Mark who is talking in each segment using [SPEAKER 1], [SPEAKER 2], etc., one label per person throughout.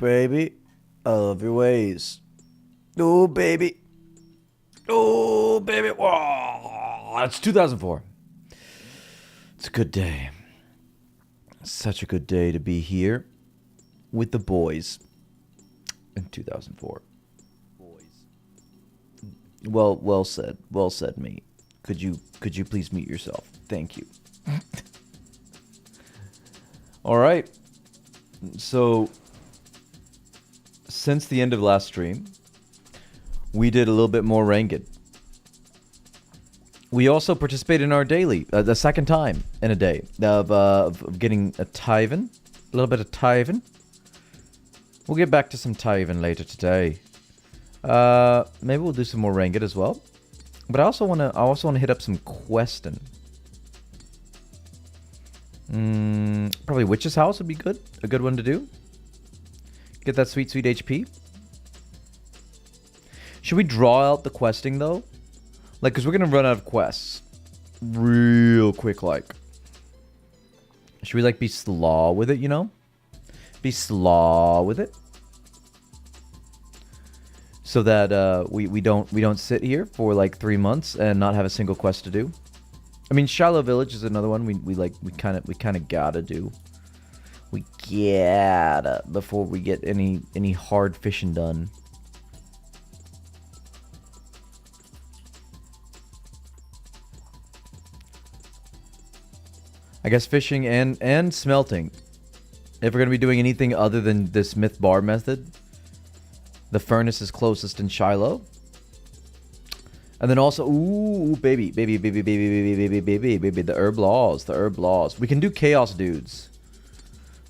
[SPEAKER 1] baby. I love your ways. Oh, baby. Oh, baby. Whoa. It's 2004. It's a good day. Such a good day to be here with the boys in 2004. Boys. Well said. Well said, mate. Could you please mute yourself? Thank you. All right. So, since the end of last stream, we did a little bit more ranked. We also participated in our daily, the second time in a day, of getting a Tyven. A little bit of Tyven. We'll get back to some Tyven later today. Maybe we'll do some more ranked as well. But I also wanna hit up some questing. Probably Witch's House would be good. A good one to do. Get that sweet HP. Should we draw out the questing though? Like, cause we're gonna run out of quests real quick. Like, should we like be slaw with it? You know, be slaw with it, so that we don't sit here for like 3 months and not have a single quest to do. I mean, Shiloh Village is another one we kind of gotta do. We gotta before we get any hard fishing done. I guess fishing and smelting. If we're gonna be doing anything other than this myth bar method, the furnace is closest in Shiloh. And then also, ooh, baby, the herb laws. We can do chaos dudes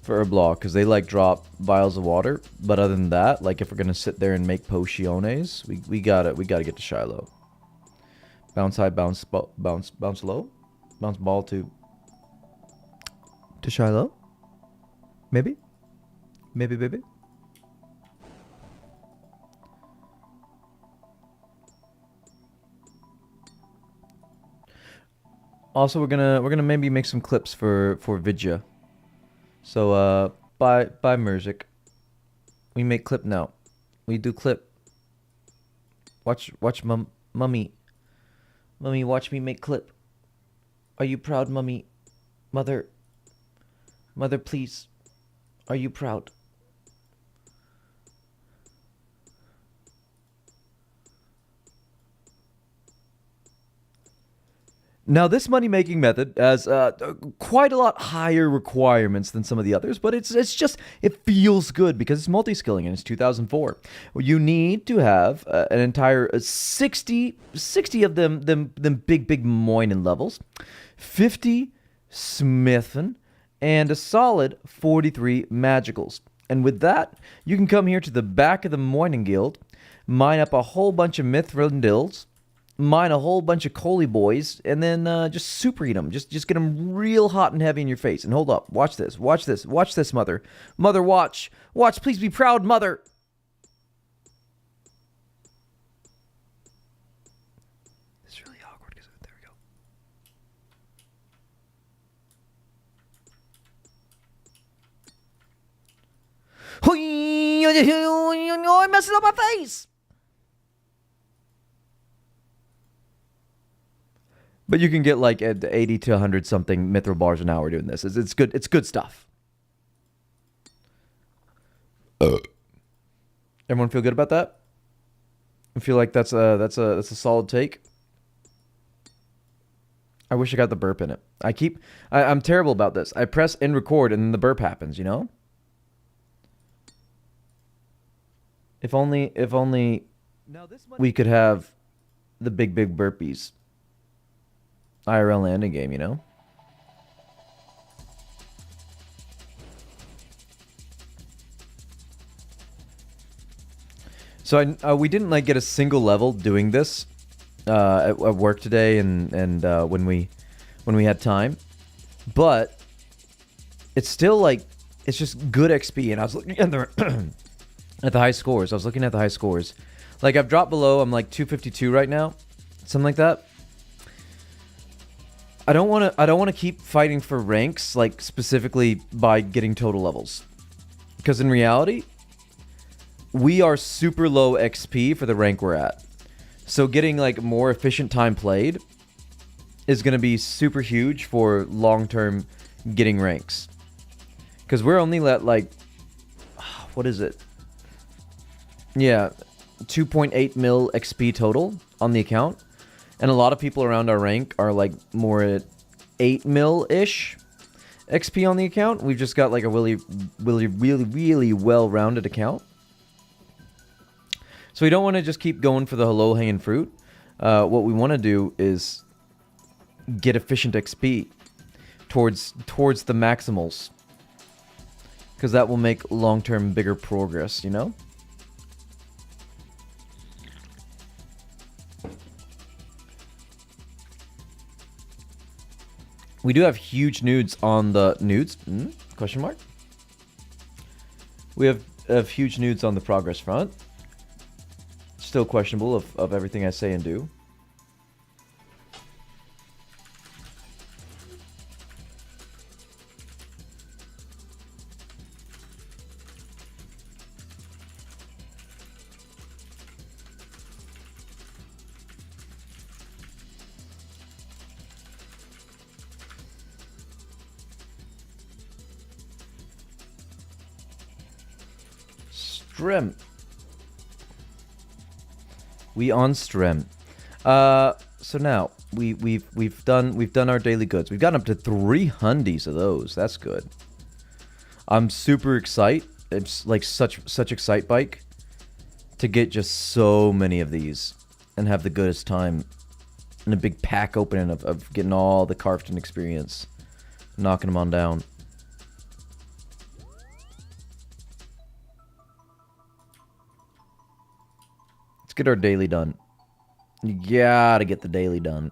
[SPEAKER 1] for herb law because they like drop vials of water. But other than that, like if we're gonna sit there and make potiones, we gotta get to Shiloh. Bounce high, bounce low, bounce ball to Shiloh. Maybe. Also, we're gonna maybe make some clips for Vidya. So by Merzik, we make clip now. We do clip. Watch mummy, watch me make clip. Are you proud, mummy? Mother, please. Are you proud? Now, this money-making method has quite a lot higher requirements than some of the others, but it feels good because it's multi-skilling and it's 2004. You need to have an entire 60 of them big Moinen levels, 50 smithing, and a solid 43 magicals. And with that, you can come here to the back of the Moinen Guild, mine up a whole bunch of Mithril mine a whole bunch of Coley boys, and then just super eat them. Just get them real hot and heavy in your face. And hold up. Watch this, mother. Mother, watch. Watch, please be proud, mother. It's really awkward because there we go. I'm messing up my face. But you can get like 80 to 100 something mithril bars an hour doing this. It's good. It's good stuff. Everyone feel good about that? I feel like that's a solid take. I wish I got the burp in it. I'm terrible about this. I press end record and then the burp happens, you know? If only we could have the big burpees. IRL landing game, you know? So we didn't like get a single level doing this at work today and when we had time, but it's still like it's just good XP. And I was looking at the high scores. Like I've dropped below. I'm like 252 right now, something like that. I don't want to keep fighting for ranks, like specifically by getting total levels, because in reality, we are super low XP for the rank we're at. So getting like more efficient time played is going to be super huge for long-term getting ranks. Because we're only at like, what is it? Yeah, 2.8 mil XP total on the account. And a lot of people around our rank are like more at 8 mil-ish XP on the account. We've just got like a really well-rounded account. So we don't want to just keep going for the low-hanging fruit. What we want to do is get efficient XP towards the maximals. Because that will make long-term bigger progress, you know? We do have huge nudes on the... Nudes? Question mark? We have huge nudes on the progress front. Still questionable of everything I say and do. Stream. We on stream. So now we've done our daily goods. We've gotten up to 3 hundies of those. That's good. I'm super excited. It's like such excite bike to get just so many of these and have the goodest time and a big pack opening of getting all the Carfton experience, knocking them on down. Let's get our daily done. You gotta get the daily done.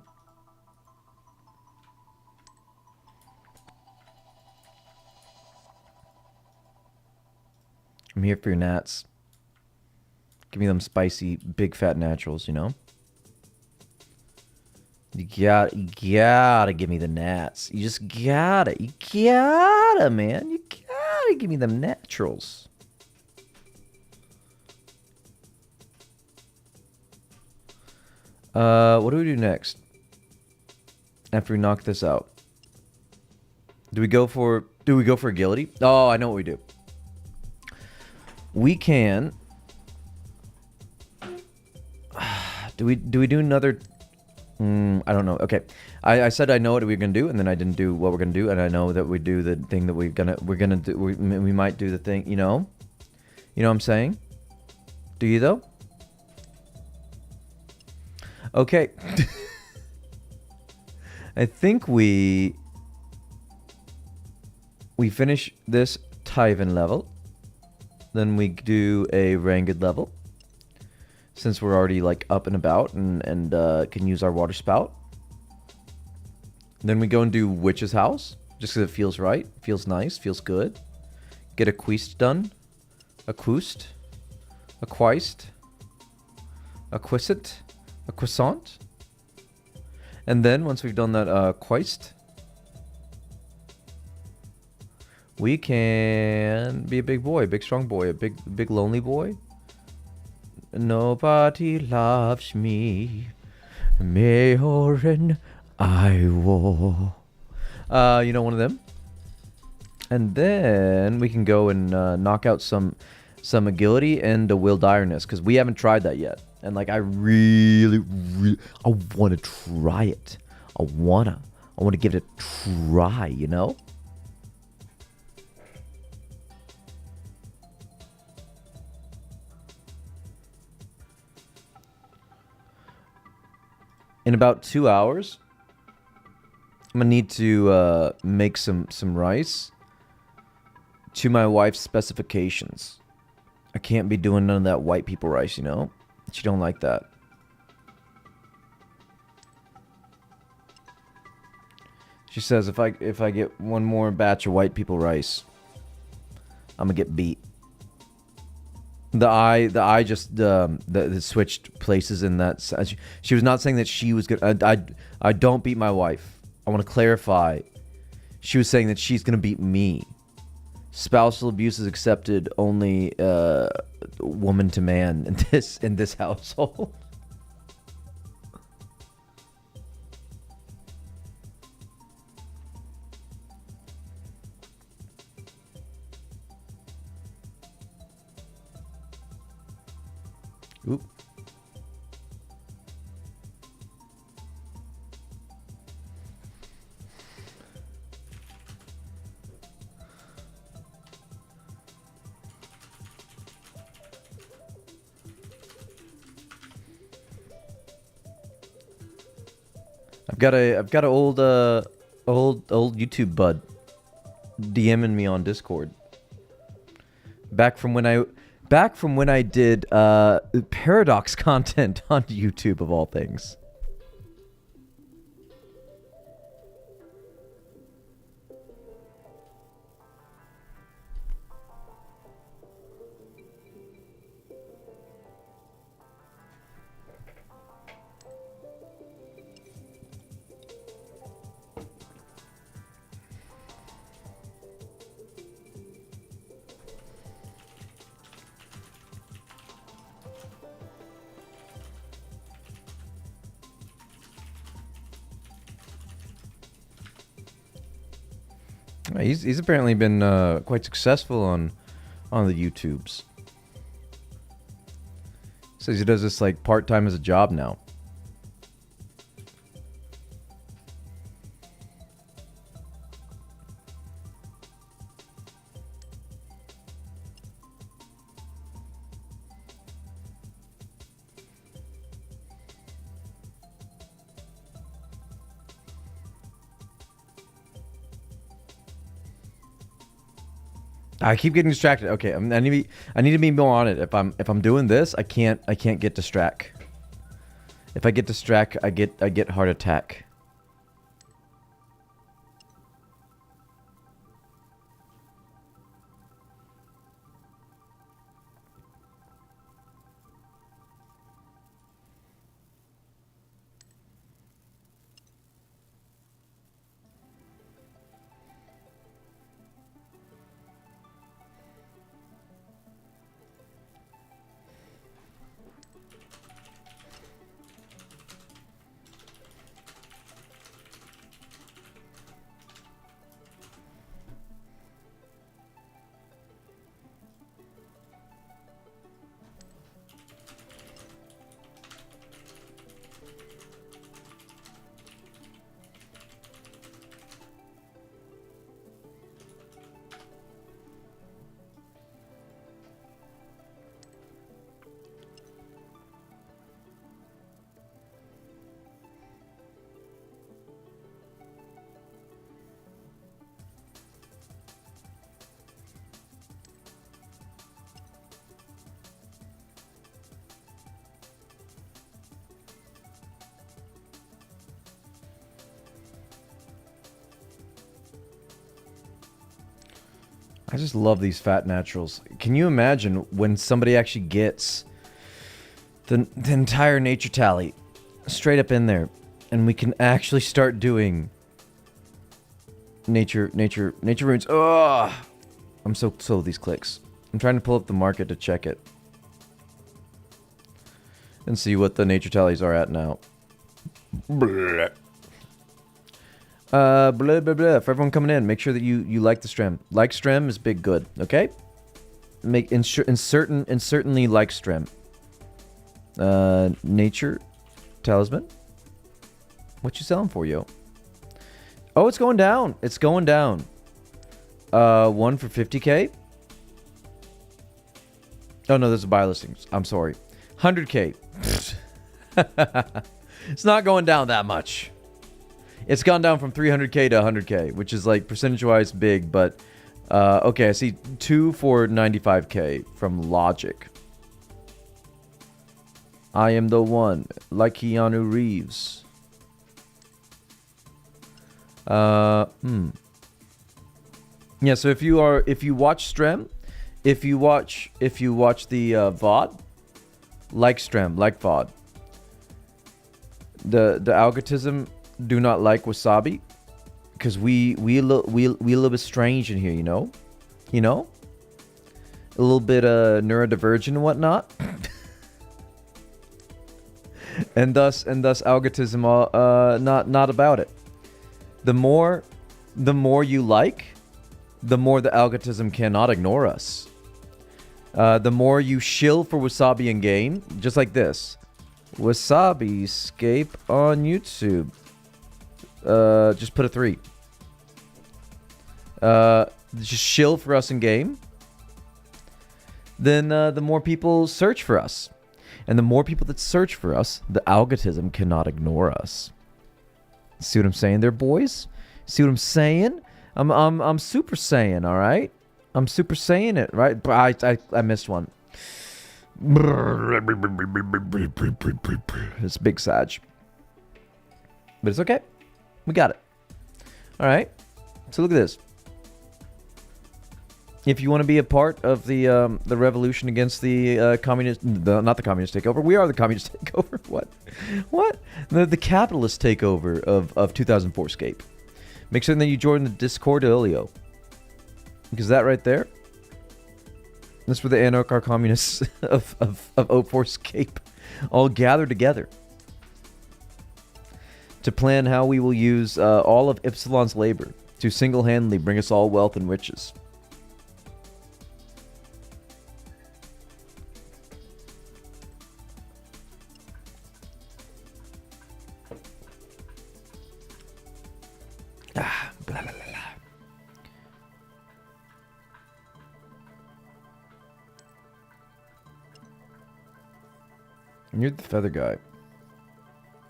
[SPEAKER 1] I'm here for your nats. Give me them spicy, big fat naturals, you know? You gotta give me the nats. You just gotta, man. You gotta give me them naturals. What do we do next? After we knock this out. Do we go for agility? Oh, I know what we do. We can... Do we do another... I don't know. Okay. I said I know what we're gonna do, and then I didn't do what we're gonna do, and I know that we do the thing that we're gonna do. We might do the thing, you know? You know what I'm saying? Do you, though? Okay. I think we finish this Tyven level. Then we do a Ranged level. Since we're already like up and about and can use our water spout. Then we go and do Witch's House. Just because it feels right. Feels nice. Feels good. Get a quest done. A quest. A quist. A quissit. A croissant. And then once we've done that quest, we can be a big boy, big strong boy, a big lonely boy. Nobody loves me more than I will. You know, one of them. And then we can go and knock out some agility and a will direness, because we haven't tried that yet. And like I really I want to try it. I want to give it a try, you know? In about 2 hours, I'm gonna need to make some rice to my wife's specifications. I can't be doing none of that white people rice, you know? She don't like that. She says if I get one more batch of white people rice, I'm gonna get beat. The eye just the switched places in that. She was not saying that she was good. I don't beat my wife. I want to clarify. She was saying that she's gonna beat me. Spousal abuse is accepted only woman to man in this household. Oop. I've got an old YouTube bud DMing me on Discord. Back from when I did Paradox content on YouTube of all things. He's apparently been quite successful on the YouTubes. Says he does this like part-time as a job now. I keep getting distracted. Okay, I need to be more on it. If I'm doing this, I can't get distract. If I get distract, I get heart attack. I just love these fat naturals. Can you imagine when somebody actually gets the entire nature tally straight up in there, and we can actually start doing nature runes? Ugh! I'm so slow with these clicks. I'm trying to pull up the market to check it and see what the nature tallies are at now. Blah. Blah, blah, blah. For everyone coming in, make sure that you like the stream. Like stream is big good, okay? Certainly like stream. Nature talisman. What you selling for, yo? Oh, it's going down. It's going down. One for 50k. Oh no, there's a buy listing. I'm sorry. 100k. It's not going down that much. It's gone down from 300k to 100k, which is like percentage-wise big, but okay, I see 2 for 95k from Logic. I am the one, like Keanu Reeves. Yeah, so if you watch stream, if you watch the VOD, like stream, like VOD. The algorithm do not like wasabi because we a little bit strange in here, you know. You know? A little bit neurodivergent and whatnot. and thus algorithm not about it. The more you like, the more the algorithm cannot ignore us. The more you shill for Wasabi in game, just like this. WasabiScape on YouTube. Just put a 3. Just shill for us in game. Then the more people search for us. And the more people that search for us, the algorithm cannot ignore us. See what I'm saying there, boys? See what I'm saying? I'm super saying, all right? I'm super saying it, right? But I missed one. It's big Sag. But it's okay. We got it. All right. So look at this. If you want to be a part of the revolution against the communist, not the communist takeover, we are the communist takeover. What? The capitalist takeover of 2004Scape. Make sure that you join the Discord earlyo. Because that right there, that's where the anarcho-communists of 04Scape all gather together to plan how we will use all of Ipsilon's labor to single-handedly bring us all wealth and riches. Blah, blah, blah, blah. And you're the feather guy.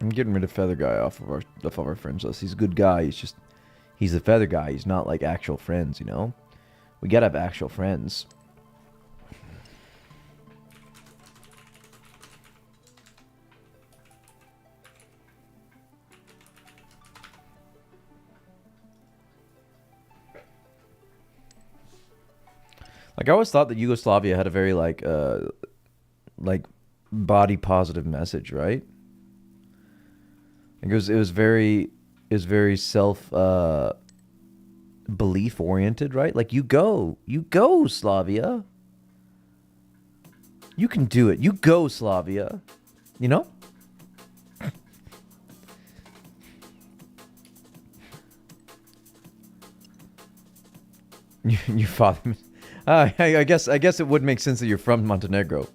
[SPEAKER 1] I'm getting rid of feather guy off of our friends list. He's a good guy. He's a feather guy. He's not like actual friends, you know? We gotta have actual friends. Like, I always thought that Yugoslavia had a very, like body positive message, right? Like, it was very self belief oriented, right? Like, you go, Slavia. You can do it. You go, Slavia. You know? Your father. I guess it would make sense that you're from Montenegro.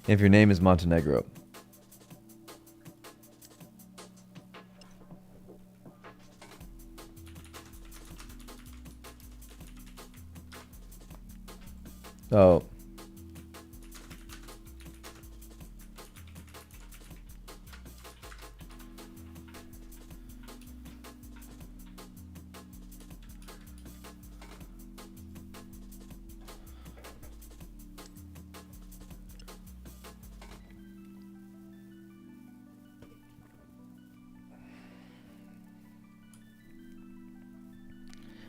[SPEAKER 1] If your name is Montenegro. Oh.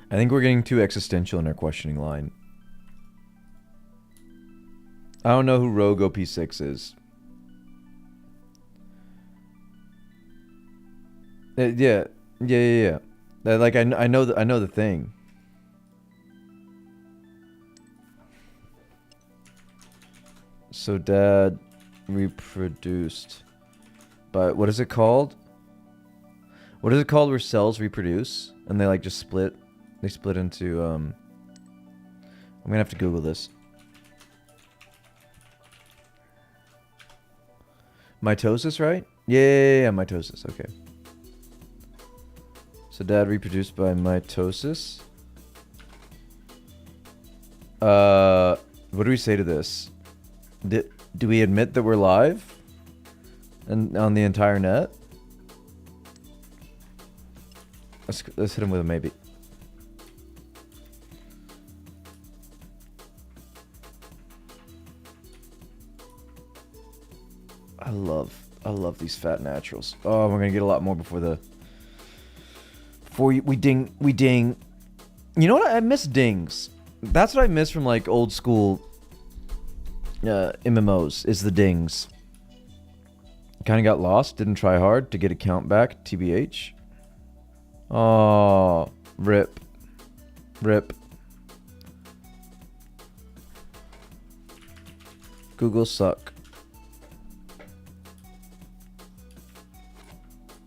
[SPEAKER 1] I think we're getting too existential in our questioning line. I don't know who Rogue OP6 is. Yeah. Like, I know the thing. So dad reproduced by, what is it called? What is it called where cells reproduce and they like just split? They split into I'm gonna have to Google this. Mitosis, right? Yeah, mitosis. Okay. So dad reproduced by mitosis. What do we say to this? Do we admit that we're live? And on the entire net? Let's hit him with a maybe. I love these fat naturals. Oh, we're gonna get a lot more before we ding. You know what? I miss dings. That's what I miss from like old school MMOs is the dings. Kind of got lost. Didn't try hard to get a count back. TBH. Oh, rip. Google suck.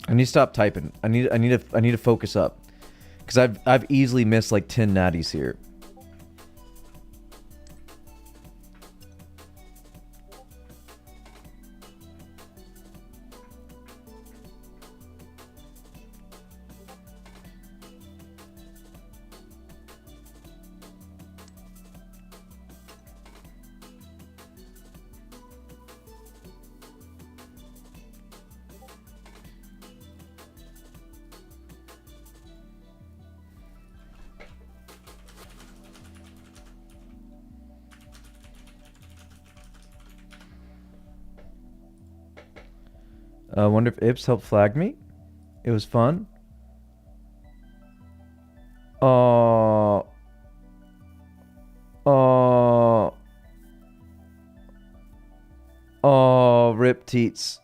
[SPEAKER 1] I need to stop typing. I need to focus up. Cuz I've easily missed like 10 natties here. I wonder if Ips helped flag me. It was fun. Oh, rip teats.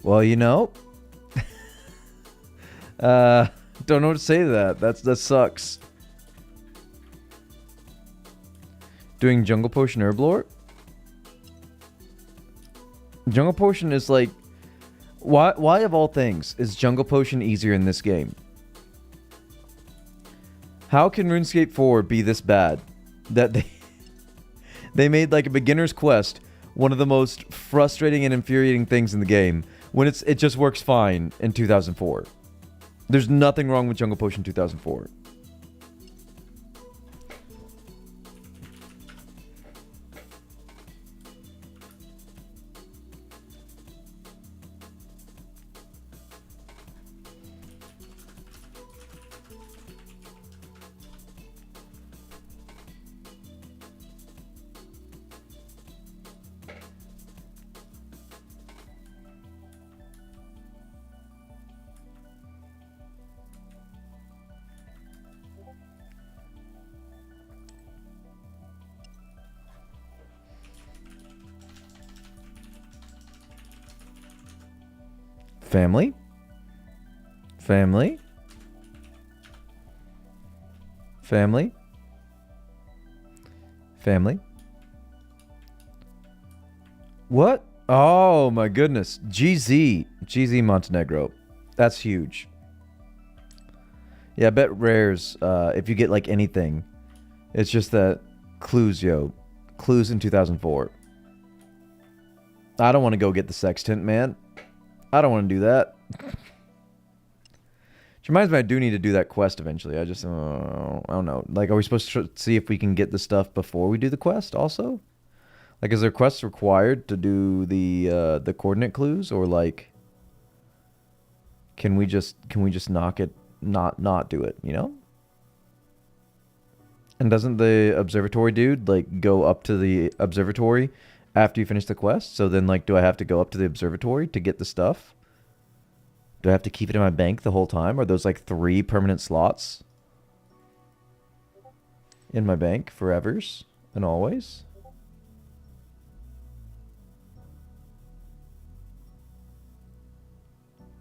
[SPEAKER 1] Well, you know. Don't know what to say to that. That sucks. Doing Jungle Potion Herblore? Jungle Potion is like... Why of all things is Jungle Potion easier in this game? How can RuneScape 4 be this bad? That they made like a beginner's quest one of the most frustrating and infuriating things in the game when it just works fine in 2004. There's nothing wrong with Jungle Potion 2004. Family? Family? Family? Family? What? Oh my goodness. GZ Montenegro. That's huge. Yeah, I bet rares, if you get like anything, it's just that clues, yo. Clues in 2004. I don't want to go get the sextant, man. I don't want to do that. Which reminds me, I do need to do that quest eventually. I just, I don't know. Like, are we supposed to see if we can get the stuff before we do the quest also? Like, is there quests required to do the coordinate clues? Or like, can we just knock it, not do it, you know? And doesn't the observatory dude, like, go up to the observatory after you finish the quest? So then, like, do I have to go up to the observatory to get the stuff? Do I have to keep it in my bank the whole time? Are those, like, 3 permanent slots in my bank forevers and always?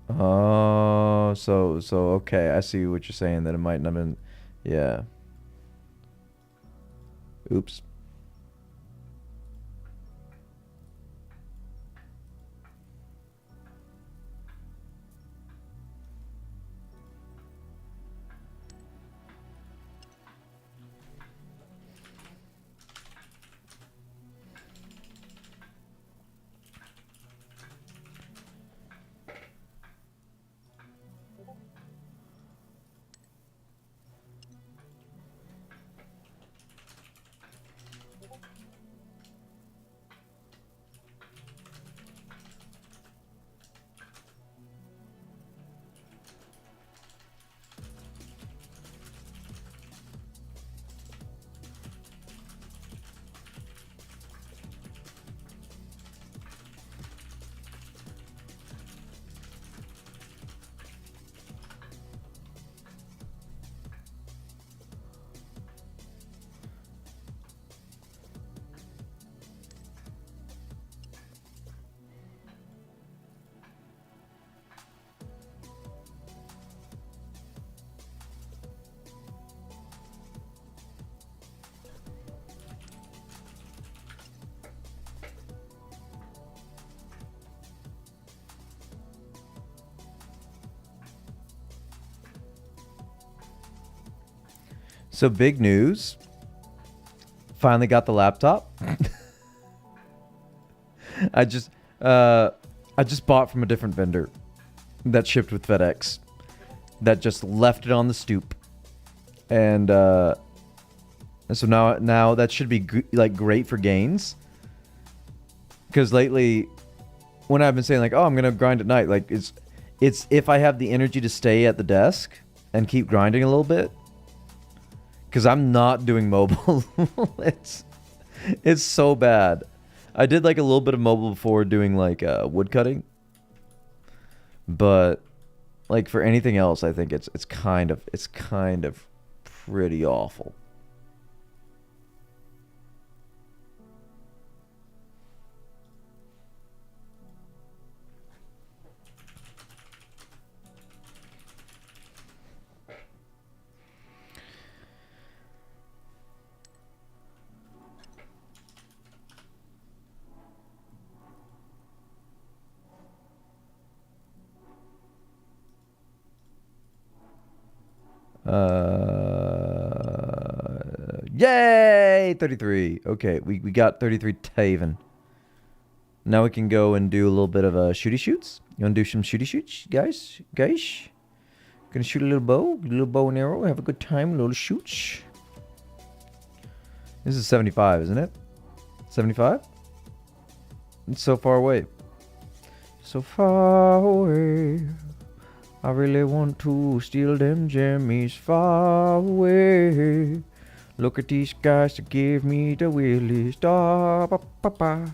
[SPEAKER 1] Oh, so okay. I see what you're saying, that it might not have been... Yeah. Oops. So big news. Finally got the laptop. I just bought from a different vendor that shipped with FedEx. That just left it on the stoop. And so now that should be great for gains. Because lately, when I've been saying like, oh, I'm gonna grind at night, like it's if I have the energy to stay at the desk and keep grinding a little bit. Because I'm not doing mobile. it's so bad. I did like a little bit of mobile before doing like wood cutting. But like for anything else, I think it's kind of pretty awful. Yay! 33. Okay, we got 33 Taven. Now we can go and do a little bit of shooty shoots. You want to do some shooty shoots, guys? Gonna shoot a little bow and arrow. Have a good time, little shoots. This is 75, isn't it? 75? It's so far away. So far away. I really want to steal them jammies far away. Look at these guys to give me the willies. Da, ba, ba, ba.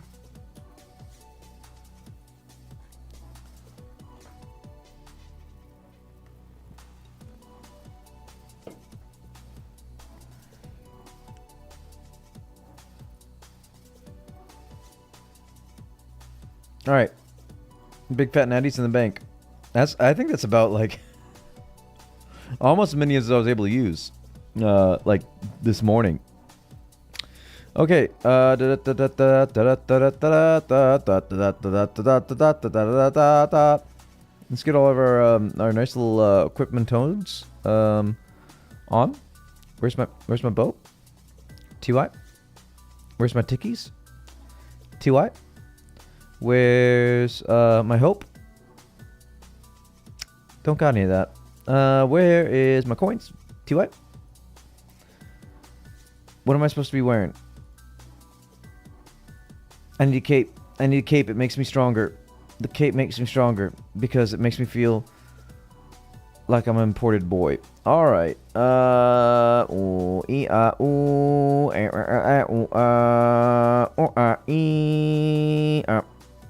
[SPEAKER 1] All right, big fat natties in the bank. I think that's about like almost as many as I was able to use, like this morning. Okay. Let's get all of our nice little equipment tones on. Where's my bow? TY. Where's my tickies? TY. Where's my hope? Don't got any of that. Where is my coins? TY? What am I supposed to be wearing? I need a cape. It makes me stronger. The cape makes me stronger because it makes me feel like I'm an imported boy. Alright.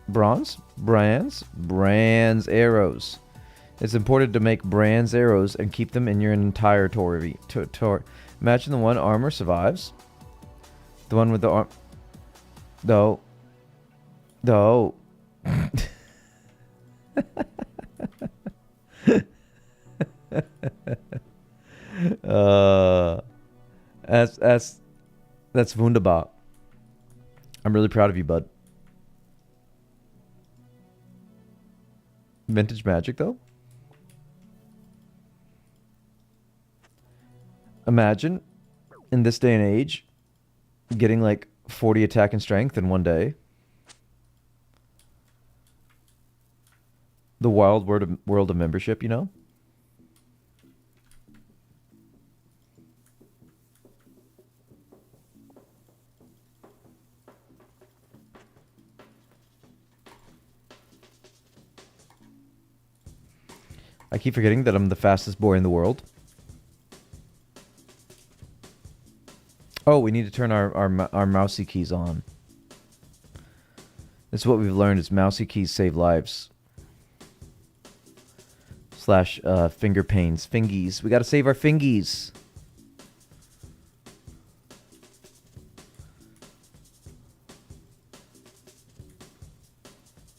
[SPEAKER 1] Brands arrows. It's important to make brands arrows and keep them in your entire Torvi. Imagine the one armor survives. The one with the arm. No. That's wunderbar. I'm really proud of you, bud. Vintage magic, though. Imagine, in this day and age, getting like 40 attack and strength in one day. The wild world of membership, you know? I keep forgetting that I'm the fastest boy in the world. Oh, we need to turn our mousey keys on. This is what we've learned is mousey keys save lives. Slash finger pains. Fingies. We gotta save our fingies.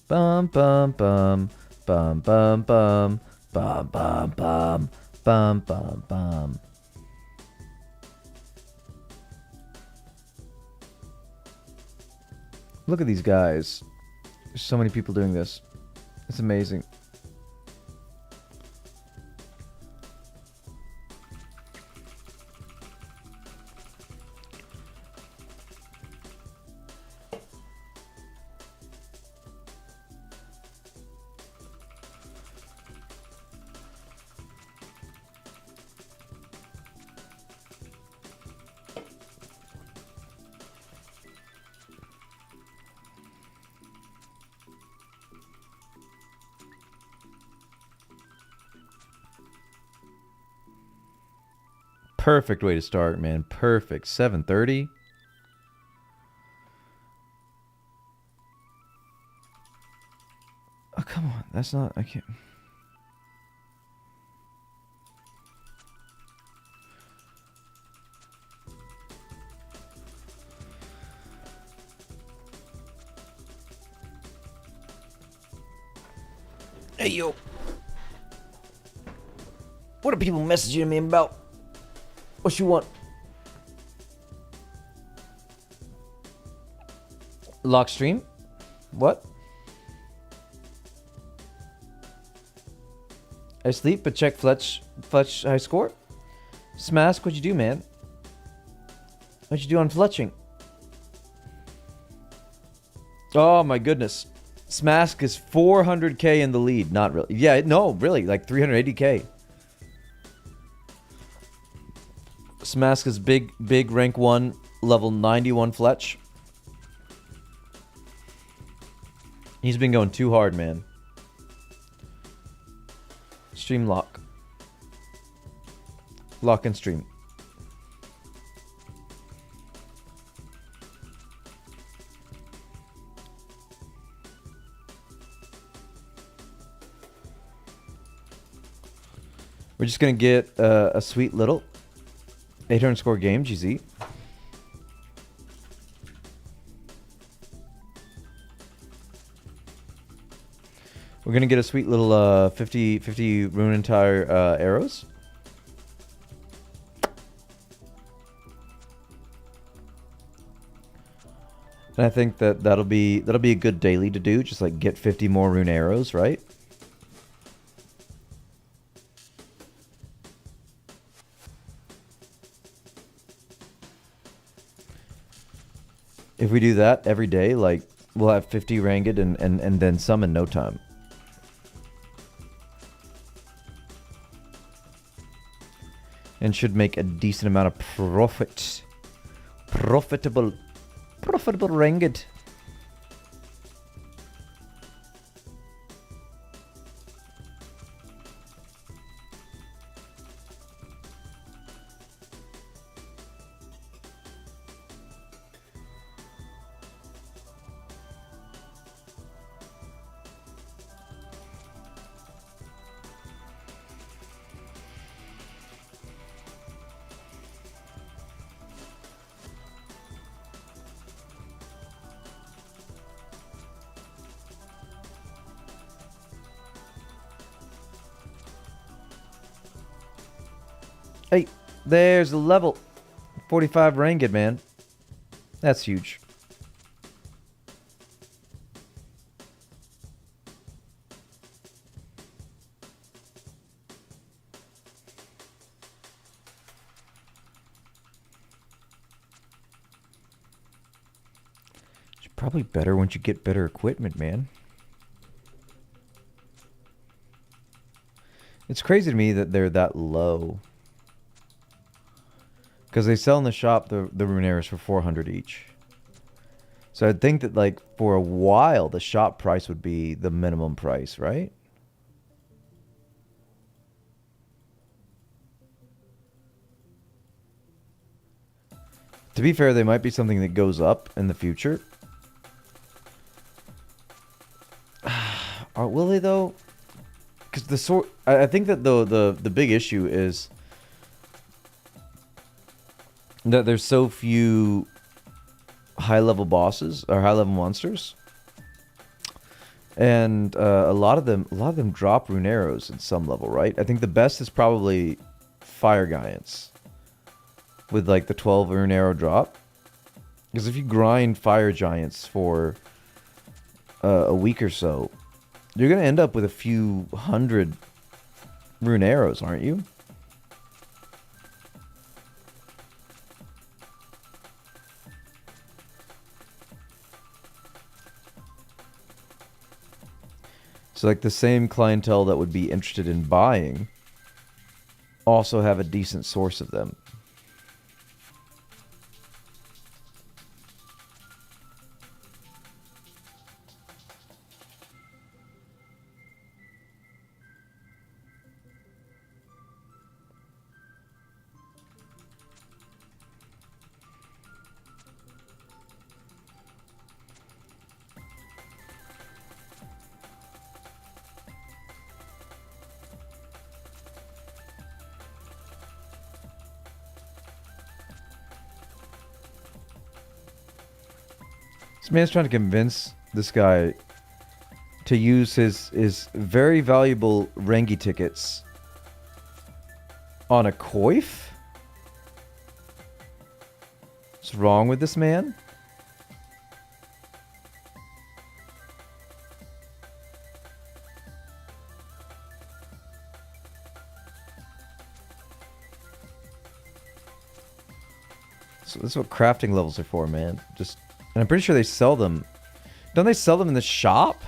[SPEAKER 1] Bum bum bum bum bum bum bum bum bum bum bum bum. Look at these guys. There's so many people doing this. It's amazing. Perfect way to start, man. Perfect. 730. Oh, come on. That's not... I can't... Hey, yo. What are people messaging me about? What you want? Lock stream? What? I sleep, but check Fletch high score. Smask, what'd you do, man? What'd you do on Fletching? Oh my goodness. Smask is 400k in the lead. Not really. Yeah, no, really. Like 380k. Smask is big rank 1, level 91 Fletch. He's been going too hard, man. Stream lock. Lock and stream. We're just gonna get a sweet little 800 score game, GZ. We're gonna get a sweet little 50 rune entire arrows. And I think that that'll be a good daily to do, just like get 50 more rune arrows, right? If we do that every day, like, we'll have 50 ranged and then some in no time. And should make a decent amount of profit. Profitable ranged. Hey, there's a level. 45 ranged, man. That's huge. It's probably better once you get better equipment, man. It's crazy to me that they're that low. Because they sell in the shop the rune arrows for 400 each. So I'd think that, like, for a while, the shop price would be the minimum price, right? To be fair, they might be something that goes up in the future. Will they, though? Because I think that the big issue is that there's so few high-level bosses or high-level monsters, and a lot of them drop rune arrows at some level, right? I think the best is probably fire giants with like the 12 rune arrow drop, because if you grind fire giants for a week or so, you're gonna end up with a few hundred rune arrows, aren't you? So like the same clientele that would be interested in buying also have a decent source of them. This man's trying to convince this guy to use his very valuable Rengi tickets on a coif? What's wrong with this man? So this is what crafting levels are for, man. Just, and I'm pretty sure they sell them. Don't they sell them in the shop?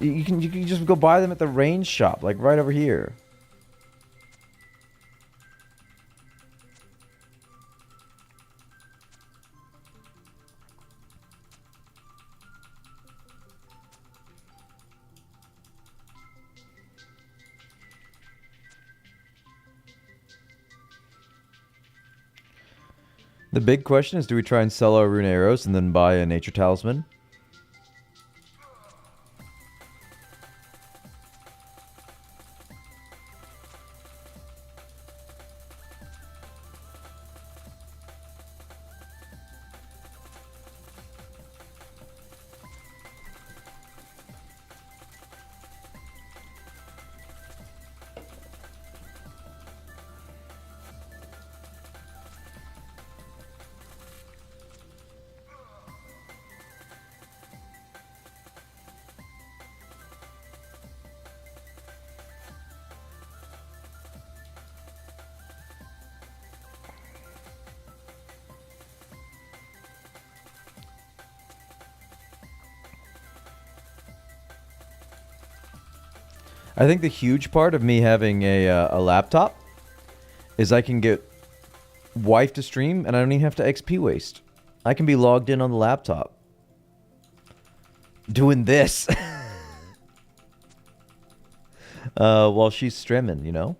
[SPEAKER 1] You can just go buy them at the range shop, like right over here. The big question is, do we try and sell our rune arrows and then buy a nature talisman? I think the huge part of me having a laptop is I can get wife to stream and I don't even have to XP waste. I can be logged in on the laptop doing this while she's streaming, you know?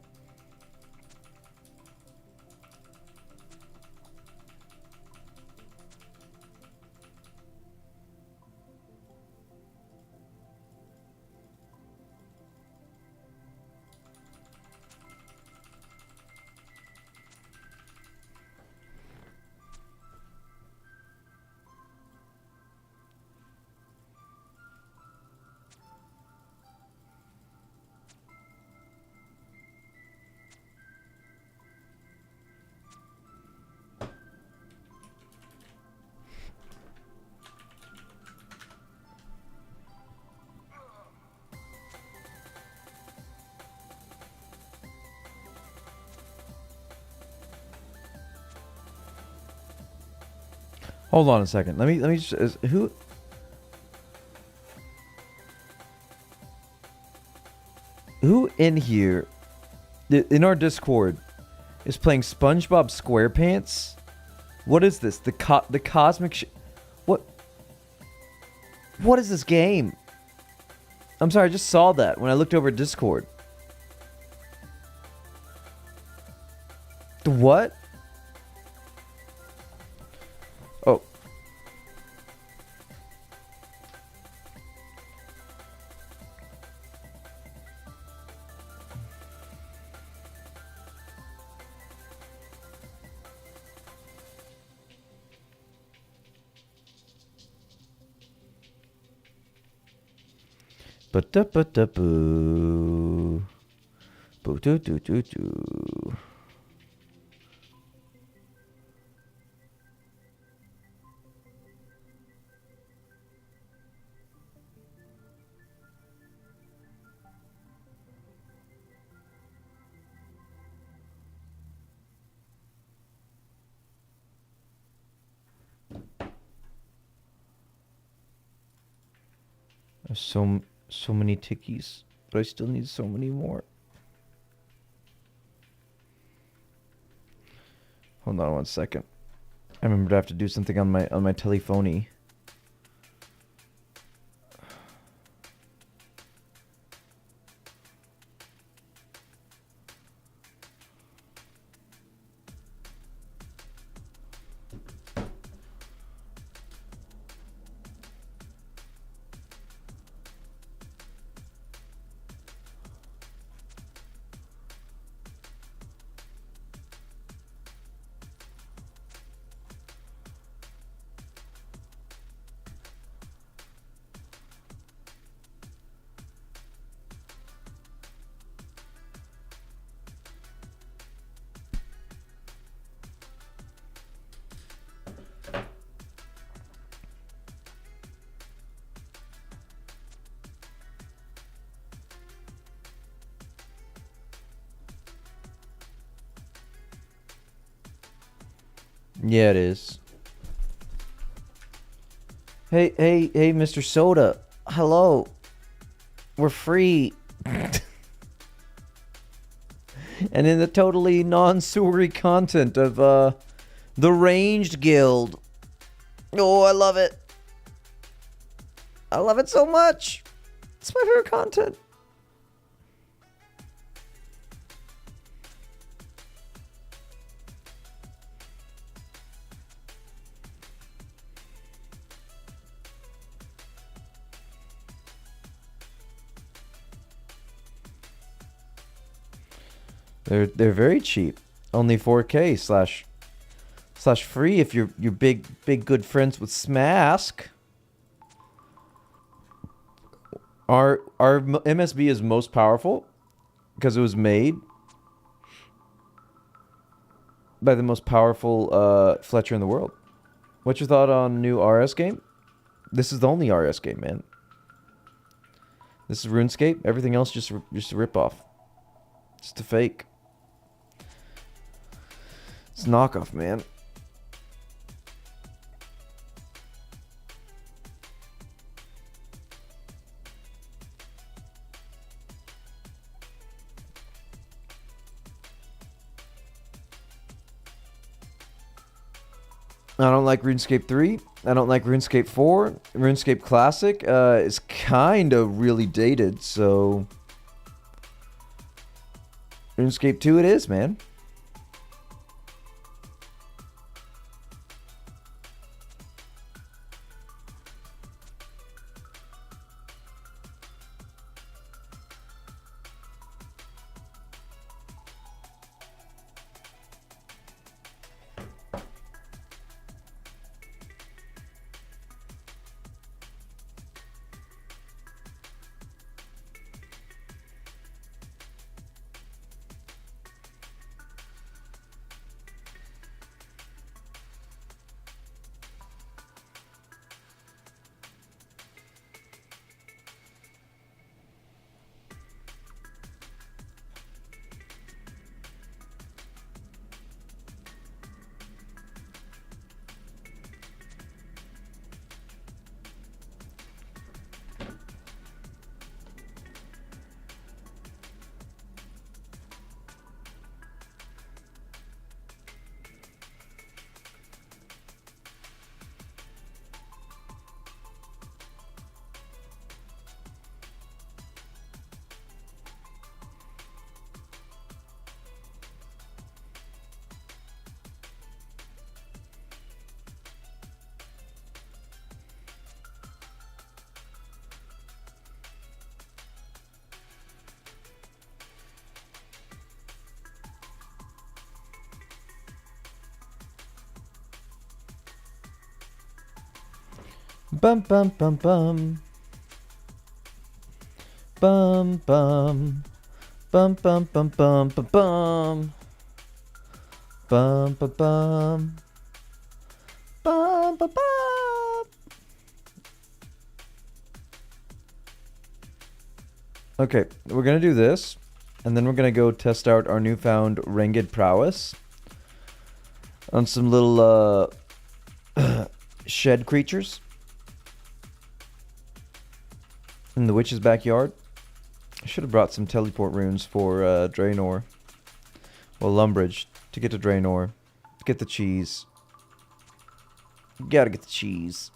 [SPEAKER 1] Hold on a second. Let me just who in here in our Discord is playing SpongeBob SquarePants? What is this? The cosmic what is this game? I'm sorry, I just saw that when I looked over at Discord. The what? Oh. Ba-da-ba-da-boo. Boo-doo-doo-doo-doo. There's so many tickies, but I still need so many more. Hold on one second. I remember I have to do something on my telephony. Yeah, it is. Hey, Mr. Soda. Hello. We're free. And in the totally non-sewery content of the Ranged Guild. Oh, I love it. I love it so much. It's my favorite content. They're very cheap. Only 4K slash free if you're big good friends with Smask. Our MSB is most powerful because it was made by the most powerful Fletcher in the world. What's your thought on new RS game? This is the only RS game, man. This is RuneScape. Everything else just a ripoff. Just a fake. It's knockoff, man. I don't like RuneScape 3. I don't like RuneScape 4. RuneScape Classic is kind of really dated, so... RuneScape 2 it is, man. Bum bum bum bum. Bum bum. Bum bum bum bum bum bum. Bum bum bum. Bum bum bum. Okay, we're gonna do this, and then we're gonna go test out our newfound Ranged prowess on some little shed creatures in the witch's backyard. I should have brought some teleport runes for Draenor. Well, Lumbridge to get to Draenor. Get the cheese. Gotta get the cheese.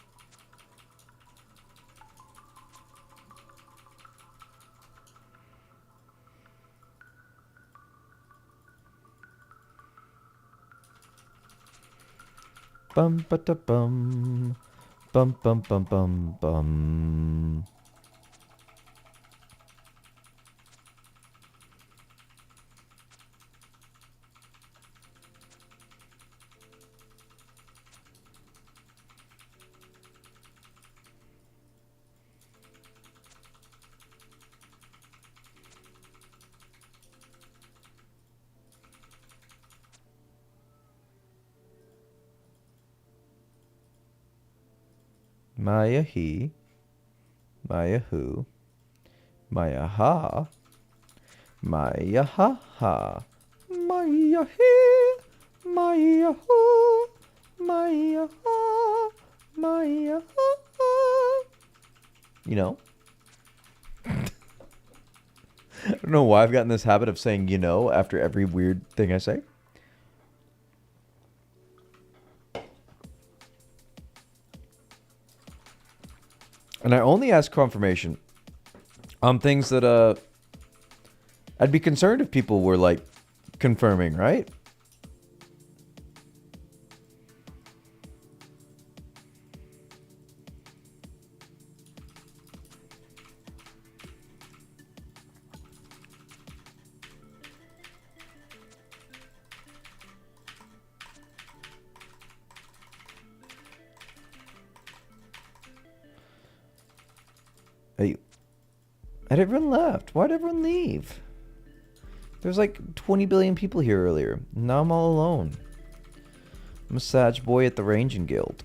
[SPEAKER 1] Bum ba da bum. Bum bum bum bum bum. Maya he, Maya who, Maya ha, Maya ha ha, Maya he, Maya who, My, my, you know? I don't know why I've gotten this habit of saying, you know, after every weird thing I say. And I only ask confirmation on things that I'd be concerned if people were like confirming, right? Hey, and everyone left. Why'd everyone leave? There's like 20 billion people here earlier. Now I'm all alone. I'm a Sag boy at the Ranging Guild.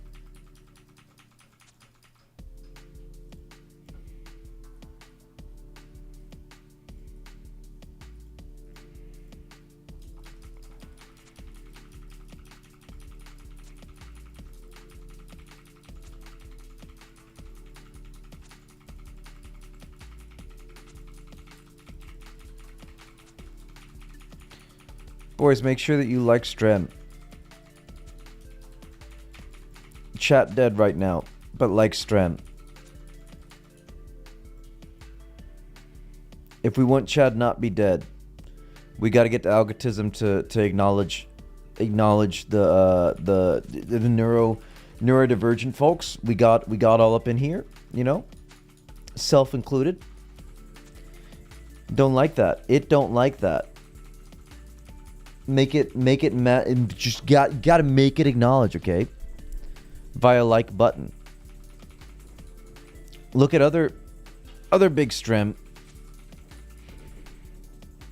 [SPEAKER 1] Boys, make sure that you like Stren. Chat dead right now, but like Stren. If we want Chad not be dead, we got to get the algorithm to acknowledge the neurodivergent folks. We got all up in here, you know, self included. Don't like that. It don't like that. Make it just gotta make it acknowledge, okay? Via like button. Look at other big stream.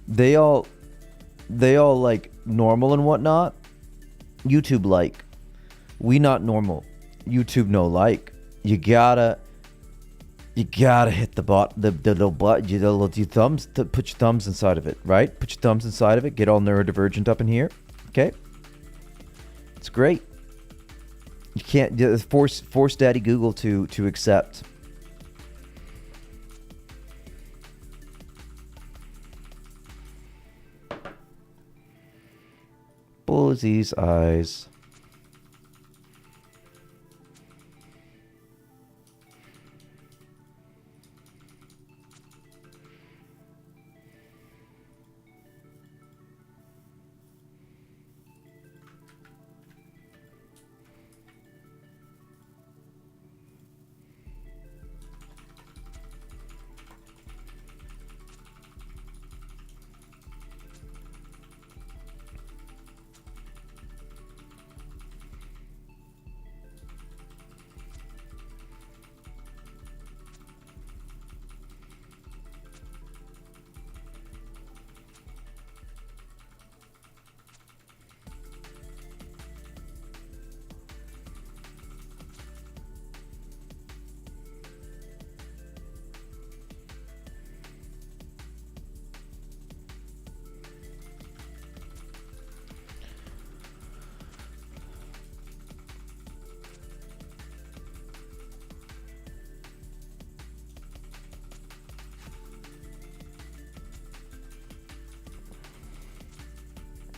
[SPEAKER 1] They all like normal and whatnot. YouTube like. We not normal. YouTube no like. You gotta hit the little button, your thumbs, to put your thumbs inside of it, right? Put your thumbs inside of it. Get all neurodivergent up in here, okay? It's great. You can't force Daddy Google to accept. Bullsey's eyes.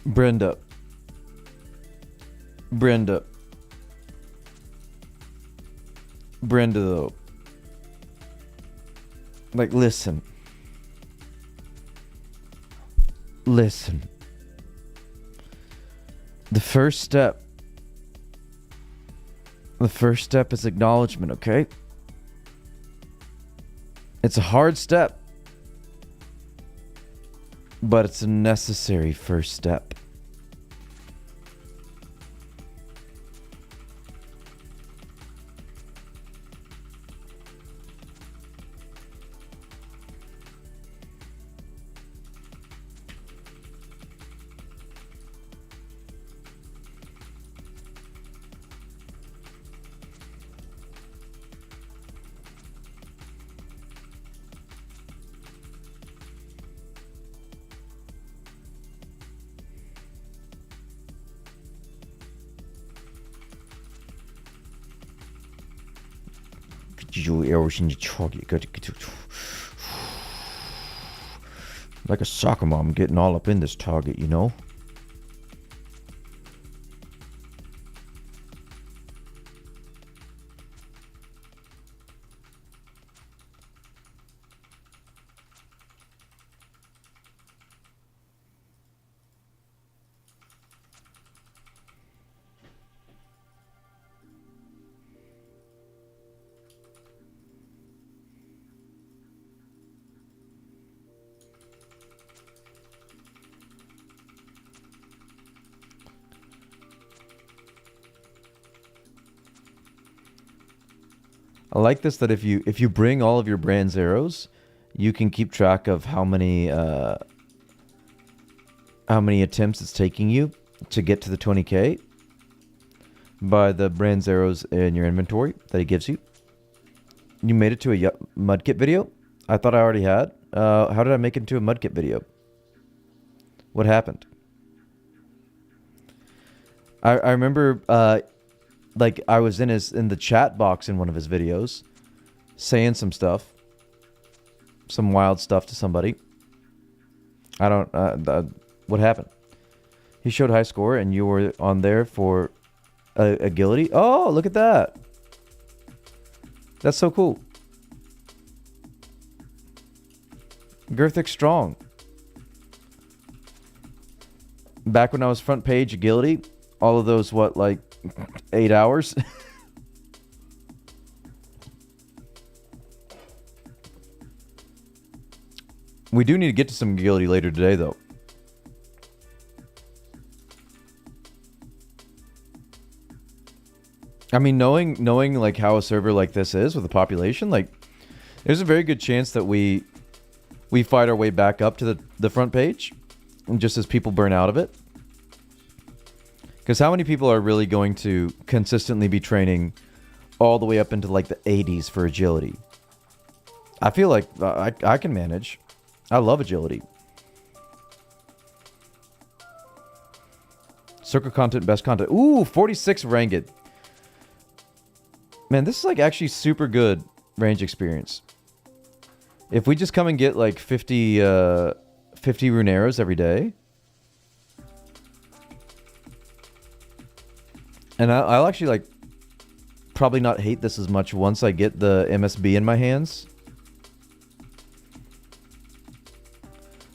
[SPEAKER 1] Brenda, though. Like, listen. The first step is acknowledgement, okay? It's a hard step, but it's a necessary first step. your arrows in your target. Like a soccer mom getting all up in this target, you know? I like this that if you bring all of your brand's arrows, you can keep track of how many attempts it's taking you to get to the 20k by the brand's arrows in your inventory that it gives you. You made it to a mudkip video? I thought I already had. How did I make it into a mudkip video? What happened? I remember like I was in the chat box in one of his videos saying some stuff, some wild stuff to somebody. I don't what happened? He showed high score and you were on there for agility. Oh, look at that. That's so cool. Girthix strong. Back when I was front page agility, all of those, what, like 8 hours? We do need to get to some agility later today, though. I mean, knowing like how a server like this is with a population, like there's a very good chance that we fight our way back up to the front page, just as people burn out of it. Because how many people are really going to consistently be training all the way up into like the 80s for agility? I feel like I can manage. I love agility. Circle content, best content. Ooh, 46 ranged. Man, this is like actually super good range experience. If we just come and get like 50 rune arrows every day. And I'll actually like probably not hate this as much once I get the MSB in my hands.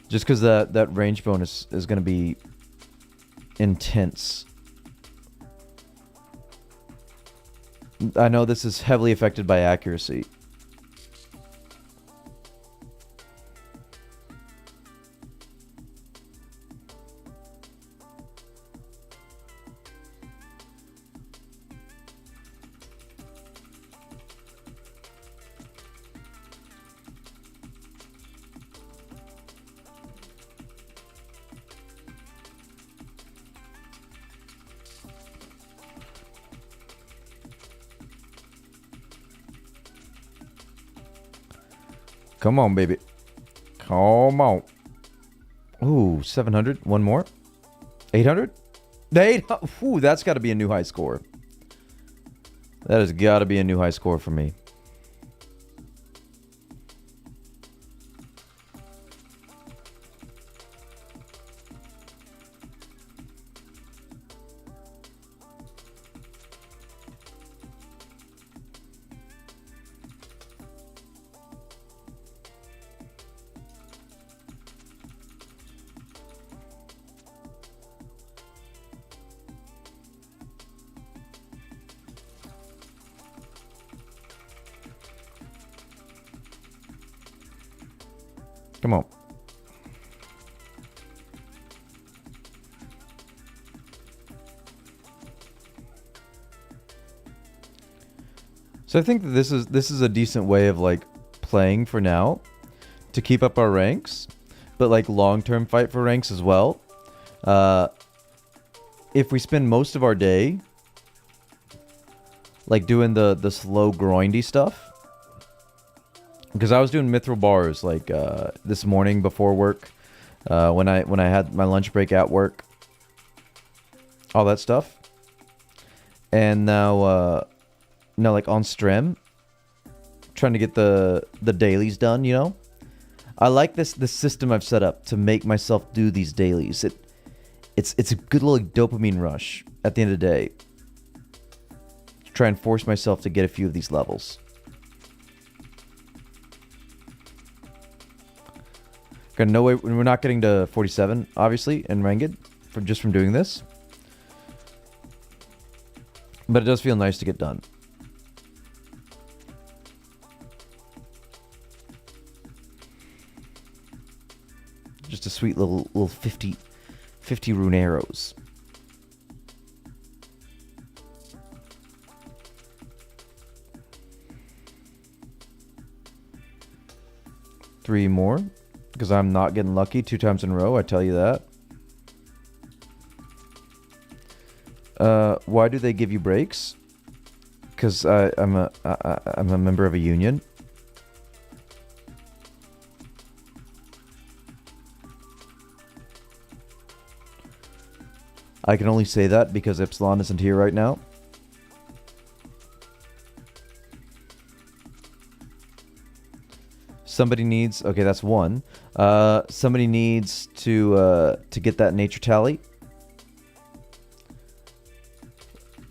[SPEAKER 1] Just because that range bonus is going to be intense. I know this is heavily affected by accuracy. Come on, baby. Come on. Ooh, 700. One more. 800? 800. Ooh, that's got to be a new high score. That has got to be a new high score for me. Come on. So I think that this is a decent way of like playing for now to keep up our ranks, but like long-term fight for ranks as well. If we spend most of our day like doing the slow grindy stuff, because I was doing mithril bars like this morning before work, when I had my lunch break at work, all that stuff, and now like on stream, trying to get the dailies done, you know? I like this system I've set up to make myself do these dailies. It's a good little dopamine rush at the end of the day. Try and force myself to get a few of these levels. Got no way, we're not getting to 47, obviously, in Ranged, from doing this. But it does feel nice to get done. Just a sweet little 50 rune arrows. Three more, because I'm not getting lucky 2 times in a row, I tell you that. Why do they give you breaks? Because I'm a member of a union. I can only say that because Epsilon isn't here right now. Somebody needs... Okay, that's one. Somebody needs to get that nature tally.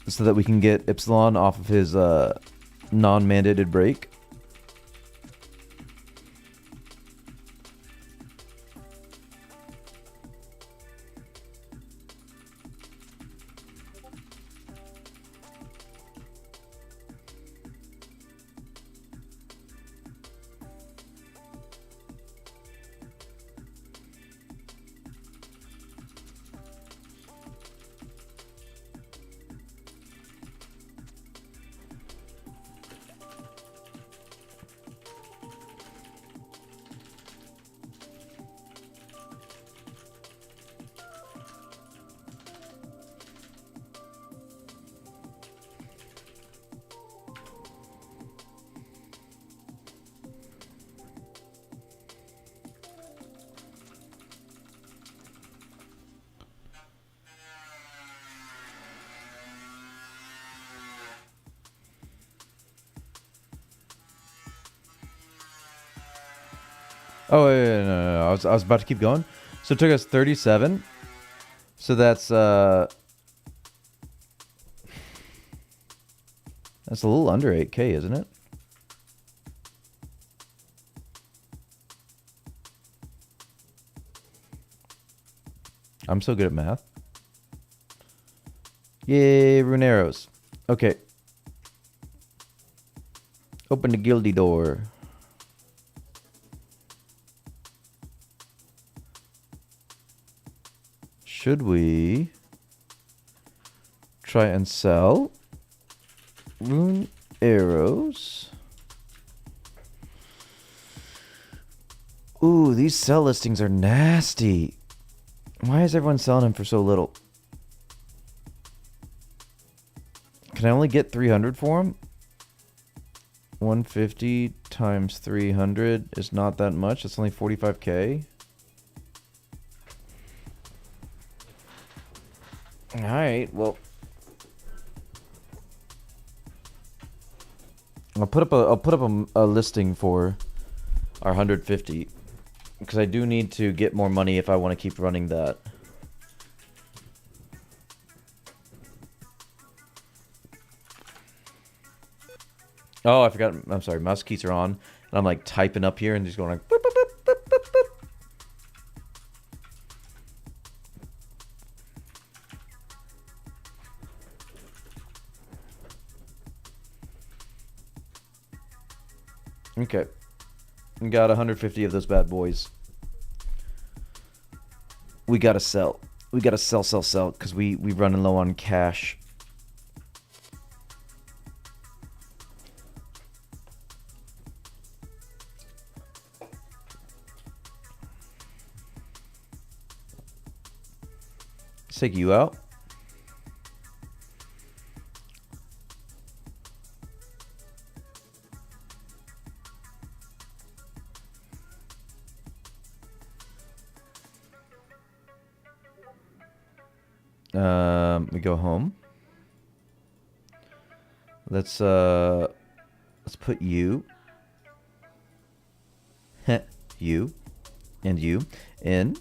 [SPEAKER 1] So that we can get Epsilon off of his non-mandated break. Oh, no. I was about to keep going. So it took us 37. So that's a little under 8K, isn't it? I'm so good at math. Yay, rune arrows. Okay. Open the guildy door. Should we try and sell rune arrows? Ooh, these sell listings are nasty. Why is everyone selling them for so little? Can I only get 300 for them? 150 times 300 is not that much. It's only 45K. All right, well, I'll put up a listing for our 150 because I do need to get more money if I want to keep running that. Oh, I forgot. I'm sorry. Mouse keys are on, and I'm like typing up here and just going like. Boop, boop, boop, boop, boop, boop. Okay. We got 150 of those bad boys. We gotta sell. We gotta sell, because we running low on cash. Let's take you out. We go home. Let's put you You and you in.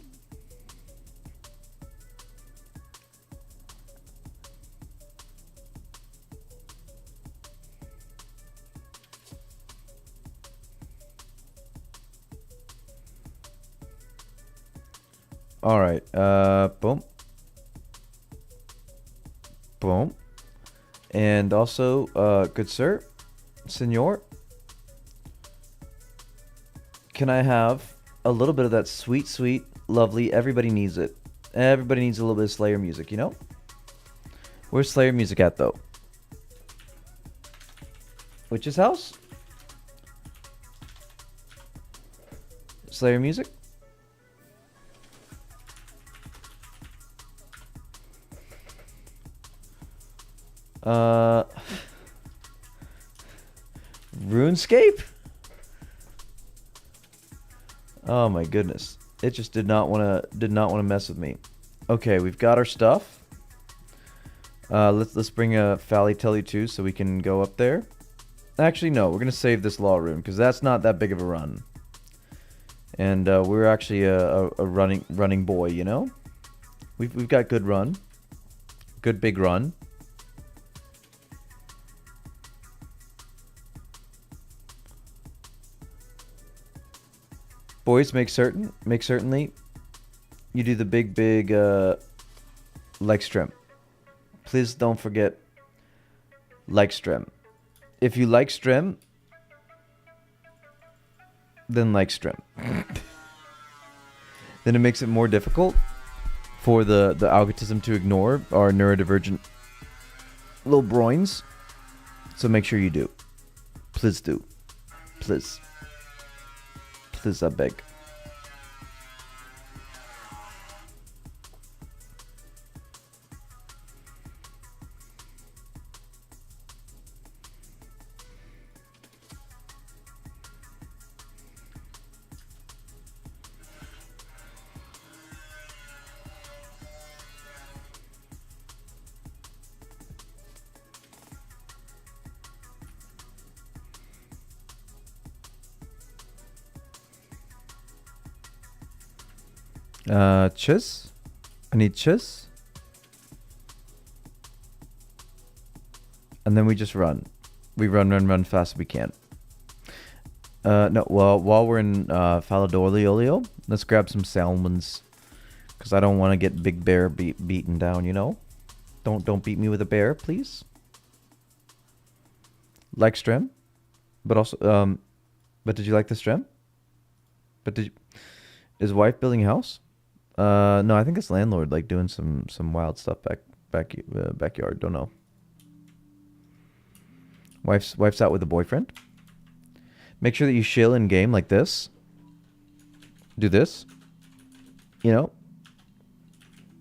[SPEAKER 1] All right. Boom. Boom. And also, good sir, senor, can I have a little bit of that sweet, sweet, lovely, everybody needs it. Everybody needs a little bit of Slayer music, you know? Where's Slayer music at, though? Witch's house? Slayer music? RuneScape? Oh my goodness. It just did not want to mess with me. Okay, we've got our stuff. Let's bring a Fally Telly 2 so we can go up there. Actually, no, we're gonna save this law room because that's not that big of a run. And we're actually a running boy, you know. We've got good run, good big run. Boys, make certainly you do the big leg strim. Please don't forget leg strim. If you like strim, then like strim. Then it makes it more difficult for the algorithm to ignore our neurodivergent little broins. So make sure you do. Please do. Please. Please, I beg. Chiz? I need chiz. And then we just run. We run fast as we can. No, well, while we're in Faladorliolio, let's grab some salmons. Because I don't want to get Big Bear beaten down, you know? Don't beat me with a bear, please. Like Strem. But also, but did you like the Strem? But did you... Is wife building a house? No, I think it's landlord like doing some wild stuff backyard. Don't know. Wife's out with a boyfriend. Make sure that you chill in game like this. Do this. You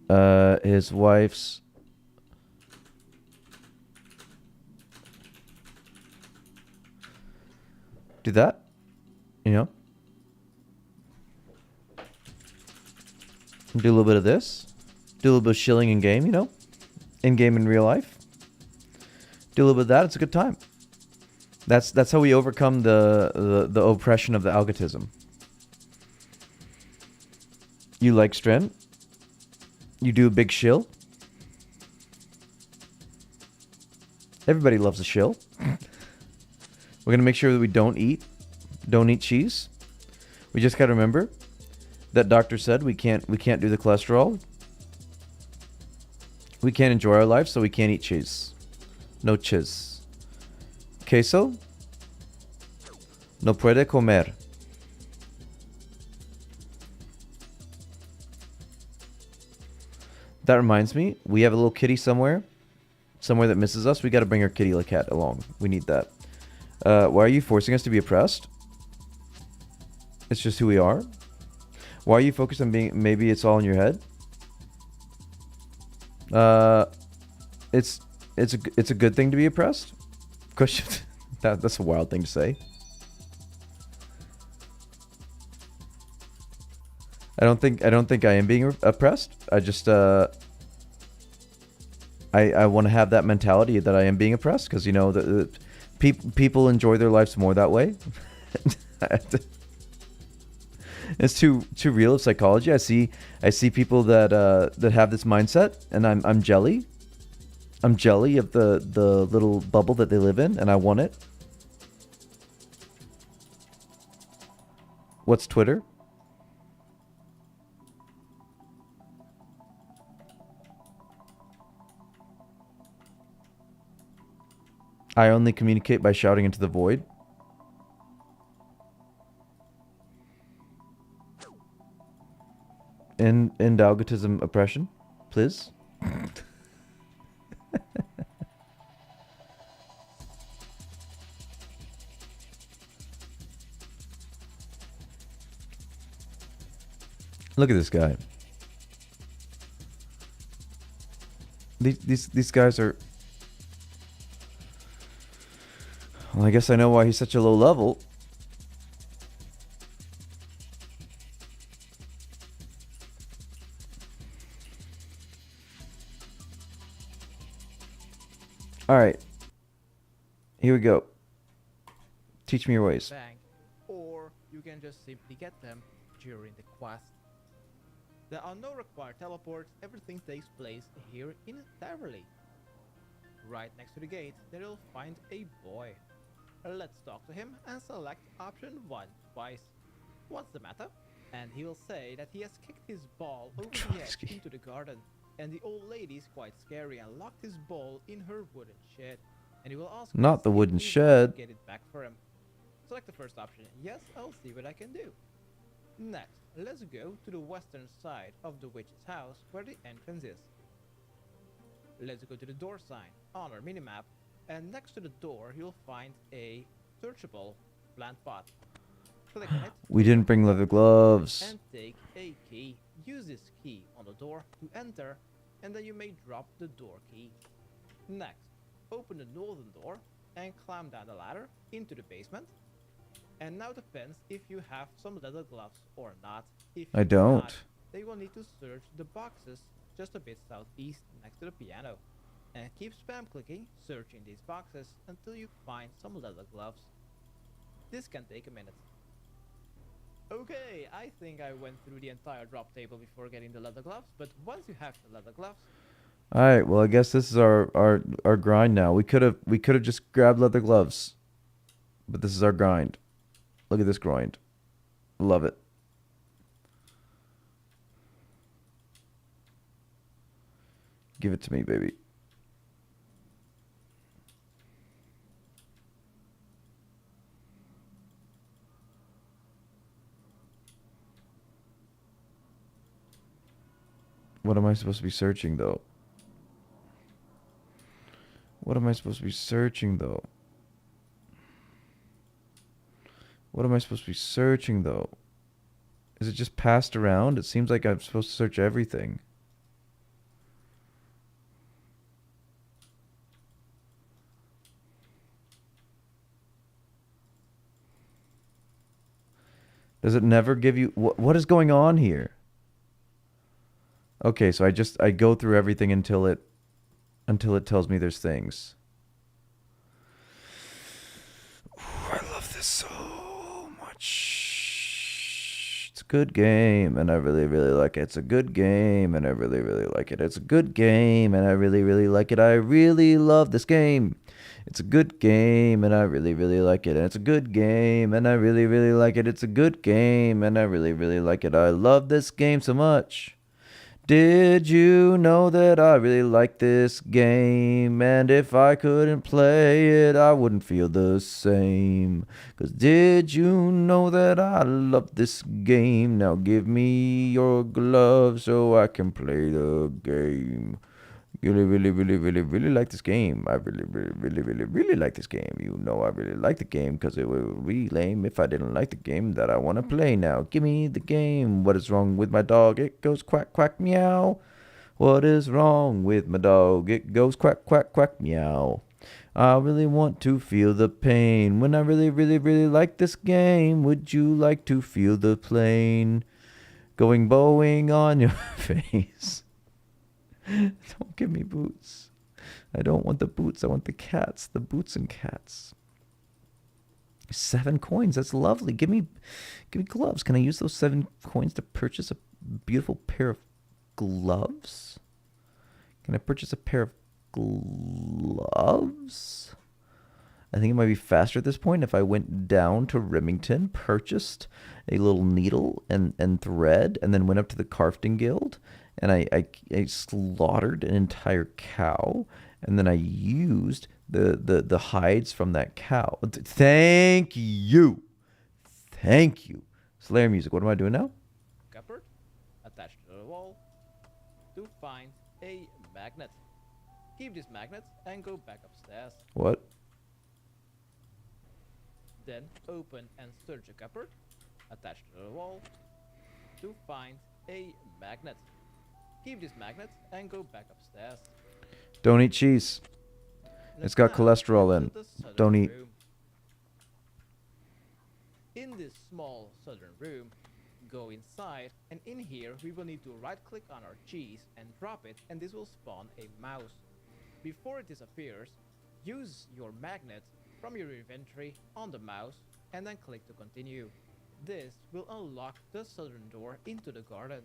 [SPEAKER 1] know. His wife's. Do that. You know. Do a little bit of this. Do a little bit of shilling in game, you know. In game in real life. Do a little bit of that. It's a good time. That's how we overcome the oppression of the algorithm. You like Stren. You do a big shill. Everybody loves a shill. We're gonna make sure that we don't eat cheese. We just gotta remember that doctor said we can't do the cholesterol. We can't enjoy our life, so we can't eat cheese. No cheese. Queso. No puede comer. That reminds me, we have a little kitty somewhere that misses us. We got to bring our kitty like cat along. We need that. Why are you forcing us to be oppressed? It's just who we are. Why are you focused on being... Maybe it's all in your head? It's a good thing to be oppressed? Question. That's a wild thing to say. I don't think I am being oppressed. I just I want to have that mentality that I am being oppressed because you know the people enjoy their lives more that way. It's too real of psychology. I see people that that have this mindset, and I'm jelly. I'm jelly of the little bubble that they live in, and I want it. What's Twitter? I only communicate by shouting into the void. In algorithm oppression, please. Look at this guy. These guys are. Well, I guess I know why he's such a low level. All right. Here we go. Teach me your ways.
[SPEAKER 2] Bank, or you can just simply get them during the quest. There are no required teleports, everything takes place here in Taverley. Right next to the gate, there you'll find a boy. Let's talk to him and select option 1 twice. What's the matter? And he will say that he has kicked his ball over the edge into the garden, and the old lady is quite scary and locked his ball in her wooden shed. And he will ask
[SPEAKER 1] Not the wooden shed.
[SPEAKER 2] Get it back for him. Select the first option. Yes, I'll see what I can do. Next, let's go to the western side of the witch's house where the entrance is. Let's go to the door sign on our minimap, and next to the door you'll find a searchable plant pot. Click on it.
[SPEAKER 1] We didn't bring leather gloves.
[SPEAKER 2] And take a key. Use this key on the door to enter, and then you may drop the door key. Next, open the northern door and climb down the ladder into the basement. And now depends if you have some leather gloves or not. If
[SPEAKER 1] I don't.
[SPEAKER 2] Not, then you will need to search the boxes just a bit southeast next to the piano. And keep spam clicking, searching these boxes until you find some leather gloves. This can take a minute. Okay, I think I went through the entire drop table before getting the leather gloves, but once you have the leather gloves...
[SPEAKER 1] Alright, well I guess this is our grind now. We could have just grabbed leather gloves. But this is our grind. Look at this grind. Love it. Give it to me, baby. What am I supposed to be searching, though? What am I supposed to be searching, though? What am I supposed to be searching, though? Is it just passed around? It seems like I'm supposed to search everything. Does it never give you... What is going on here? Okay, so I go through everything until it tells me there's things. Ooh, I love this so much. It's a good game, and I really, really like it. It's a good game, and I really, really like it. It's a good game, and I really, really like it. I really love this game. It's a good game, and I really, really like it. And it's a good game, and I really, really like it. It's a good game, and I really, really like it. I love this game so much. Did you know that I really like this game? And if I couldn't play it, I wouldn't feel the same. 'Cause did you know that I love this game? Now give me your glove so I can play the game. Really, really, really, really, really like this game. I really, really, really, really, really like this game. You know I really like the game because it would be lame if I didn't like the game that I want to play now. Give me the game. What is wrong with my dog? It goes quack, quack, meow. What is wrong with my dog? It goes quack, quack, quack, meow. I really want to feel the pain when I really, really, really like this game. Would you like to feel the plane going bowing on your face? Don't give me boots. I don't want the boots. I want the cats. The boots and cats. 7 coins. That's lovely. Give me gloves. Can I use those 7 coins to purchase a beautiful pair of gloves? Can I purchase a pair of gloves? I think it might be faster at this point if I went down to Remington, purchased a little needle and thread, and then went up to the Crafting Guild, and I slaughtered an entire cow, and then I used the hides from that cow. Thank you. Thank you. Slayer music. What am I doing now?
[SPEAKER 2] Cupboard attached to the wall to find a magnet. Keep this magnet and go back upstairs.
[SPEAKER 1] What?
[SPEAKER 2] Then open and search a cupboard attached to the wall to find a magnet. Keep this magnet and go back upstairs.
[SPEAKER 1] Don't eat cheese. It's got cholesterol in. Don't eat.
[SPEAKER 2] In this small southern room, go inside, and in here we will need to right click on our cheese and drop it, and this will spawn a mouse. Before it disappears, use your magnet from your inventory on the mouse and then click to continue. This will unlock the southern door into the garden.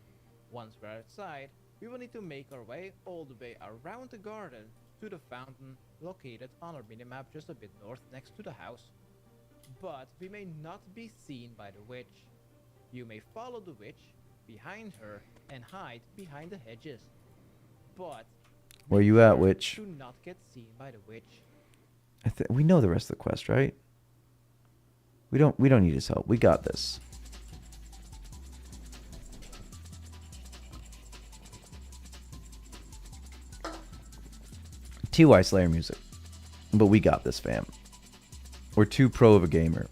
[SPEAKER 2] Once we're outside, we will need to make our way all the way around the garden to the fountain located on our minimap just a bit north next to the house. But we may not be seen by the witch. You may follow the witch behind her and hide behind the hedges. But
[SPEAKER 1] where you at, witch?
[SPEAKER 2] do not get seen by the witch.
[SPEAKER 1] We know the rest of the quest, right? We don't need his help. We got this. TY Slayer music. But we got this, fam. We're too pro of a gamer.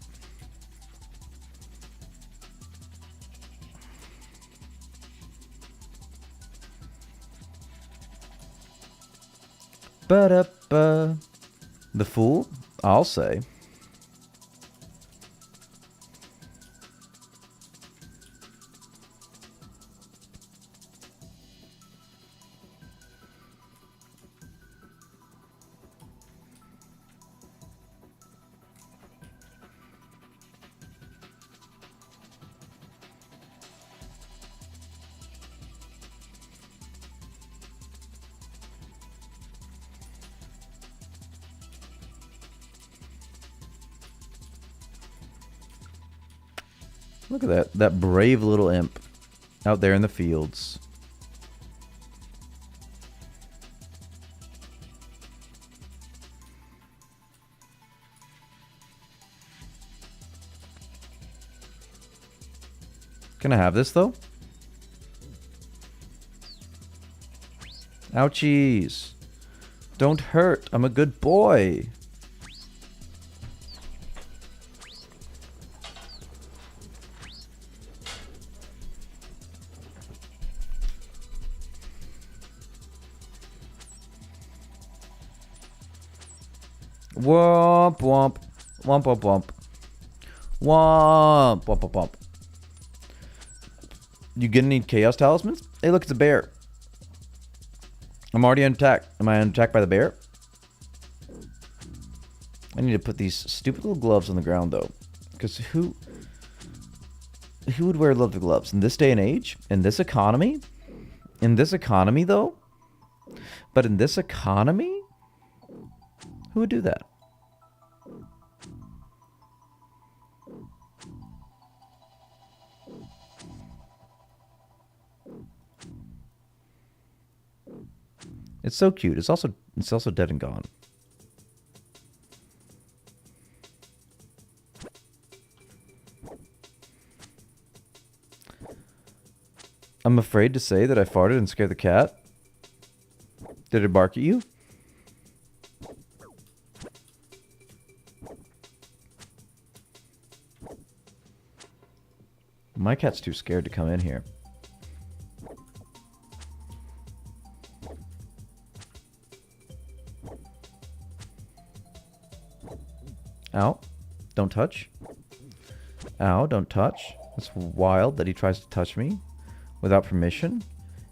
[SPEAKER 1] Ba-da-ba. The Fool? I'll say. Look at that brave little imp out there in the fields. Can I have this though? Ouchies. Don't hurt. I'm a good boy. Womp womp. Womp womp womp. Womp womp womp womp. You gonna need chaos talismans? Hey, look, it's a bear. I'm already on attack. Am I on attack by the bear? I need to put these stupid little gloves on the ground though. Because who would wear leather gloves in this day and age? In this economy? In this economy though? But in this economy? Who would do that? It's so cute. It's also dead and gone. I'm afraid to say that I farted and scared the cat. Did it bark at you? My cat's too scared to come in here. Ow. Don't touch. Ow, don't touch. That's wild that he tries to touch me without permission.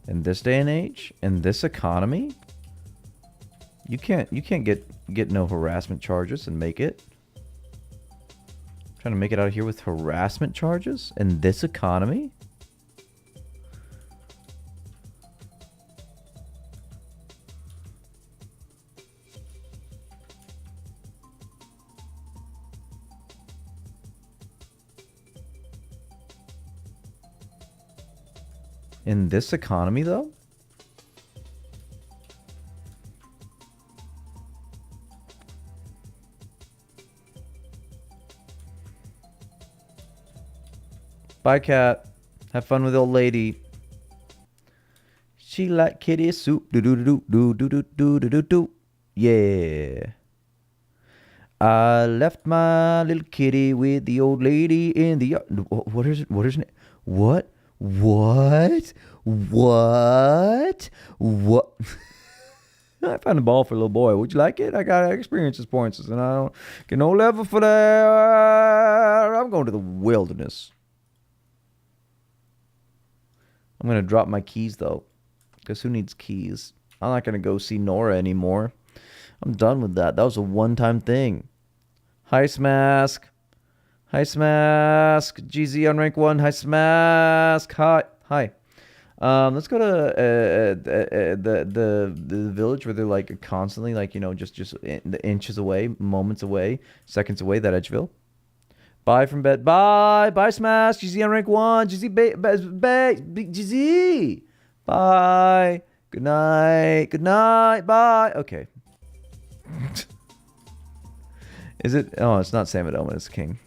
[SPEAKER 1] In this day and age, in this economy, you can't get no harassment charges and make it. Trying to make it out of here with harassment charges in this economy? In this economy, though? Bye, cat. Have fun with old lady. She like kitty soup. Do do do do do do do do do do. Yeah. I left my little kitty with the old lady in the yard. What is it? What is it? What? What? What? What? I found a ball for a little boy. Would you like it? I got experiences points, and I don't get no level for that. I'm going to the wilderness. I'm going to drop my keys, though. Because who needs keys? I'm not going to go see Nora anymore. I'm done with that. That was a one-time thing. Heist mask. Heist mask. GZ on rank 1. Heist mask. Hi. Hi. Let's go to the village where they're like constantly like, you know, just the inches away, moments away, seconds away, that Edgeville. Bye from bed. Bye. Bye, Smash. GZ on rank 1. GZ. GZ. Bye. Good night. Good night. Bye. Okay. Is it? Oh, it's not Sam Adoma. It's King.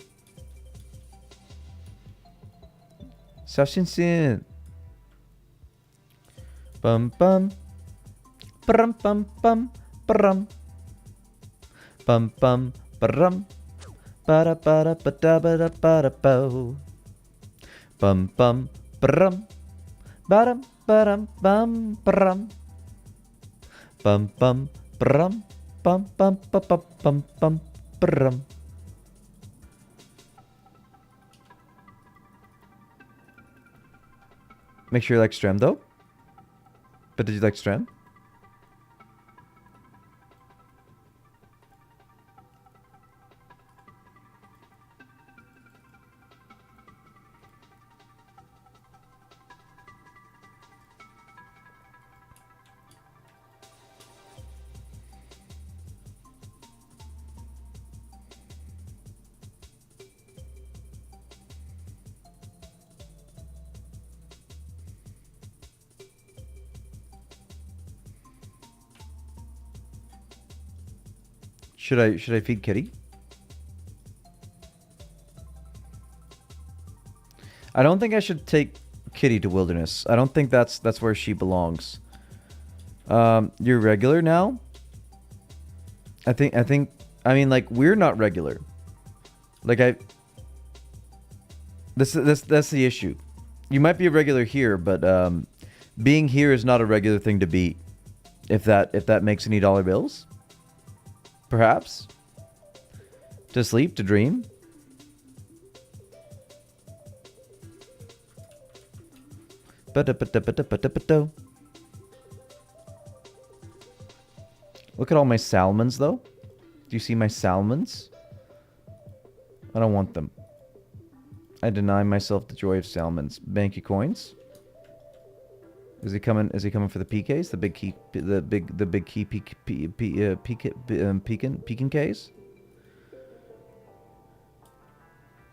[SPEAKER 1] Sashin Sin. Bum bum. Brum bum bum. Brum. Bum bum. Brum. Ba da ba da ba da ba da ba da bo. Bum bum. Brum. Ba-dum ba-dum bum brum. Bum bum. Brum. Bum bum bum bum bum bum brum. Make sure you like Strem though. But did you like Strem? Should I feed Kitty? I don't think I should take Kitty to Wilderness. I don't think that's where she belongs. You're regular now? I mean like we're not regular. Like that's the issue. You might be a regular here, but being here is not a regular thing to be. If that makes any dollar bills? Perhaps? To sleep, to dream? Look at all my salmons, though. Do you see my salmons? I don't want them. I deny myself the joy of salmons. Banky coins. Is he coming for the PKs? The big key, the big key Pekin Ks?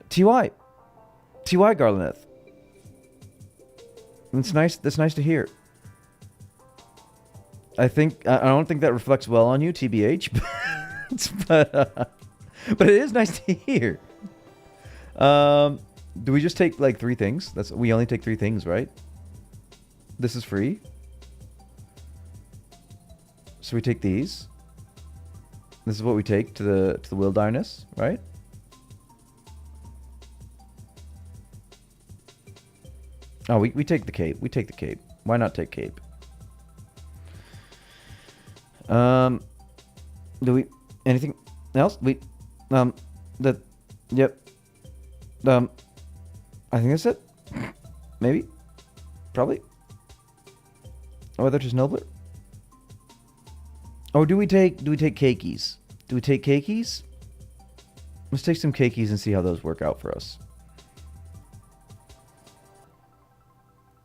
[SPEAKER 1] TY Garlaneth. That's nice. That's nice to hear. I don't think that reflects well on you, TBH, but it is nice to hear. Do we just take like 3 things? We only take 3 things, right? This is free. So we take these. This is what we take to the Wildarness, right? Oh, we take the cape. We take the cape. Why not take cape? Do we anything else? Yep. I think that's it. Maybe. Probably. Oh, that's just Nobler. Oh, do we take cakeys? Do we take cakeys? Let's take some cakeys and see how those work out for us.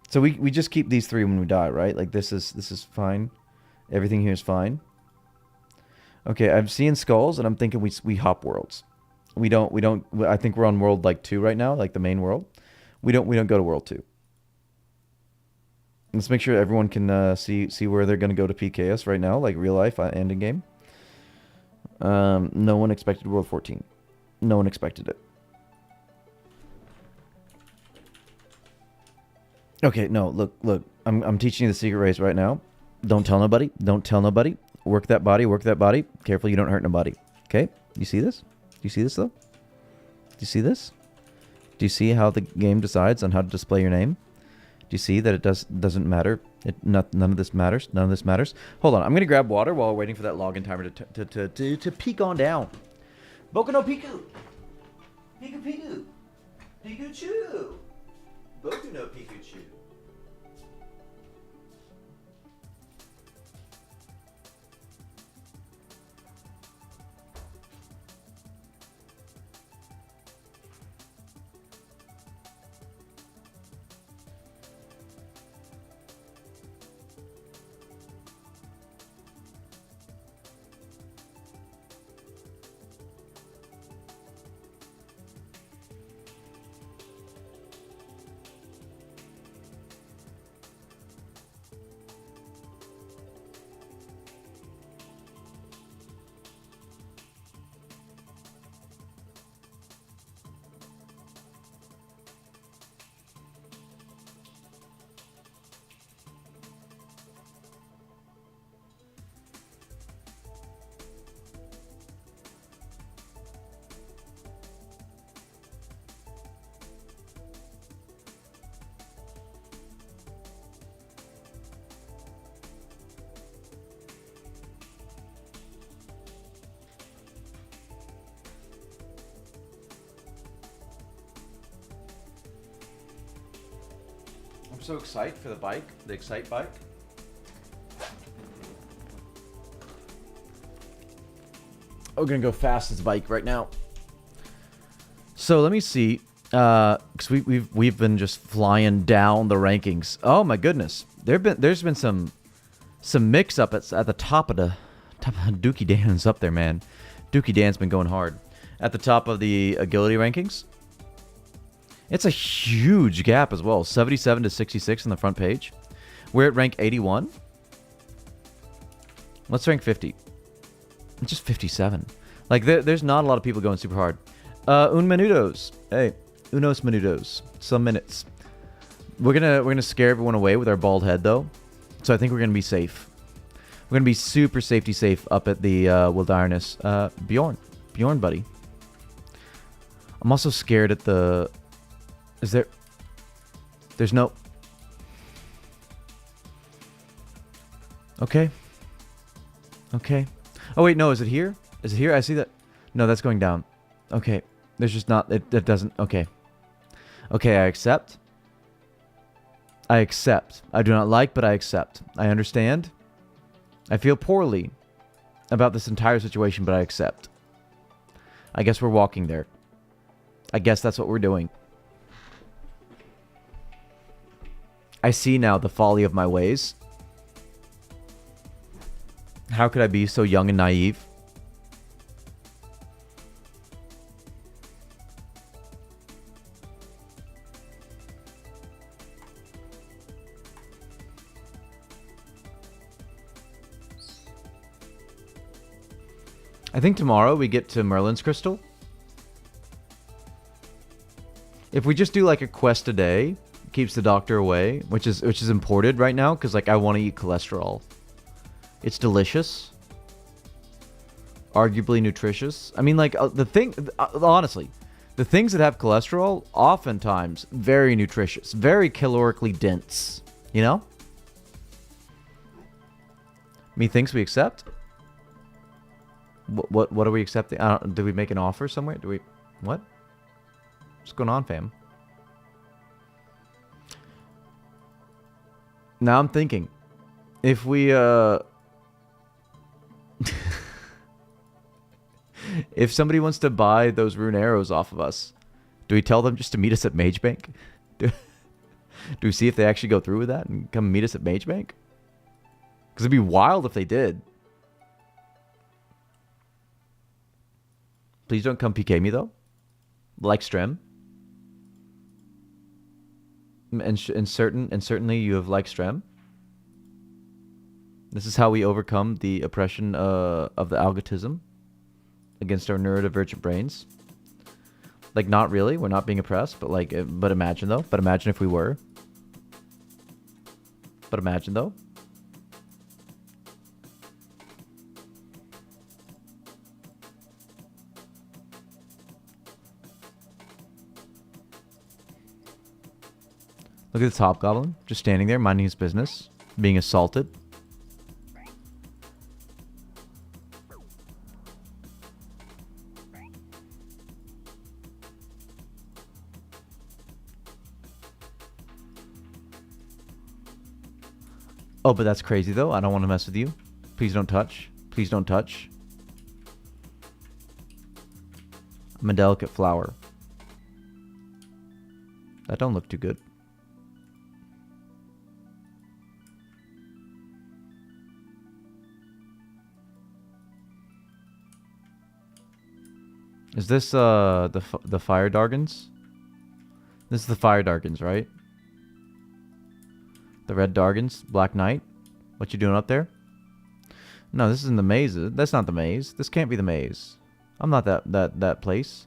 [SPEAKER 1] So we just keep these 3 when we die, right? Like this is fine. Everything here is fine. Okay, I'm seeing skulls and I'm thinking we hop worlds. We don't I think we're on world like 2 right now, like the main world. We don't go to world 2. Let's make sure everyone can see where they're going to go to PK us right now, like real life and in game. No one expected world 14. No one expected it. Okay, no, look. I'm teaching you the secret race right now. Don't tell nobody. Don't tell nobody. Work that body. Work that body. Careful you don't hurt nobody. Okay? You see this? Do you see this, though? Do you see this? Do you see how the game decides on how to display your name? Do you see that it doesn't matter? None of this matters. None of this matters. Hold on. I'm going to grab water while we're waiting for that login timer to peek on down. Boku no Piku. Piku Piku. Pikachu. Boku no Pikachu. I'm so excited for the bike, the Excite bike. We're gonna go fast as bike right now. So let me see, because we've been just flying down the rankings. Oh my goodness, there's been some mix up at the top of Dookie Dan's up there, man. Dookie Dan's been going hard at the top of the agility rankings. It's a huge gap as well. 77 to 66 on the front page. We're at rank 81. Let's rank 50. It's just 57. Like, there's not a lot of people going super hard. Un minutos. Hey, unos minutos. Some minutes. We're gonna scare everyone away with our bald head, though. So I think we're gonna be safe. We're gonna be super safety safe up at the Wilderness. Bjorn, buddy. I'm also scared at the... Is there... There's no... Okay. Okay. Oh, wait, no, is it here? Is it here? I see that. No, that's going down. Okay. There's just not... It doesn't... Okay. Okay, I accept. I accept. I do not like, but I accept. I understand. I feel poorly about this entire situation, but I accept. I guess we're walking there. I guess that's what we're doing. I see now the folly of my ways. How could I be so young and naive? I think tomorrow we get to Merlin's Crystal. If we just do like a quest a day, keeps the doctor away, which is imported right now because like I want to eat cholesterol. It's delicious, arguably nutritious. I mean, like honestly, the things that have cholesterol oftentimes very nutritious, very calorically dense. You know. Methinks we accept. What are we accepting? Do we make an offer somewhere? Do we... What? What's going on, fam? Now I'm thinking. If we, If somebody wants to buy those rune arrows off of us, do we tell them just to meet us at Mage Bank? Do we see if they actually go through with that and come meet us at Mage Bank? Because it'd be wild if they did. Please don't come PK me though. Like Strem. And certainly you have like Strem. This is how we overcome the oppression of the algorithm against our neurodivergent brains. Like, not really. We're not being oppressed, but like, but imagine though. But imagine if we were. But imagine though. Look at this hobgoblin, just standing there, minding his business, being assaulted. Oh, but that's crazy though. I don't want to mess with you. Please don't touch. Please don't touch. I'm a delicate flower. That don't look too good. Is this the fire dargons? This is the fire dargons, right? The red dargons, Black Knight. What you doing up there? No, this isn't the maze. That's not the maze. This can't be the maze. I'm not that place.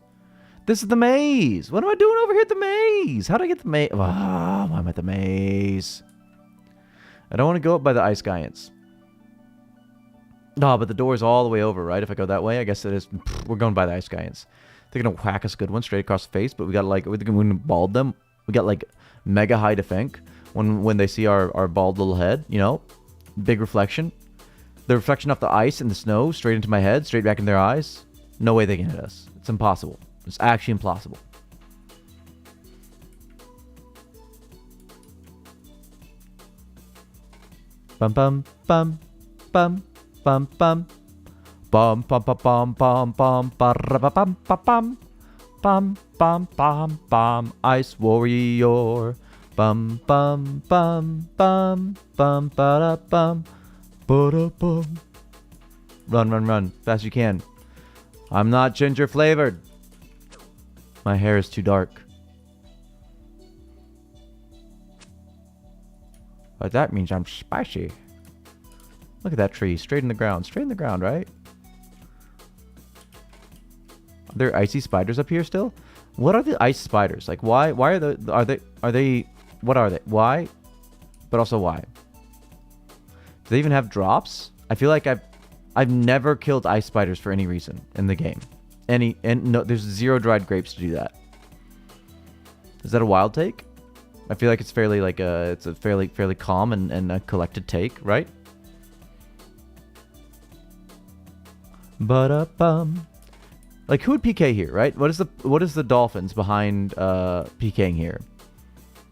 [SPEAKER 1] This is the maze. What am I doing over here at the maze? How do I get the maze? Oh, I'm at the maze. I don't want to go up by the ice giants. No, but the door is all the way over, right? If I go that way, I guess it is. We're going by the ice giants. They're gonna whack us a good one straight across the face, but we got like we're gonna bald them. We got like mega high defense when they see our bald little head, you know, big reflection. The reflection off the ice and the snow straight into my head, straight back in their eyes. No way they can hit us. It's impossible. It's actually impossible. Bum bum bum bum. Bum bum bum bum bum bum bum bum bum bum bum bum bum ice warrior bum bum bum bum bum ba bum ba bum. Run fast as you can. I'm not ginger flavored. My hair is too dark. But that means I'm spicy. Look at that tree, straight in the ground, right? Are there icy spiders up here still? What are the ice spiders? Like, why are they, what are they? Why? But also why? Do they even have drops? I feel like I've never killed ice spiders for any reason in the game. And no, there's 0 dried grapes to do that. Is that a wild take? I feel like it's fairly like it's a fairly calm and a collected take, right? Like, who would PK here, right? What is the dolphins behind PKing here?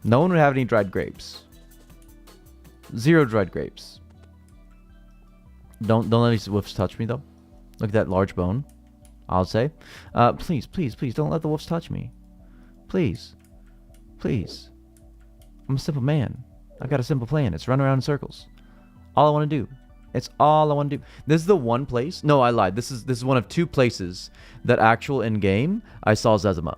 [SPEAKER 1] No one would have any dried grapes. 0 dried grapes. Don't let these wolves touch me though. Look at that large bone. I'll say. Please don't let the wolves touch me. Please. I'm a simple man. I got a simple plan. It's run around in circles. All I want to do. It's all I want to do. This is the one place. No, I lied. This is one of 2 places that actual in game I saw Zezima.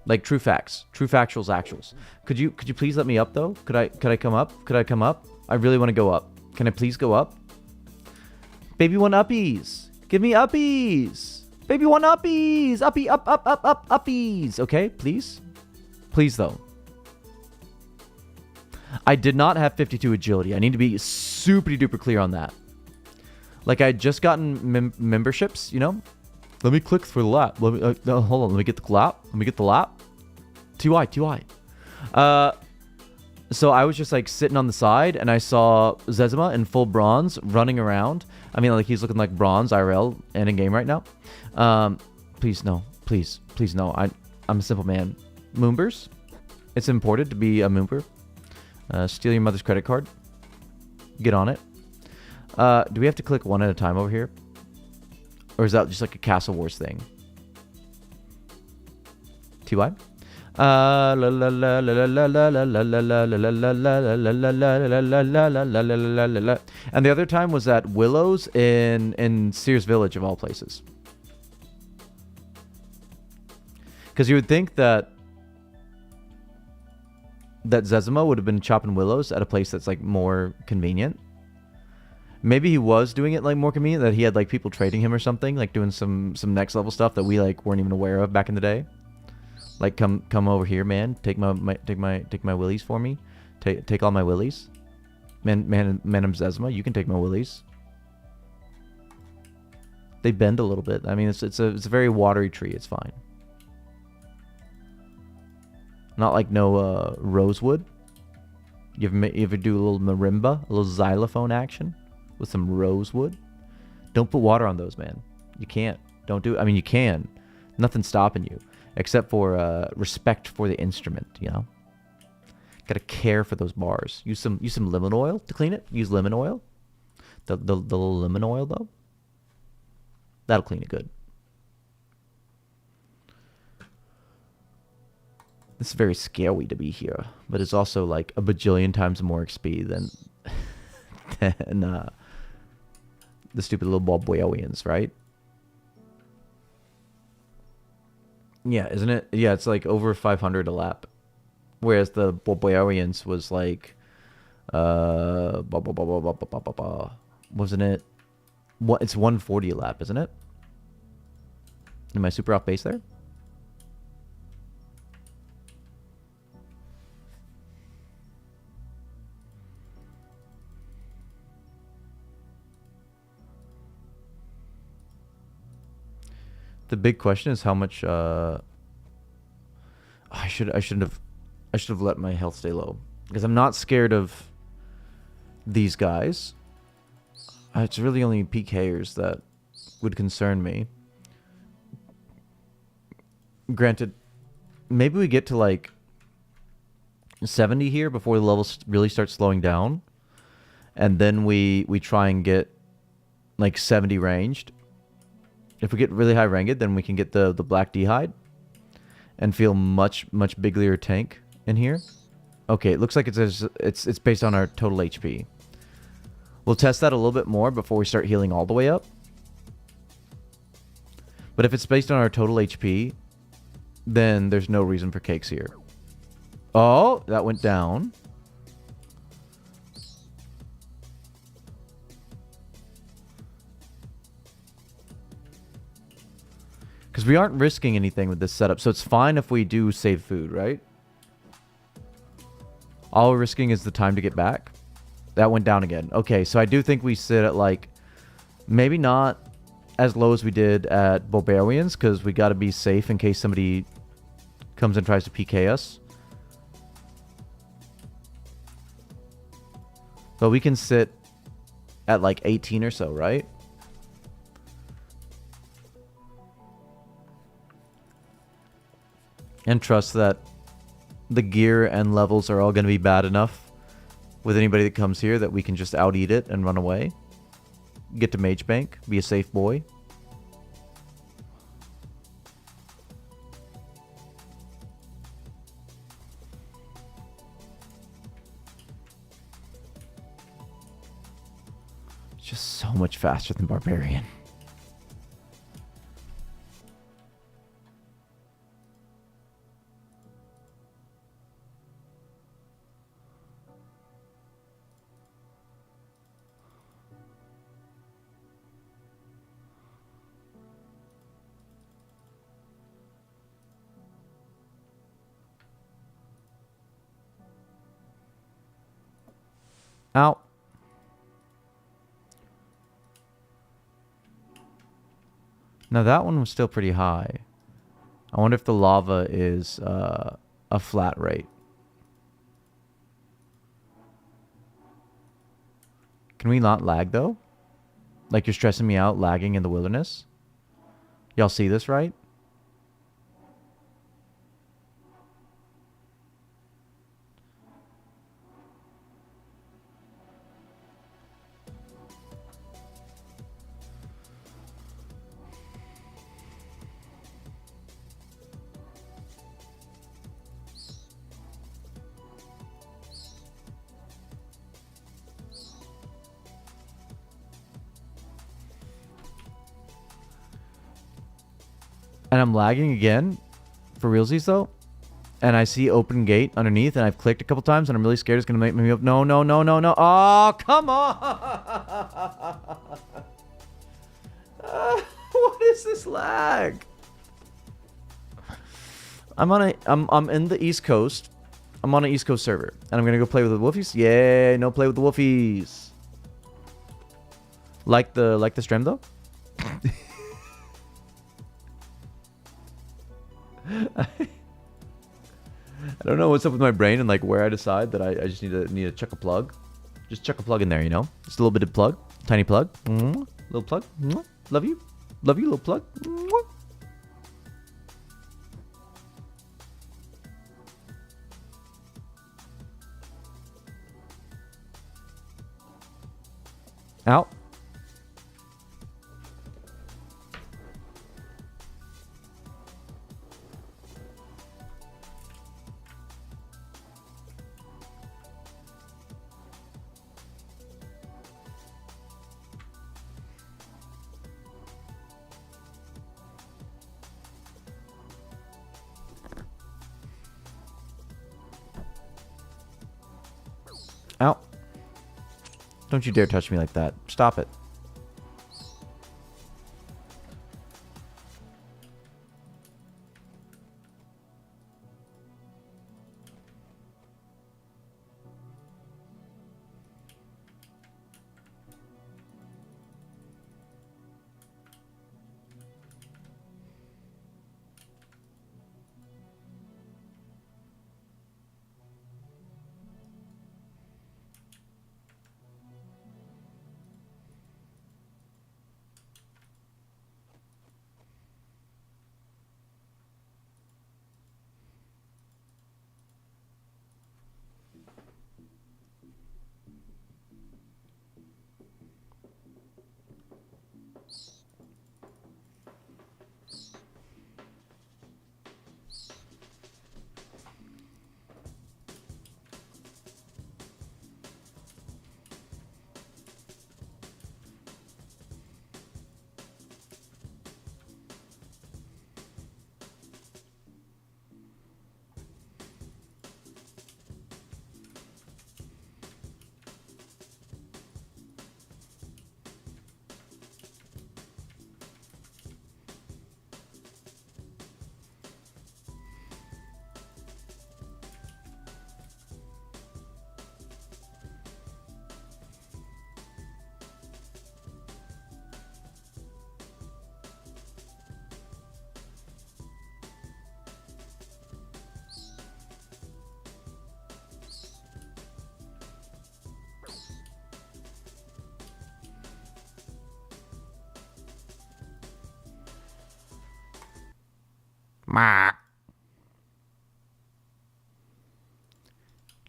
[SPEAKER 1] Like true facts, true factuals, actuals. Could you please let me up though? Could I come up? Could I come up? I really want to go up. Can I please go up? Baby want uppies. Give me uppies. Baby want uppies. Uppy up uppies. Okay, please. Please though. I did not have 52 agility. I need to be super duper clear on that. Like, I had just gotten memberships, you know? Let me click for the lap. Let me, no, hold on. Let me get the lap. Let me get the lap. 2i. So I was just like sitting on the side and I saw Zezima in full bronze running around. I mean, like, he's looking like bronze IRL and in game right now. Please no. Please no. I'm a simple man. Moombers. It's imported to be a moomber. Steal your mother's credit card. Get on it. Do we have to click one at a time over here? Or is that just like a Castle Wars thing? TY? And the other time was at Willows in Sears Village, of all places. Because you would think that Zezima would have been chopping willows at a place that's like more convenient. Maybe he was doing it like more convenient, that he had like people trading him or something, like doing some next level stuff that we like weren't even aware of back in the day. Like come over here, man. Take my willies for me. Take all my willies. Man, I'm Zezima. You can take my willies. They bend a little bit. I mean, it's a very watery tree. It's fine. Not like no rosewood. You ever do a little marimba, a little xylophone action with some rosewood? Don't put water on those, man. You can't. Don't do it. I mean, you can. Nothing's stopping you, except for respect for the instrument. You know. Gotta care for those bars. Use some lemon oil to clean it. Use lemon oil. The little lemon oil though. That'll clean it good. It's very scary to be here, but it's also like a bajillion times more XP than the stupid little barbarians, right? Yeah, isn't it? Yeah, it's like over 500 a lap, whereas the barbarians was like, wasn't it? What? It's 140 a lap, isn't it? Am I super off base there? The big question is how much. I should have let my health stay low, because I'm not scared of these guys. It's really only PKers that would concern me. Granted, maybe we get to like 70 here before the levels really start slowing down, and then we try and get like 70 ranged. If we get really high ranged, then we can get the black d'hide and feel much bigger tank in here. Okay, it looks like it's based on our total HP. We'll test that a little bit more before we start healing all the way up. But if it's based on our total HP, then there's no reason for cakes here. Oh, that went down. Because we aren't risking anything with this setup, so it's fine if we do save food, right? All we're risking is the time to get back. That went down again. Okay, so I do think we sit at like, maybe not as low as we did at barbarians, because we got to be safe in case somebody comes and tries to PK us. But we can sit at like 18 or so, right? And trust that the gear and levels are all going to be bad enough with anybody that comes here that we can just out-eat it and run away. Get to Mage Bank. Be a safe boy. It's just so much faster than Barbarian. Out. Now that one was still pretty high. I wonder if the lava is a flat rate. Can we not lag though? Like you're stressing me out lagging in the wilderness? Y'all see this, right? And I'm lagging again. For realsies, though. And I see open gate underneath, and I've clicked a couple times, and I'm really scared it's going to make me up. No, no, no, no, no. Oh, come on! What is this lag? I'm in the East Coast. I'm on an East Coast server, and I'm going to go play with the Wolfies. Yay, no play with the Wolfies. Like the stream, though? I don't know what's up with my brain and like where I decide that I just need to chuck a plug. Just chuck a plug in there, you know? Just a little bit of plug. Tiny plug. Little plug. Love you. Love you, little plug. Out. Out. Don't you dare touch me like that. Stop it.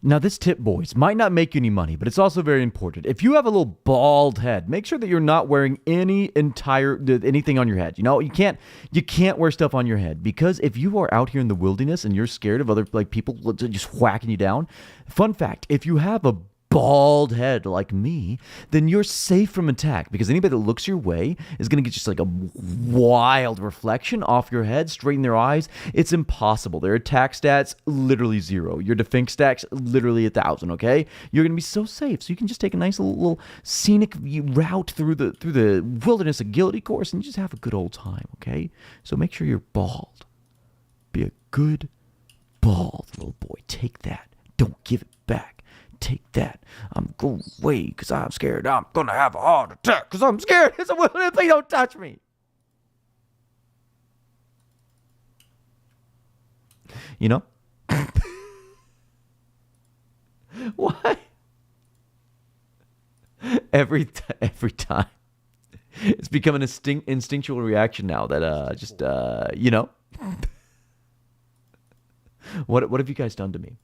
[SPEAKER 1] Now, this tip, boys, might not make you any money, but it's also very important. If you have a little bald head, make sure that you're not wearing anything on your head. You know, you can't wear stuff on your head, because if you are out here in the wilderness and you're scared of other people just whacking you down, fun fact: if you have a bald head like me, then you're safe from attack, because anybody that looks your way is going to get just like a wild reflection off your head straight in their eyes. It's impossible. Their attack stats literally 0. Your defense stats literally 1,000. Okay, you're going to be so safe. So you can just take a nice little scenic route through the wilderness agility course and just have a good old time. Okay, so make sure you're bald. Be a good bald little boy. Take that. Don't give it back. Take that. I'm going away because I'm scared. I'm going to have a heart attack because I'm scared. It's a wilderness. Please don't touch me. You know? Why? Every time. It's become an instinctual reaction now that, you know. What have you guys done to me?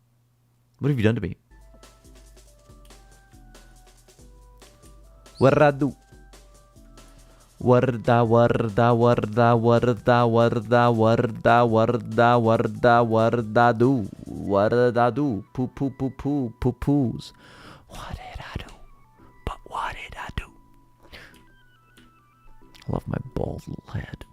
[SPEAKER 1] What have you done to me? Warda warda warda warda warda warda warda warda warda warda do poo poo poo poo poo poos. What did I do? But what did I do? I love my bald little head.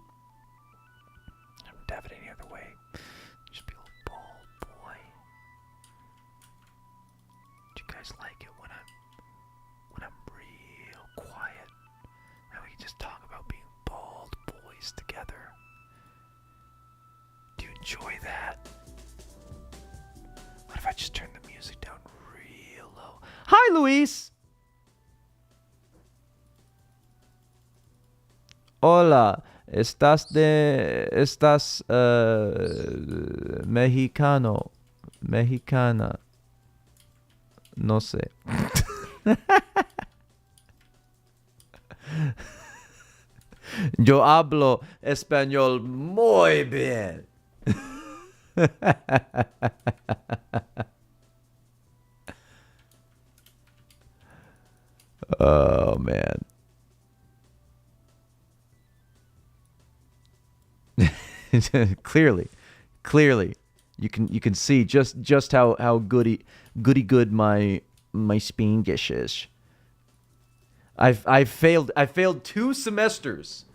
[SPEAKER 1] enjoy that. What if I just turn the music down real low? Hi, Luis. Hola. Estás mexicano, mexicana. No sé. Yo hablo español muy bien. Oh man. Clearly you can see just how goody good my Spanish is. I failed 2 semesters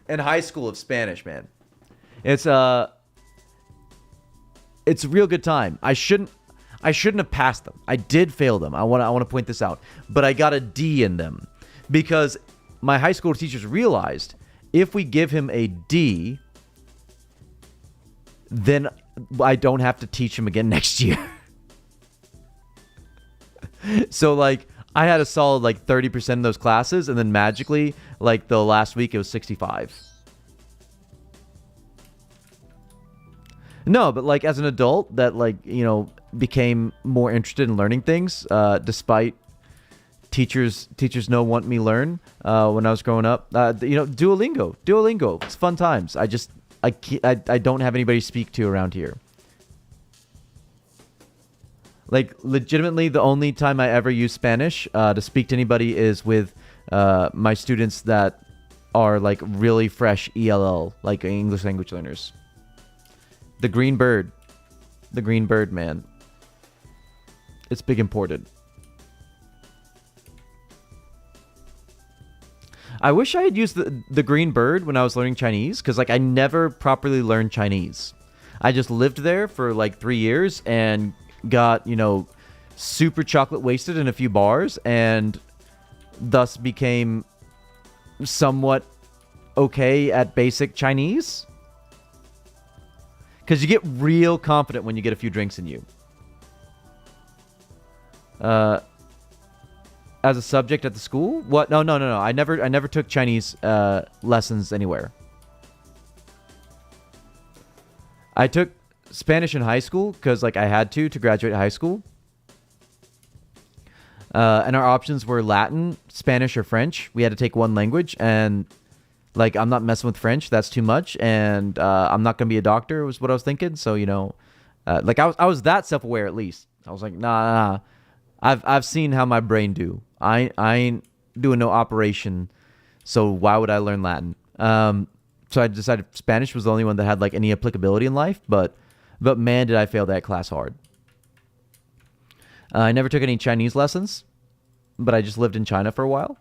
[SPEAKER 1] in high school of Spanish, man. It's a real good time. I shouldn't have passed them. I did fail them. I want to point this out. But I got a D in them because my high school teachers realized if we give him a D, then I don't have to teach him again next year. So like I had a solid like 30% of those classes, and then magically like the last week it was 65. No, but like as an adult that like, you know, became more interested in learning things, despite teachers no want me learn when I was growing up. You know, Duolingo, it's fun times. I don't have anybody to speak to around here. Like legitimately the only time I ever use Spanish to speak to anybody is with my students that are like really fresh ELL, like English language learners. The green bird, man. It's big important. I wish I had used the green bird when I was learning Chinese, because like I never properly learned Chinese. I just lived there for like 3 years and got, you know, super chocolate wasted in a few bars and thus became somewhat okay at basic Chinese. Because you get real confident when you get a few drinks in you. As a subject at the school? What? No. I never took Chinese lessons anywhere. I took Spanish in high school because like I had to graduate high school. And our options were Latin, Spanish, or French. We had to take one language, and like I'm not messing with French. That's too much, and I'm not gonna be a doctor. Was what I was thinking. So you know, like I was that self-aware at least. I was like, nah. I've seen how my brain do. I ain't doing no operation, so why would I learn Latin? So I decided Spanish was the only one that had like any applicability in life, but man, did I fail that class hard. I never took any Chinese lessons, but I just lived in China for a while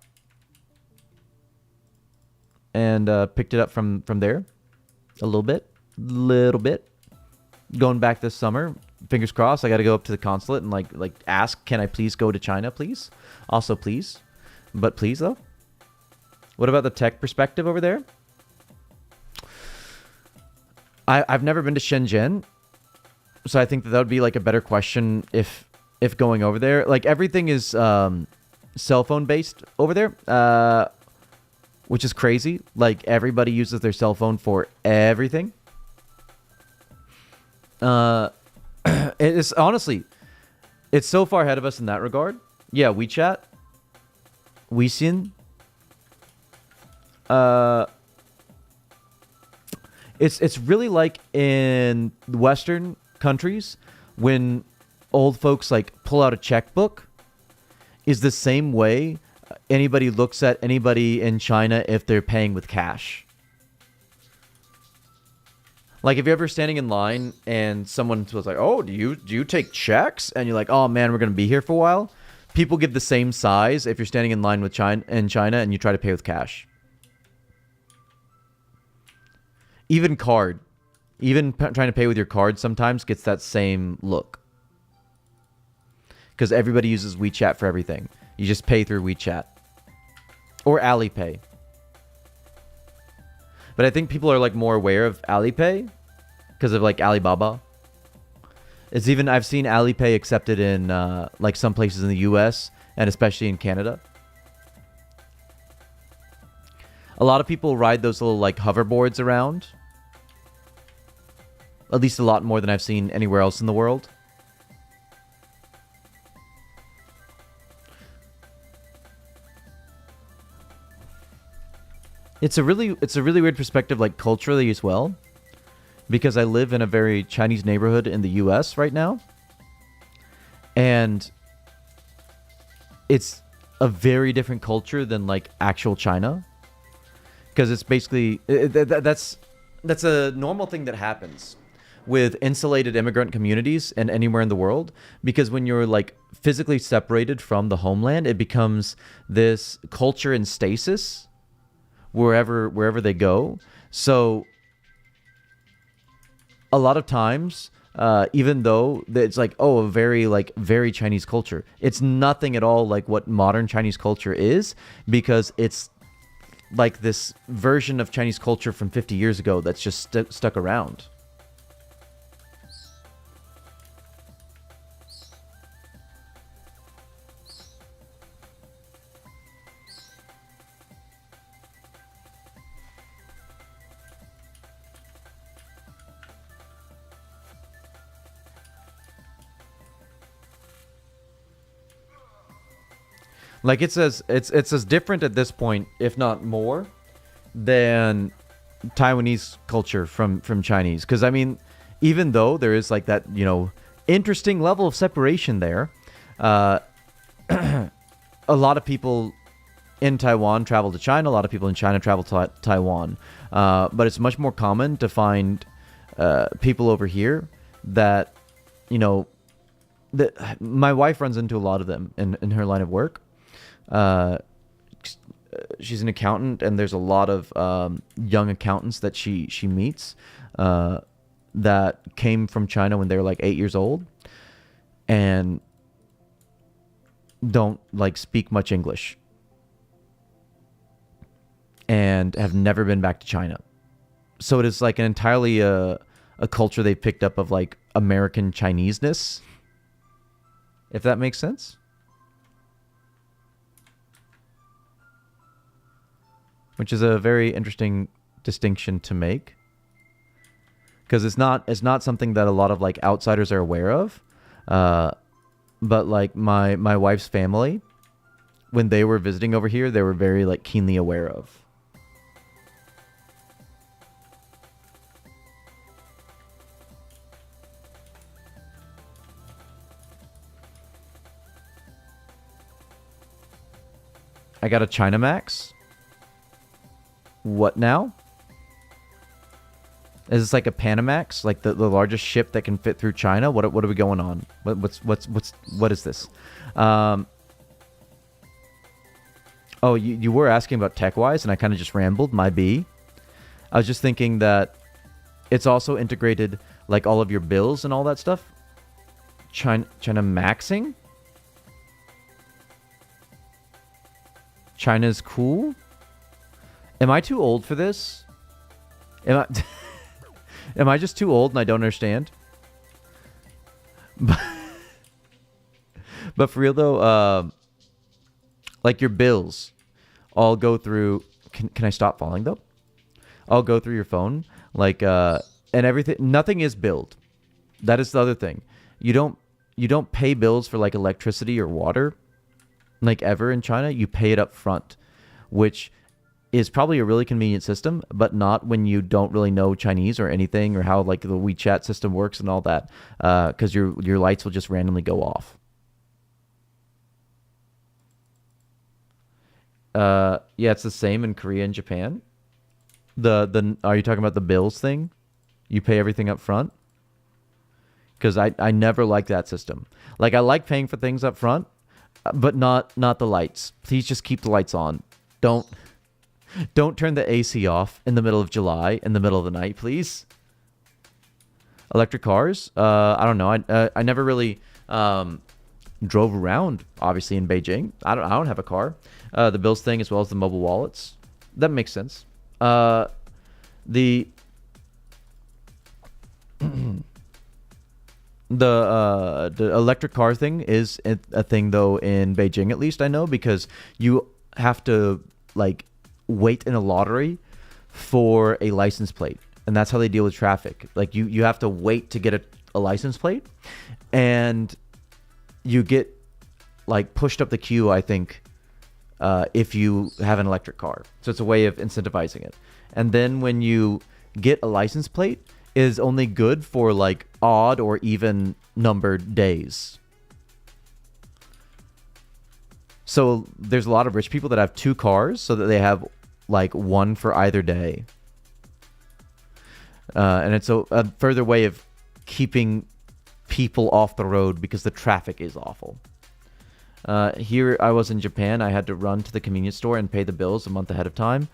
[SPEAKER 1] and picked it up from there a little bit. Going back this summer, fingers crossed. I got to go up to the consulate and like ask, can I please go to China, please? Also, please, but please though. What about the tech perspective over there? I've never been to Shenzhen, so I think that would be like a better question if going over there. Like everything is cell phone based over there, which is crazy. Like everybody uses their cell phone for everything. It is honestly, it's so far ahead of us in that regard. Yeah, WeChat, Weixin. It's really like in Western countries when old folks like pull out a checkbook is the same way anybody looks at anybody in China if they're paying with cash. Like if you're ever standing in line and someone was like, "Oh, do you take checks?" and you're like, "Oh man, we're gonna be here for a while." People give the same size if you're standing in line with China and you try to pay with cash. Even trying to pay with your card sometimes gets that same look. Because everybody uses WeChat for everything. You just pay through WeChat. Or Alipay. But I think people are like more aware of Alipay. because of like Alibaba. It's even I've seen Alipay accepted in like some places in the U.S. and especially in Canada. A lot of people ride those little like hoverboards around. At least a lot more than I've seen anywhere else in the world. It's a really weird perspective, like culturally as well, because I live in a very Chinese neighborhood in the U.S. right now, and it's a very different culture than like actual China, because it's basically that's a normal thing that happens with insulated immigrant communities and anywhere in the world, because when you're like physically separated from the homeland, it becomes this culture in stasis wherever they go. So a lot of times, even though it's like, oh, a very Chinese culture, it's nothing at all like what modern Chinese culture is, because it's like this version of Chinese culture from 50 years ago that's just stuck around. Like it's as different at this point, if not more, than Taiwanese culture from Chinese. Because I mean, even though there is like that, you know, interesting level of separation there, a lot of people in Taiwan travel to China. A lot of people in China travel to Taiwan. But it's much more common to find people over here that, you know, that my wife runs into a lot of them in her line of work. She's an accountant, and there's a lot of young accountants that she meets that came from China when they were like 8 years old and don't like speak much English and have never been back to China. So it is like an entirely a culture they picked up of like American Chineseness, if that makes sense. Which is a very interesting distinction to make, because it's not something that a lot of like outsiders are aware of, but like my wife's family, when they were visiting over here, they were very like keenly aware of. I got a China Max. What now? Is this like a Panamax, like the largest ship that can fit through China? What are we going on? What is this? Oh, you were asking about tech-wise, and I kind of just rambled. My B. I was just thinking that it's also integrated like all of your bills and all that stuff. China maxing. China's cool. Am I too old for this? Am I just too old and I don't understand? But for real though, like your bills all go through. Can I stop falling though? All go through your phone, like and everything. Nothing is billed. That is the other thing. You don't pay bills for like electricity or water, like ever in China. You pay it up front, which is probably a really convenient system, but not when you don't really know Chinese or anything, or how like the WeChat system works and all that, because your lights will just randomly go off. Yeah, it's the same in Korea and Japan. The are you talking about the bills thing? You pay everything up front? Because I never liked that system. Like I like paying for things up front, but not the lights. Please just keep the lights on. Don't turn the AC off in the middle of July, in the middle of the night, please. Electric cars? I don't know. I never really drove around, obviously, in Beijing. I don't have a car. The bills thing, as well as the mobile wallets. That makes sense. The electric car thing is a thing though in Beijing, at least I know, because you have to like wait in a lottery for a license plate, and that's how they deal with traffic. Like you have to wait to get a license plate, and you get like pushed up the queue, I think, if you have an electric car. So it's a way of incentivizing it. And then when you get a license plate, it is only good for like odd or even numbered days. So there's a lot of rich people that have 2 cars so that they have like one for either day. And it's a further way of keeping people off the road because the traffic is awful. Here I was in Japan. I had to run to the convenience store and pay the bills a month ahead of time.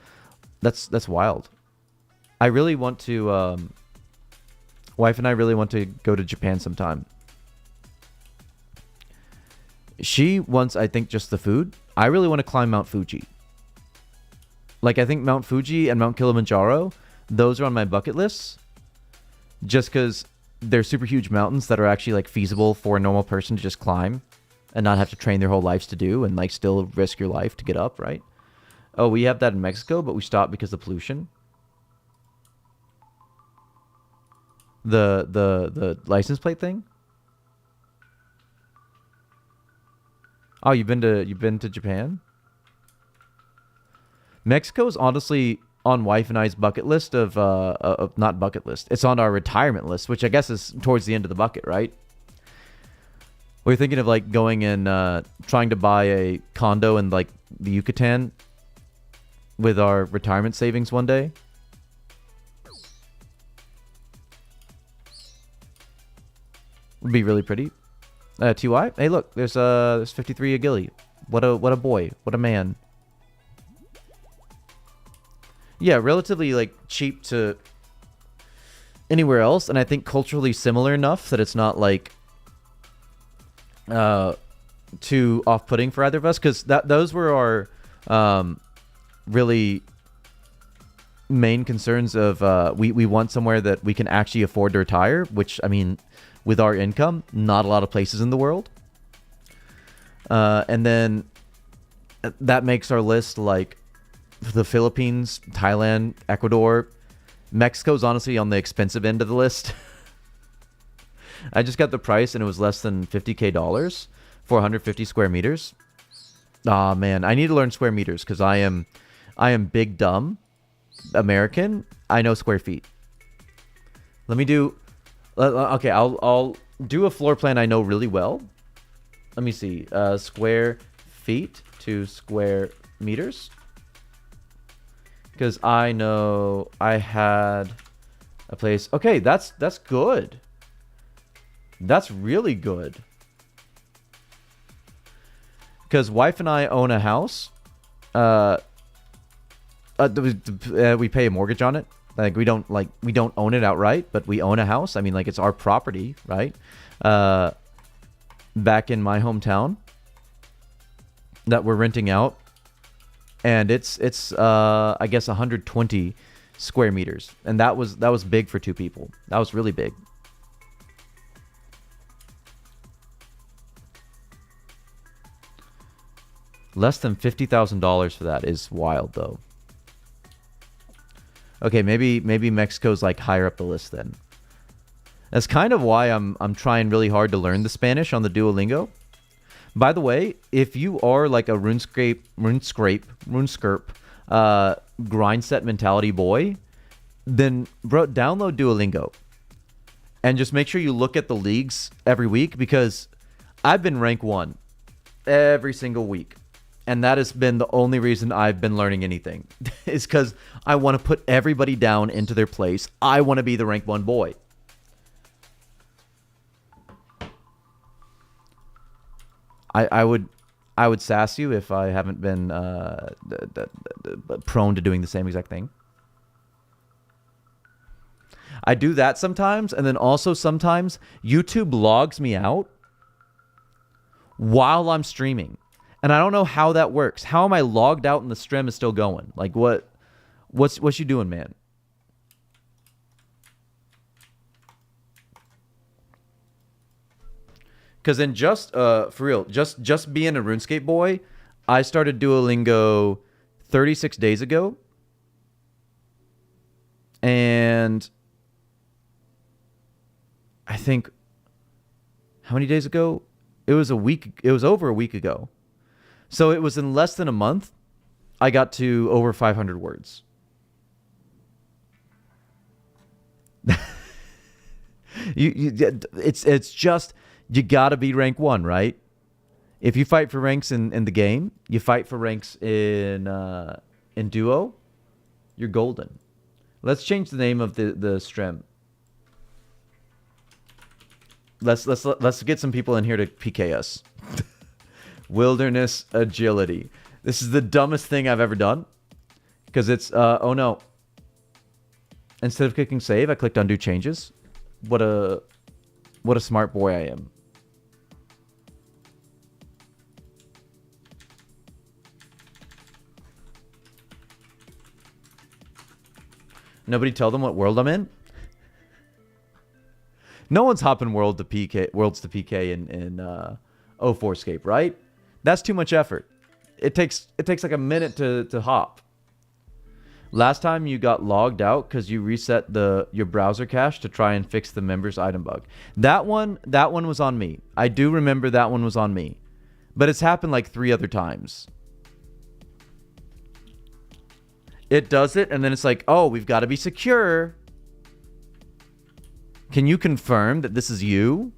[SPEAKER 1] That's wild. I really want to... wife and I really want to go to Japan sometime. She wants, I think, just the food. I really want to climb Mount Fuji. Like, I think Mount Fuji and Mount Kilimanjaro, those are on my bucket lists. Just because they're super huge mountains that are actually, like, feasible for a normal person to just climb and not have to train their whole lives to do and, like, still risk your life to get up, right? Oh, we have that in Mexico, but we stopped because of pollution. The license plate thing? Oh, you've been to Japan? Mexico is honestly on wife and I's bucket list of not bucket list. It's on our retirement list, which I guess is towards the end of the bucket, right? We're thinking of like going and trying to buy a condo in like the Yucatan with our retirement savings one day. Would be really pretty. TY? Hey, look, there's 53 a gilly. What a boy. What a man. Yeah, relatively like cheap to anywhere else, and I think culturally similar enough that it's not like too off-putting for either of us, because those were our really main concerns of we want somewhere that we can actually afford to retire, which, I mean, with our income, not a lot of places in the world. And then that makes our list like the Philippines, Thailand, Ecuador. Mexico's honestly on the expensive end of the list. I just got the price and it was less than $50K for 150 square meters. Ah, man, I need to learn square meters because I am big dumb American. I know square feet. Let me do... Okay, I'll do a floor plan I know really well. Let me see. Square feet to square meters. Because I know I had a place. Okay, that's good. That's really good. Because wife and I own a house. We pay a mortgage on it. Like we don't own it outright, but we own a house. I mean, like it's our property, right? Back in my hometown that we're renting out, and it's I guess 120 square meters, and that was big for 2 people. That was really big. Less than $50,000 for that is wild, though. Okay, maybe Mexico's like higher up the list then. That's kind of why I'm trying really hard to learn the Spanish on the Duolingo. By the way, if you are like a RuneScape grind set mentality boy, then bro, download Duolingo. And just make sure you look at the leagues every week, because I've been rank 1 every single week. And that has been the only reason I've been learning anything. Is because I want to put everybody down into their place. I want to be the rank 1 boy. I would sass you if I haven't been prone to doing the same exact thing. I do that sometimes, and then also sometimes YouTube logs me out while I'm streaming. And I don't know how that works. How am I logged out and the stream is still going? Like what's you doing, man? Because in just for real, just being a RuneScape boy, I started Duolingo 36 days ago, and I think how many days ago? It was a week. It was over a week ago. So it was in less than a month. I got to over 500 words. It's just you gotta be rank 1, right? If you fight for ranks in the game, you fight for ranks in duo, you're golden. Let's change the name of the stream. Let's get some people in here to PK us. Wilderness agility. This is the dumbest thing I've ever done, because it's oh no. Instead of clicking save, I clicked undo changes. What a smart boy I am. Nobody tell them what world I'm in. No one's hopping worlds to PK in 2004Scape, right? That's too much effort. It takes like a minute to hop. Last time you got logged out because you reset your browser cache to try and fix the members item bug. That one was on me. I do remember that one was on me. But it's happened like 3 other times. It does it, and then it's like, oh, we've got to be secure. Can you confirm that this is you?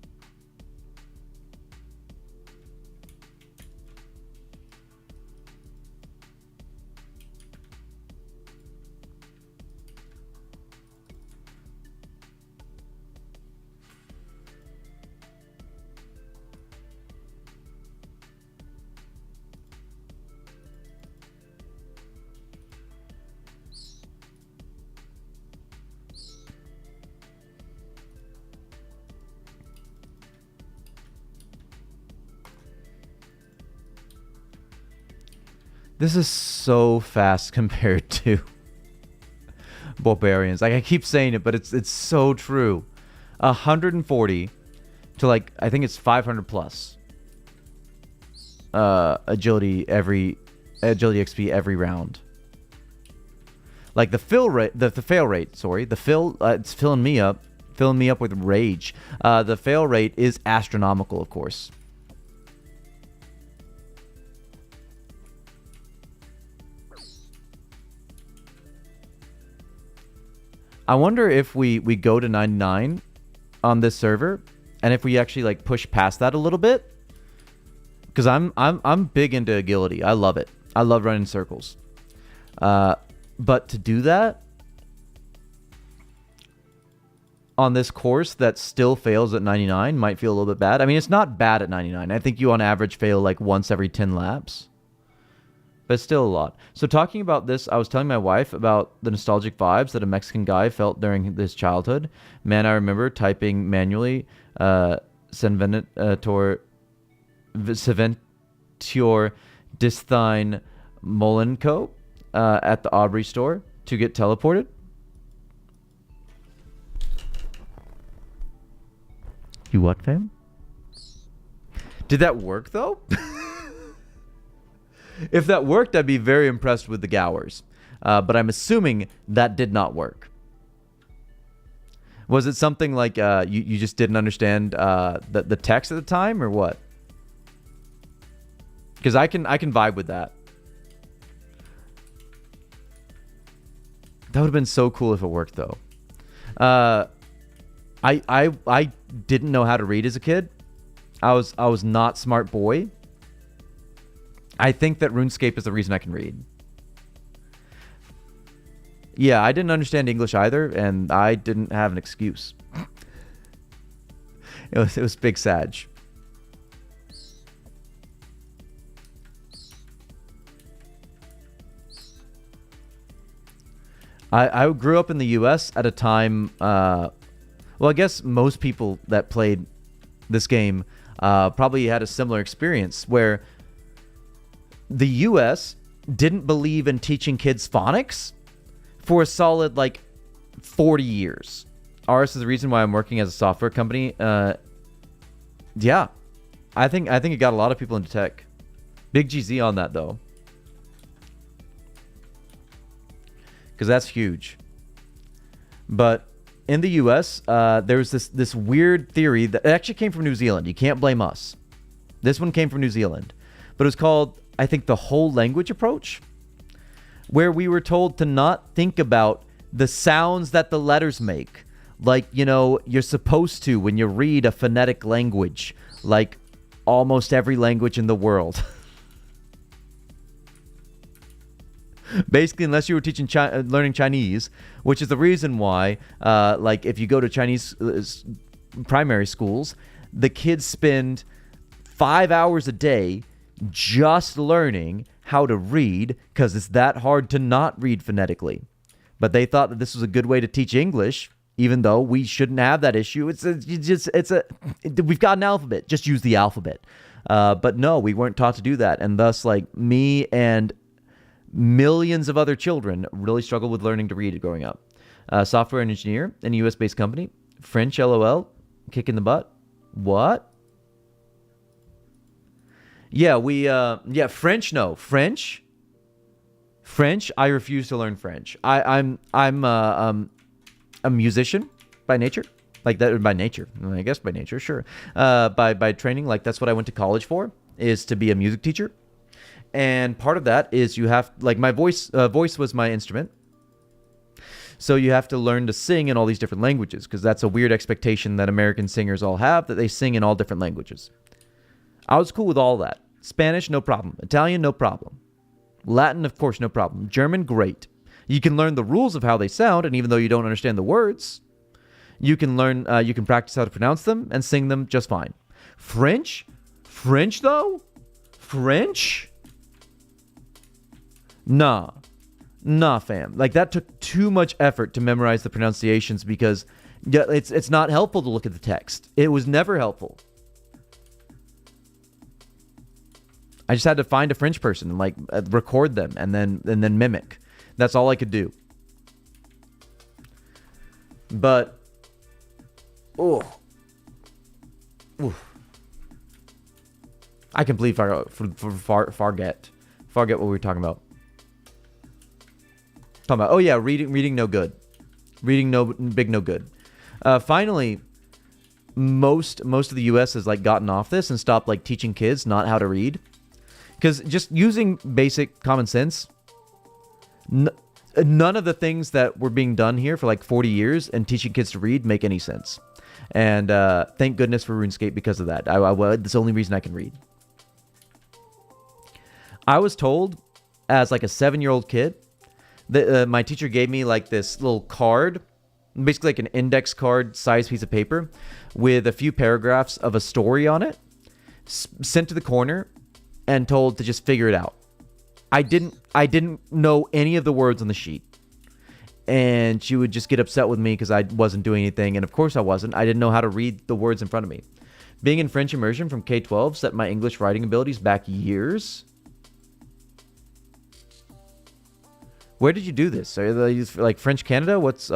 [SPEAKER 1] This is so fast compared to barbarians. Like I keep saying it, but it's so true. 140 to like I think it's 500 plus. Agility XP every round. Like the fail rate. Sorry, it's filling me up with rage. The fail rate is astronomical, of course. I wonder if we go to 99 on this server, and if we actually like push past that a little bit, because I'm big into agility. I love it. I love running circles. But to do that on this course that still fails at 99 might feel a little bit bad. I mean, it's not bad at 99. I think you on average fail like once every 10 laps. But it's still a lot. So talking about this, I was telling my wife about the nostalgic vibes that a Mexican guy felt during his childhood. Man, I remember typing manually Senventor Disthine Molenco at the Aubrey store to get teleported. You what, fam? Did that work, though? If that worked, I'd be very impressed with the Gowers. But I'm assuming that did not work. Was it something like you just didn't understand the text at the time, or what? Because I can vibe with that. That would have been so cool if it worked, though. I didn't know how to read as a kid. I was not smart boy. I think that RuneScape is the reason I can read. Yeah, I didn't understand English either, and I didn't have an excuse. It was big Sag. I grew up in the US at a time, well, I guess most people that played this game probably had a similar experience where the US didn't believe in teaching kids phonics for a solid like 40 years. Ours is the reason why I'm working as a software company. Yeah, I think it got a lot of people into tech. Big GZ on that though, because that's huge. But in the U.S., there's this weird theory that actually came from New Zealand. You can't blame us. This one came from New Zealand, but it was called, I think, the whole language approach, where we were told to not think about the sounds that the letters make, like, you know, you're supposed to when you read a phonetic language, like almost every language in the world. Basically, unless you were teaching learning Chinese, which is the reason why, like, if you go to Chinese primary schools, the kids spend 5 hours a day just learning how to read because it's that hard to not read phonetically. But they thought that this was a good way to teach English, even though we shouldn't have that issue. We've got an alphabet. Just use the alphabet. But no, we weren't taught to do that, and thus, like, me and millions of other children really struggled with learning to read growing up. Software engineer in a US-based company. French, LOL. Kick in the butt. What? Yeah, French, no. French, I refuse to learn French. I'm a musician by nature. Like that, by nature. I guess by nature, sure. By training, like that's what I went to college for, is to be a music teacher. And part of that is you have, like, my voice was my instrument. So you have to learn to sing in all these different languages, because that's a weird expectation that American singers all have, that they sing in all different languages. I was cool with all that. Spanish, no problem. Italian, no problem. Latin, of course, no problem. German, great. You can learn the rules of how they sound, and even though you don't understand the words, you can learn, you can practice how to pronounce them and sing them just fine. French though? French? Nah, fam. Like, that took too much effort to memorize the pronunciations, because it's not helpful to look at the text. It was never helpful. I just had to find a French person and, like, record them and then mimic. That's all I could do. But, I completely forget what we were talking about. Reading no good. Reading no good. Finally, most of the U.S. has, like, gotten off this and stopped, like, teaching kids not how to read. Because just using basic common sense, none of the things that were being done here for like 40 years and teaching kids to read make any sense. And thank goodness for RuneScape because of that. That's the only reason I can read. I was told as like a 7-year-old kid that my teacher gave me like this little card, basically like an index card size piece of paper with a few paragraphs of a story on it, sent to the corner and told to just figure it out. I didn't know any of the words on the sheet. And she would just get upset with me because I wasn't doing anything. And of course I wasn't. I didn't know how to read the words in front of me. Being in French immersion from K-12 set my English writing abilities back years. Where did you do this? Are they like French Canada? Was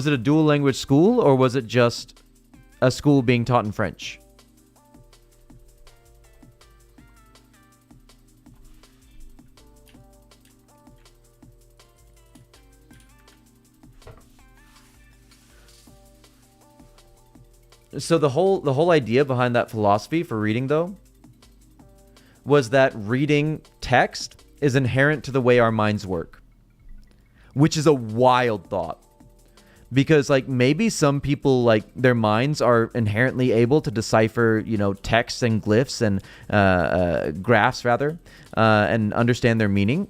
[SPEAKER 1] it a dual language school, or was it just a school being taught in French? So the whole idea behind that philosophy for reading, though, was that reading text is inherent to the way our minds work, which is a wild thought. Because, like, maybe some people, like, their minds are inherently able to decipher, you know, texts and glyphs and graphs, rather, and understand their meaning,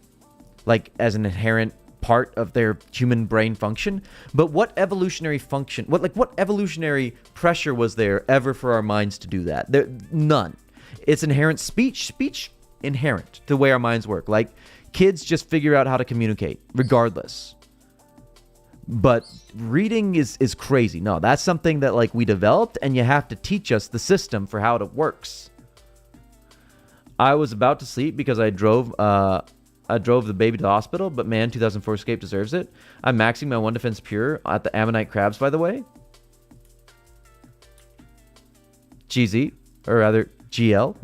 [SPEAKER 1] like, as an inherent part of their human brain function. But what evolutionary function, what evolutionary pressure was there ever for our minds to do that? None. It's inherent speech inherent to the way our minds work. Like, kids just figure out how to communicate regardless. But reading is crazy. No, that's something that, like, we developed, and you have to teach us the system for how it works. I was about to sleep because I drove the baby to the hospital, but man, 2004Scape deserves it. I'm maxing my 1 defense pure at the Ammonite crabs, by the way. GZ, or rather GL.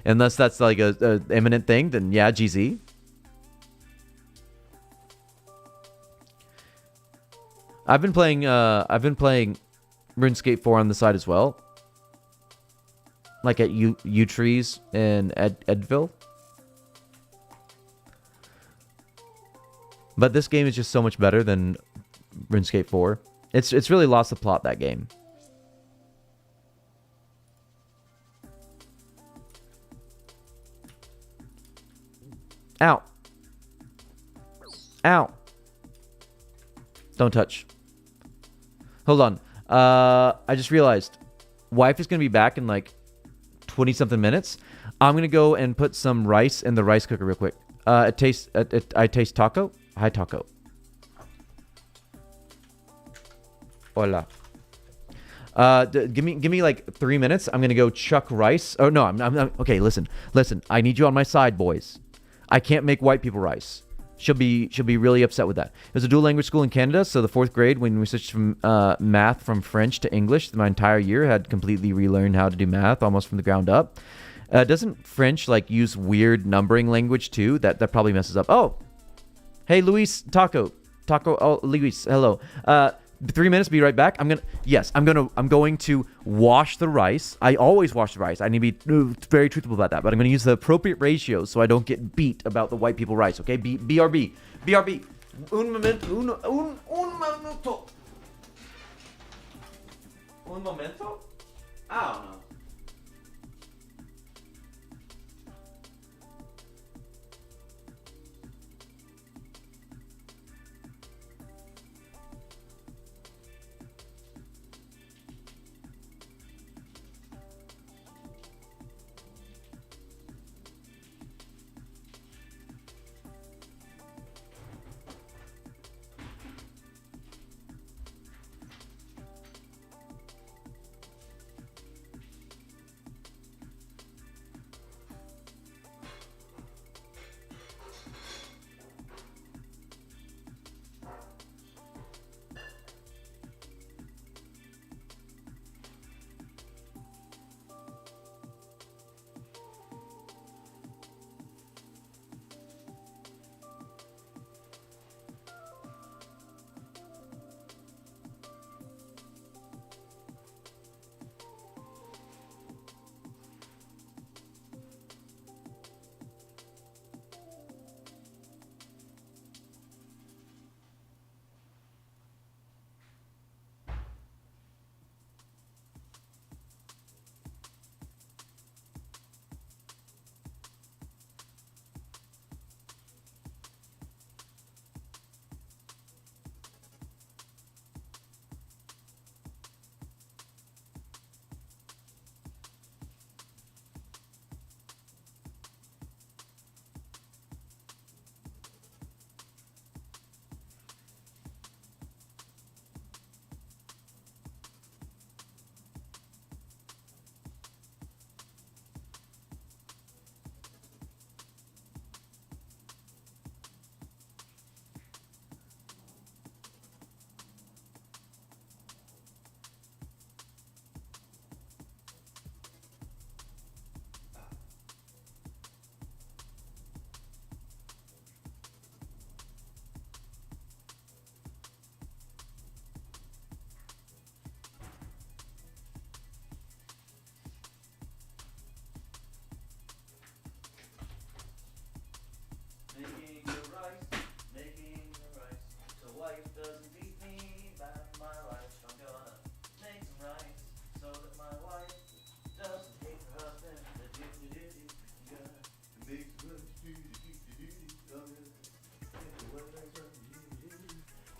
[SPEAKER 1] Unless that's like a imminent thing, then yeah, GZ. I've been playing RuneScape 4 on the side as well. Like at U Trees in Edville. But this game is just so much better than RuneScape 4. It's really lost the plot, that game. Ow. Ow. Don't touch. Hold on. I just realized wife is going to be back in like 20-something minutes. I'm going to go and put some rice in the rice cooker real quick. I taste taco. Hi, taco. Hola. Give me like 3 minutes. I'm gonna go chuck rice. Oh no, I'm okay. Listen. I need you on my side, boys. I can't make white people rice. She'll be really upset with that. It was a dual language school in Canada, so the 4th grade, when we switched from math from French to English, my entire year had completely relearned how to do math almost from the ground up. Doesn't French like use weird numbering language too? That probably messes up. Oh, hey Luis, taco. Oh, Luis, hello. 3 minutes, be right back. I'm going to wash the rice. I always wash the rice. I need to be very truthful about that, but I'm going to use the appropriate ratios so I don't get beat about the white people rice, okay? BRB. Un momento. Un momento? I don't know.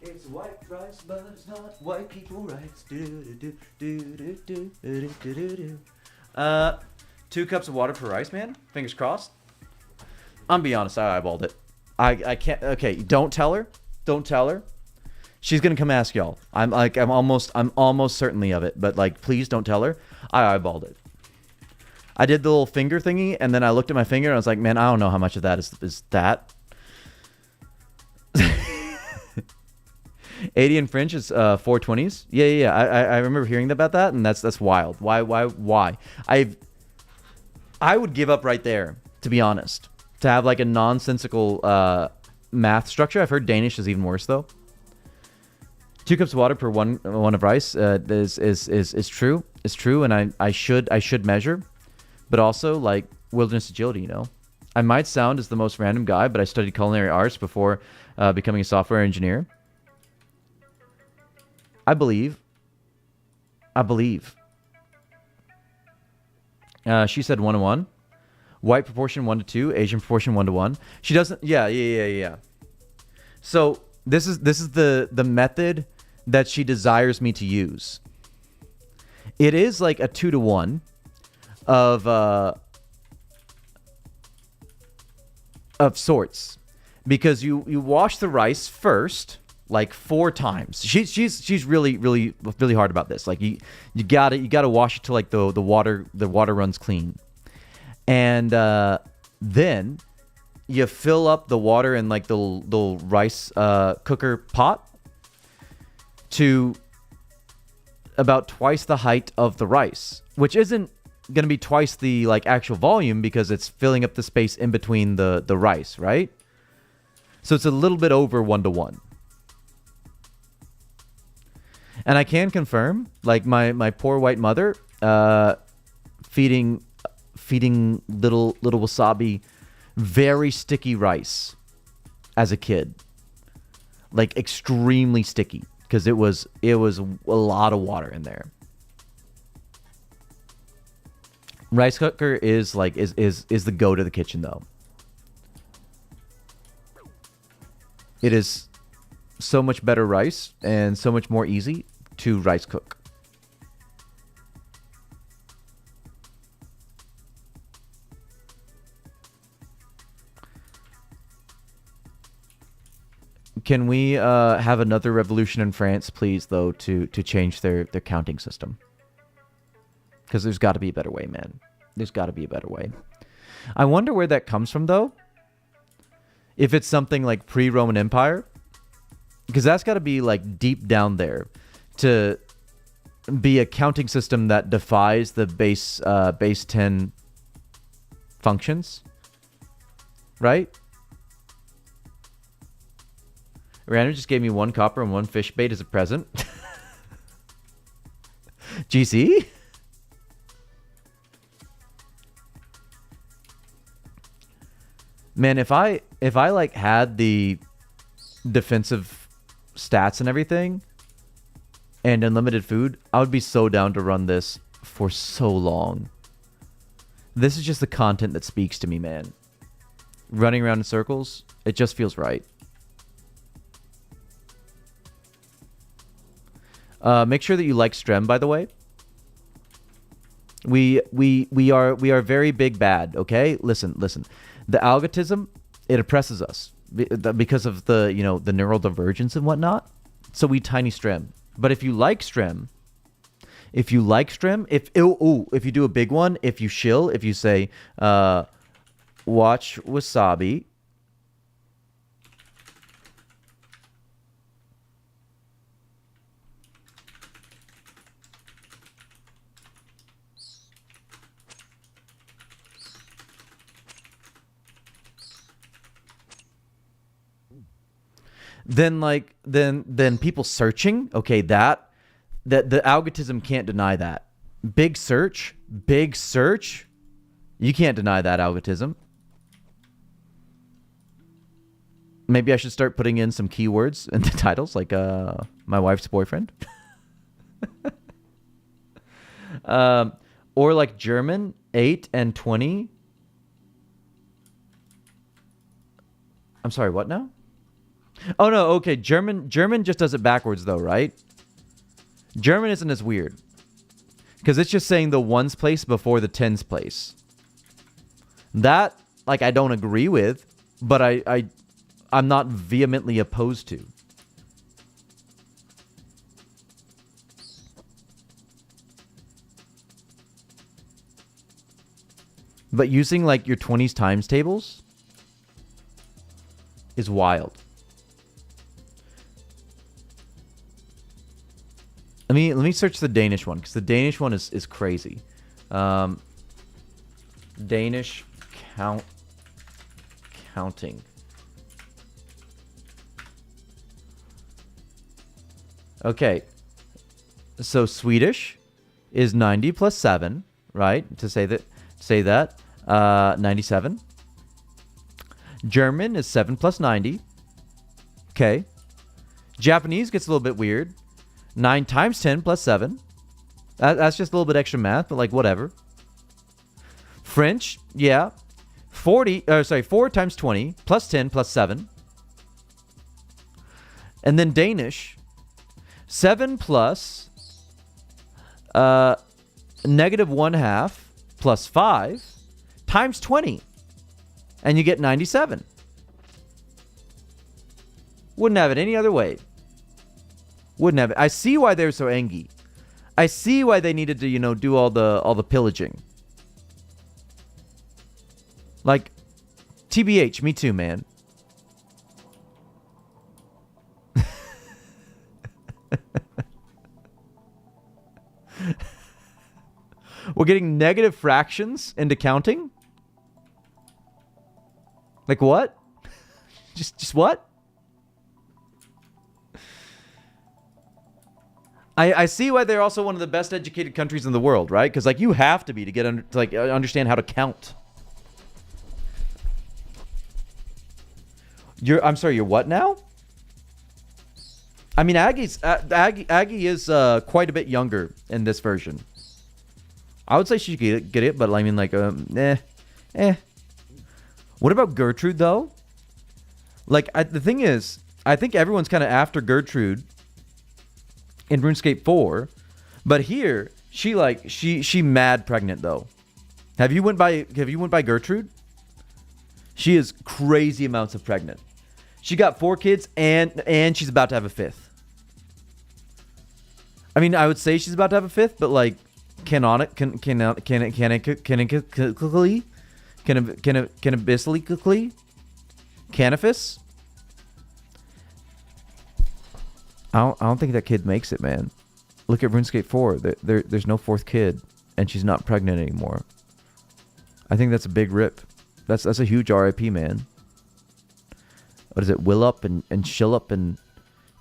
[SPEAKER 1] It's white rice, but it's not white people rice. 2 cups of water per rice, man. Fingers crossed. I'm be honest, I eyeballed it. I can't. Okay, don't tell her. Don't tell her. She's gonna come ask y'all. I'm almost certainly of it. But like, please don't tell her. I eyeballed it. I did the little finger thingy, and then I looked at my finger, and I was like, man, I don't know how much of that is that. 80 in French is 420s. Yeah. I remember hearing about that, and that's wild. Why? I would give up right there, to be honest. To have like a nonsensical math structure. I've heard Danish is even worse though. 2 cups of water per one of rice is true. It's true, and I should measure, but also like wilderness agility. You know, I might sound as the most random guy, but I studied culinary arts before becoming a software engineer. I believe. She said 1 to 1. White proportion 1 to 2. Asian proportion 1 to 1. She doesn't. Yeah. So this is the method that she desires me to use. It is like a 2 to 1 of sorts, because you wash the rice first like 4 times. She's really hard about this. Like you gotta wash it till like the water runs clean, and then you fill up the water in like the rice cooker pot to about twice the height of the rice, which isn't gonna be twice the like actual volume because it's filling up the space in between the rice, right? So it's a little bit over 1 to 1. And I can confirm, like my poor white mother, feeding little wasabi very sticky rice as a kid, like extremely sticky, because it was a lot of water in there. Rice cooker is like is the go to the kitchen though. It is so much better rice and so much more easy to rice cook. Can we have another revolution in France, please, though, to change their counting system? Because there's got to be a better way, man. There's got to be a better way. I wonder where that comes from, though. If it's something like pre-Roman Empire. Because that's got to be like deep down there to be a counting system that defies the base 10 functions. Right? Random just gave me 1 copper and 1 fish bait as a present. GC? Man, if I like had the defensive stats and everything and unlimited food, I would be so down to run this for so long. This is just the content that speaks to me, man. Running around in circles, it just feels right. Make sure that you like Strem, by the way. We are very big bad, okay? Listen. The algorithm, it oppresses us because of the neural divergence and whatnot. So we tiny Strem. But if you like Strem, if you do a big one, if you shill, if you say watch wasabi, then people searching, okay, that the algorithm can't deny that. Big search, you can't deny that algorithm. Maybe I should start putting in some keywords in the titles, like my wife's boyfriend. Or like German 8 and 20. I'm sorry, what now? Oh no, okay, German just does it backwards though, right? German isn't as weird. Because it's just saying the ones place before the tens place. That, like, I don't agree with, but I'm not vehemently opposed to. But using like your 20s times tables is wild. Let me search the Danish one, because the Danish one is crazy. Danish counting. Okay. So Swedish is 90 plus 7, right? To say that 97. German is 7 plus 90. Okay. Japanese gets a little bit weird. 9 times 10 plus 7. That's just a little bit extra math, but like whatever. French, yeah. 4 times 20 plus 10 plus 7. And then Danish, 7 plus negative 1/2 plus 5 times 20. And you get 97. Wouldn't have it any other way. Wouldn't have it. I see why they're so angry. I see why they needed to, do all the pillaging. Like, TBH, me too, man. We're getting negative fractions into counting? Like what? Just what? I see why they're also one of the best educated countries in the world, right? Because like you have to be to get understand how to count. I'm sorry, you're what now? I mean, Aggie is quite a bit younger in this version. I would say she could get it, but I mean, like, What about Gertrude though? Like, the thing is, I think everyone's kind of after Gertrude in RuneScape 4, but here she mad pregnant though. Have you went by Gertrude? She is crazy amounts of pregnant. She got 4 kids and she's about to have a 5th. I mean, I would say she's about to have a 5th, but like Canifus? I don't think that kid makes it, man. Look at RuneScape 4. There's no 4th kid, and she's not pregnant anymore. I think that's a big rip. That's a huge RIP, man. What is it? Will up and shill up and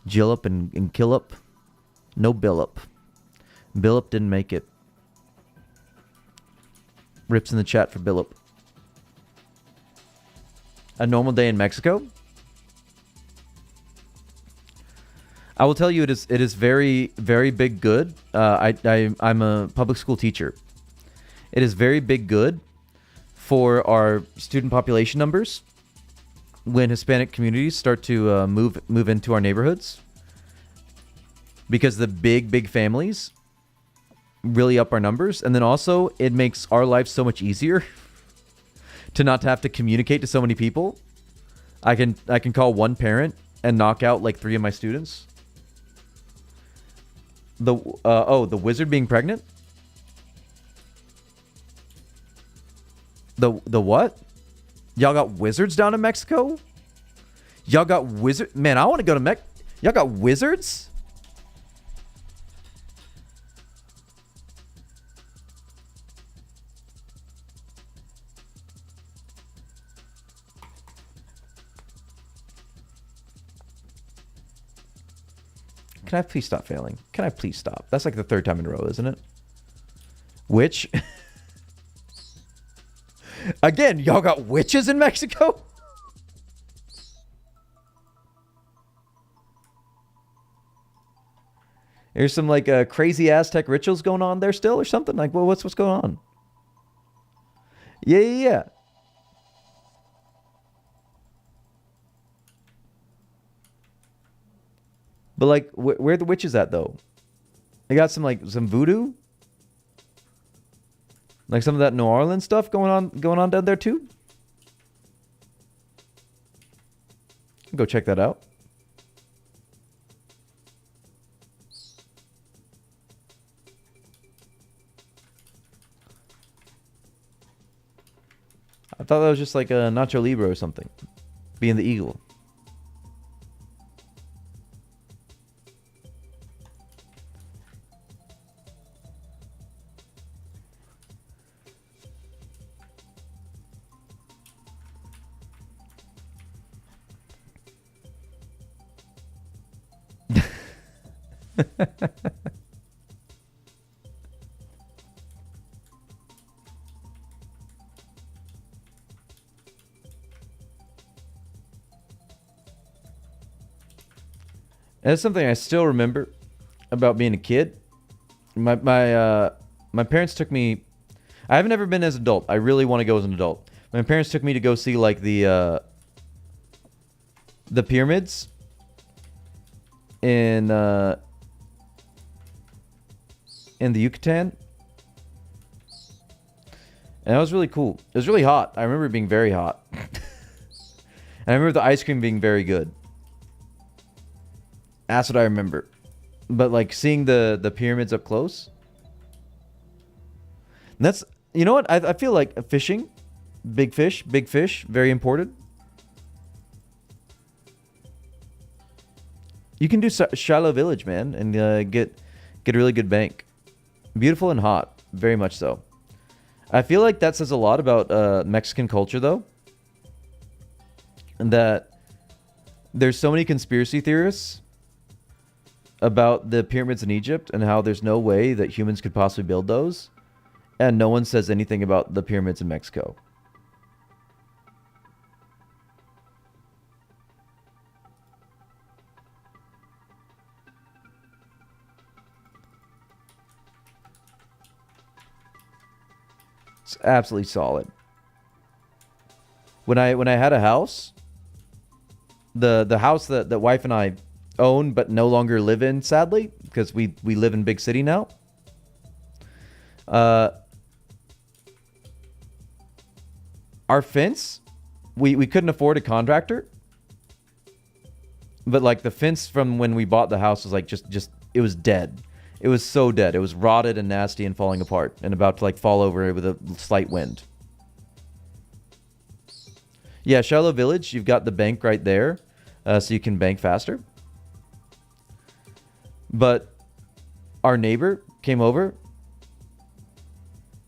[SPEAKER 1] Jill up and kill up? No Bill up. Bill up didn't make it. Rips in the chat for Bill up. A normal day in Mexico? I will tell you, it is very, very big good. I'm a public school teacher. It is very big good for our student population numbers when Hispanic communities start to move into our neighborhoods, because the big families really up our numbers, and then also it makes our life so much easier to not have to communicate to so many people. I can call one parent and knock out like 3 of my students. The wizard being pregnant? The what? Y'all got wizards down in Mexico? Y'all got wizard? Man, I want to go to Y'all got wizards? Can I please stop failing? Can I please stop? That's like the 3rd time in a row, isn't it? Witch? Again, y'all got witches in Mexico? There's some like crazy Aztec rituals going on there still or something? Like, well, what's going on? Yeah. But like, where are the witches at though? They got some voodoo, like some of that New Orleans stuff going on down there too. Go check that out. I thought that was just like a Nacho Libre or something, being the eagle. That's something I still remember about being a kid. My parents took me. I haven't ever been as an adult. I really want to go as an adult. My parents took me to go see like the pyramids in the Yucatan. And that was really cool. It was really hot. I remember it being very hot. And I remember the ice cream being very good. That's what I remember. But like seeing the pyramids up close. That's, you know what? I feel like fishing, big fish, very important. You can do Shiloh Village, man, and get a really good bank. Beautiful and hot, very much so. I feel like that says a lot about Mexican culture, though. And that there's so many conspiracy theorists about the pyramids in Egypt and how there's no way that humans could possibly build those. And no one says anything about the pyramids in Mexico. It's absolutely solid. When I had a house, the house that wife and I own but no longer live in, sadly, because we live in big city now. Our fence, we couldn't afford a contractor. But like the fence from when we bought the house was like just it was dead. It was so dead. It was rotted and nasty and falling apart and about to like fall over with a slight wind. Yeah, Shiloh Village, you've got the bank right there, so you can bank faster. But our neighbor came over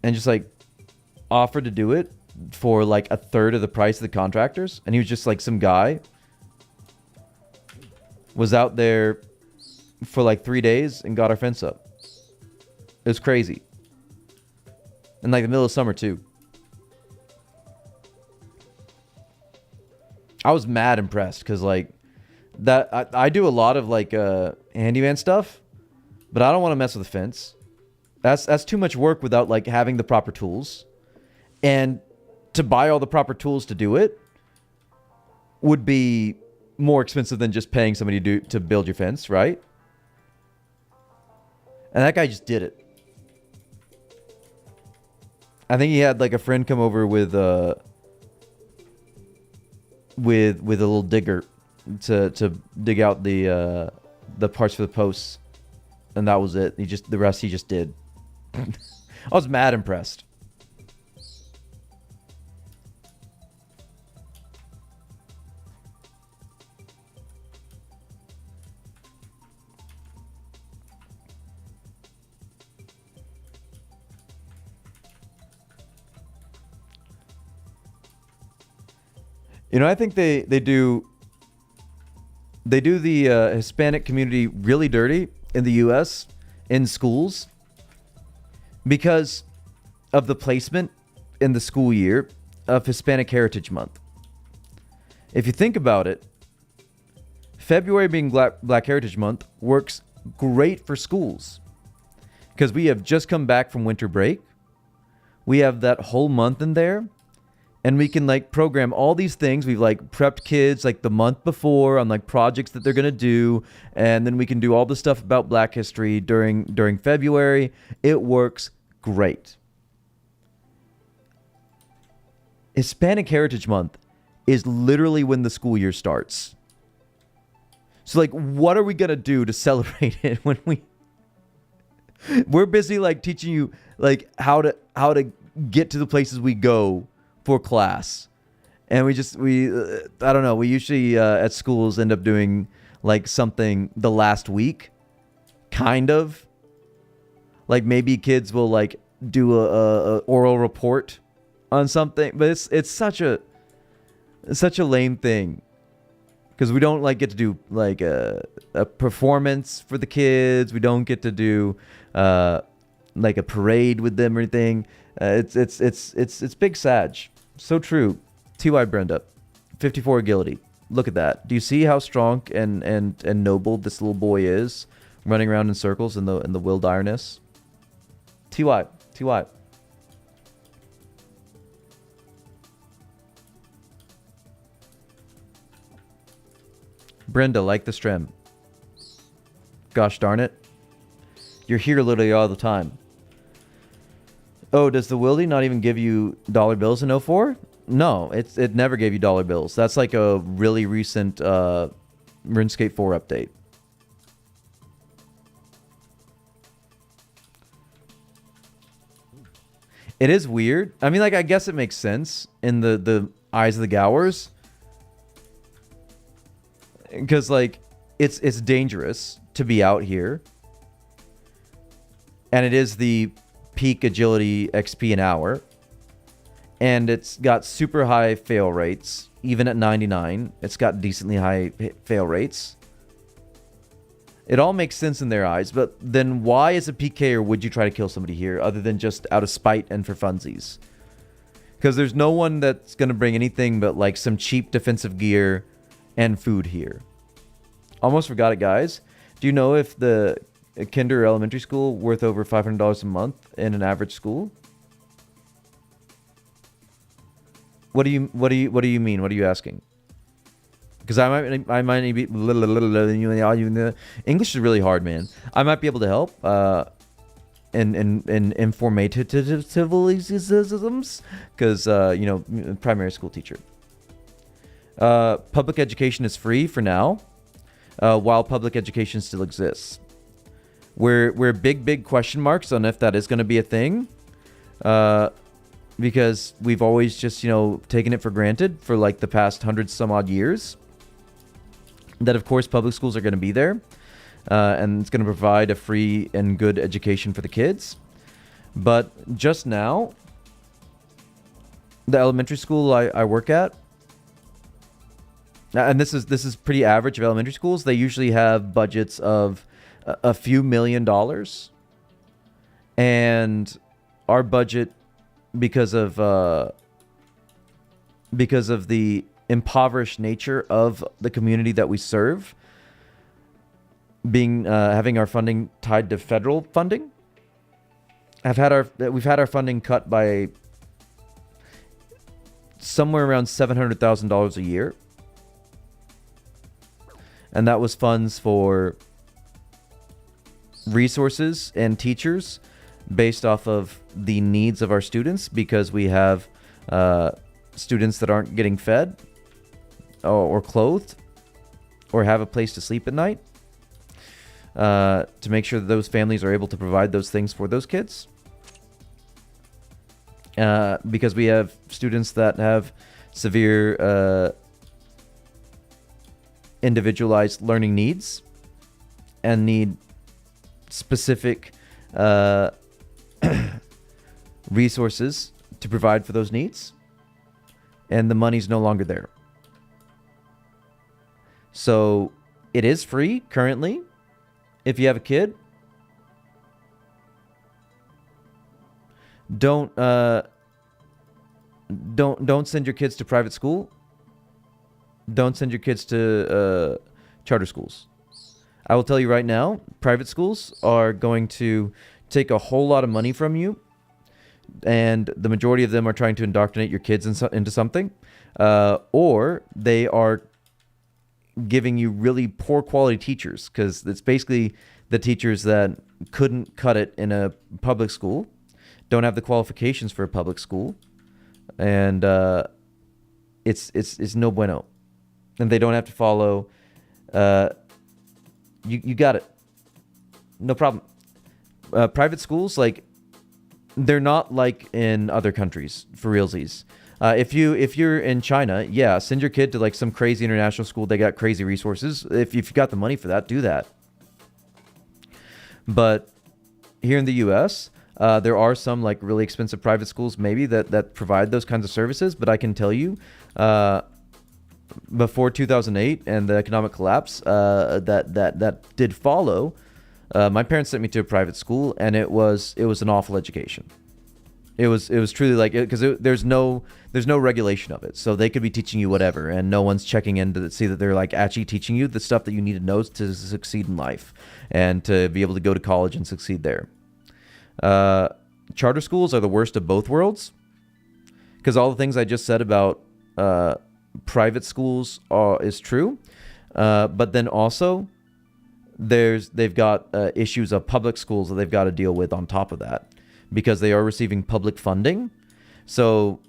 [SPEAKER 1] and just like offered to do it for like a third of the price of the contractors. And he was just like some guy. Was out there for like 3 days and got our fence up. It was crazy. In like the middle of summer too. I was mad impressed because like that I do a lot of like handyman stuff, but I don't want to mess with the fence. That's too much work without like having the proper tools. And to buy all the proper tools to do it would be more expensive than just paying somebody to build your fence, right? And that guy just did it. I think he had like a friend come over with a little digger to dig out the parts for the posts, and that was it. The rest he just did. I was mad impressed. You know, I think they do the Hispanic community really dirty in the U.S. in schools because of the placement in the school year of Hispanic Heritage Month. If you think about it, February being Black Heritage Month works great for schools because we have just come back from winter break. We have that whole month in there. And we can like program all these things. We've like prepped kids like the month before on like projects that they're going to do. And then we can do all the stuff about Black history during February. It works great. Hispanic Heritage Month is literally when the school year starts. So like, what are we going to do to celebrate it when we're busy like teaching you like how to get to the places we go for class. And we I don't know, we usually at schools end up doing like something the last week, kind of like maybe kids will like do a oral report on something, but it's such a lame thing because we don't like get to do like a performance for the kids. We don't get to do like a parade with them or anything. It's big Sag. So true. Ty Brenda, 54 agility. Look at that. Do you see how strong and noble this little boy is, running around in circles in the will direness? Ty. Brenda, like the stream. Gosh darn it. You're here literally all the time. Oh, does the Wildy not even give you dollar bills in 04? No, it never gave you dollar bills. That's like a really recent RuneScape 4 update. It is weird. I mean, like, I guess it makes sense in the eyes of the Gowers. Because, like, it's dangerous to be out here. And it is the peak agility XP an hour. And it's got super high fail rates. Even at 99, it's got decently high fail rates. It all makes sense in their eyes. But then why as a PKer would you try to kill somebody here other than just out of spite and for funsies? Because there's no one that's going to bring anything but like some cheap defensive gear and food here. Almost forgot it, guys. Do you know if the kinder or elementary school worth over $500 a month in an average school? What do you mean? What are you asking? Because I might be English is really hard, man. I might be able to help in informativisms because you know, primary school teacher. Public education is free for now, while public education still exists. We're big question marks on if that is going to be a thing, because we've always just, you know, taken it for granted for like the past 100 some odd years that of course public schools are going to be there, and it's going to provide a free and good education for the kids. But just now, the elementary school I work at, and this is pretty average of elementary schools, they usually have budgets of a few $1 million, and our budget, because of the impoverished nature of the community that we serve, being having our funding tied to federal funding, we've had our funding cut by somewhere around $700,000 a year, and that was funds for resources and teachers based off of the needs of our students, because we have students that aren't getting fed or clothed or have a place to sleep at night, to make sure that those families are able to provide those things for those kids, because we have students that have severe individualized learning needs and need specific resources to provide for those needs, and the money's no longer there. So it is free currently if you have a kid. Don't send your kids to private school. Don't send your kids to charter schools. I will tell you right now, private schools are going to take a whole lot of money from you, and the majority of them are trying to indoctrinate your kids into something, or they are giving you really poor quality teachers, because it's basically the teachers that couldn't cut it in a public school, don't have the qualifications for a public school, and it's no bueno, and they don't have to follow. You got it, no problem. Private schools, like, they're not like in other countries for realsies. If you're in China, yeah, send your kid to like some crazy international school. They got crazy resources. If you've got the money for that, do that. But here in the U.S., there are some like really expensive private schools maybe that provide those kinds of services. But I can tell you, before 2008 and the economic collapse that did follow, my parents sent me to a private school, and it was an awful education. It was truly like, because there's no regulation of it, so they could be teaching you whatever, and no one's checking in to see that they're like actually teaching you the stuff that you need to know to succeed in life and to be able to go to college and succeed there. Charter schools are the worst of both worlds, because all the things I just said about private schools is true, but then also they've got issues of public schools that they've got to deal with on top of that, because they are receiving public funding. So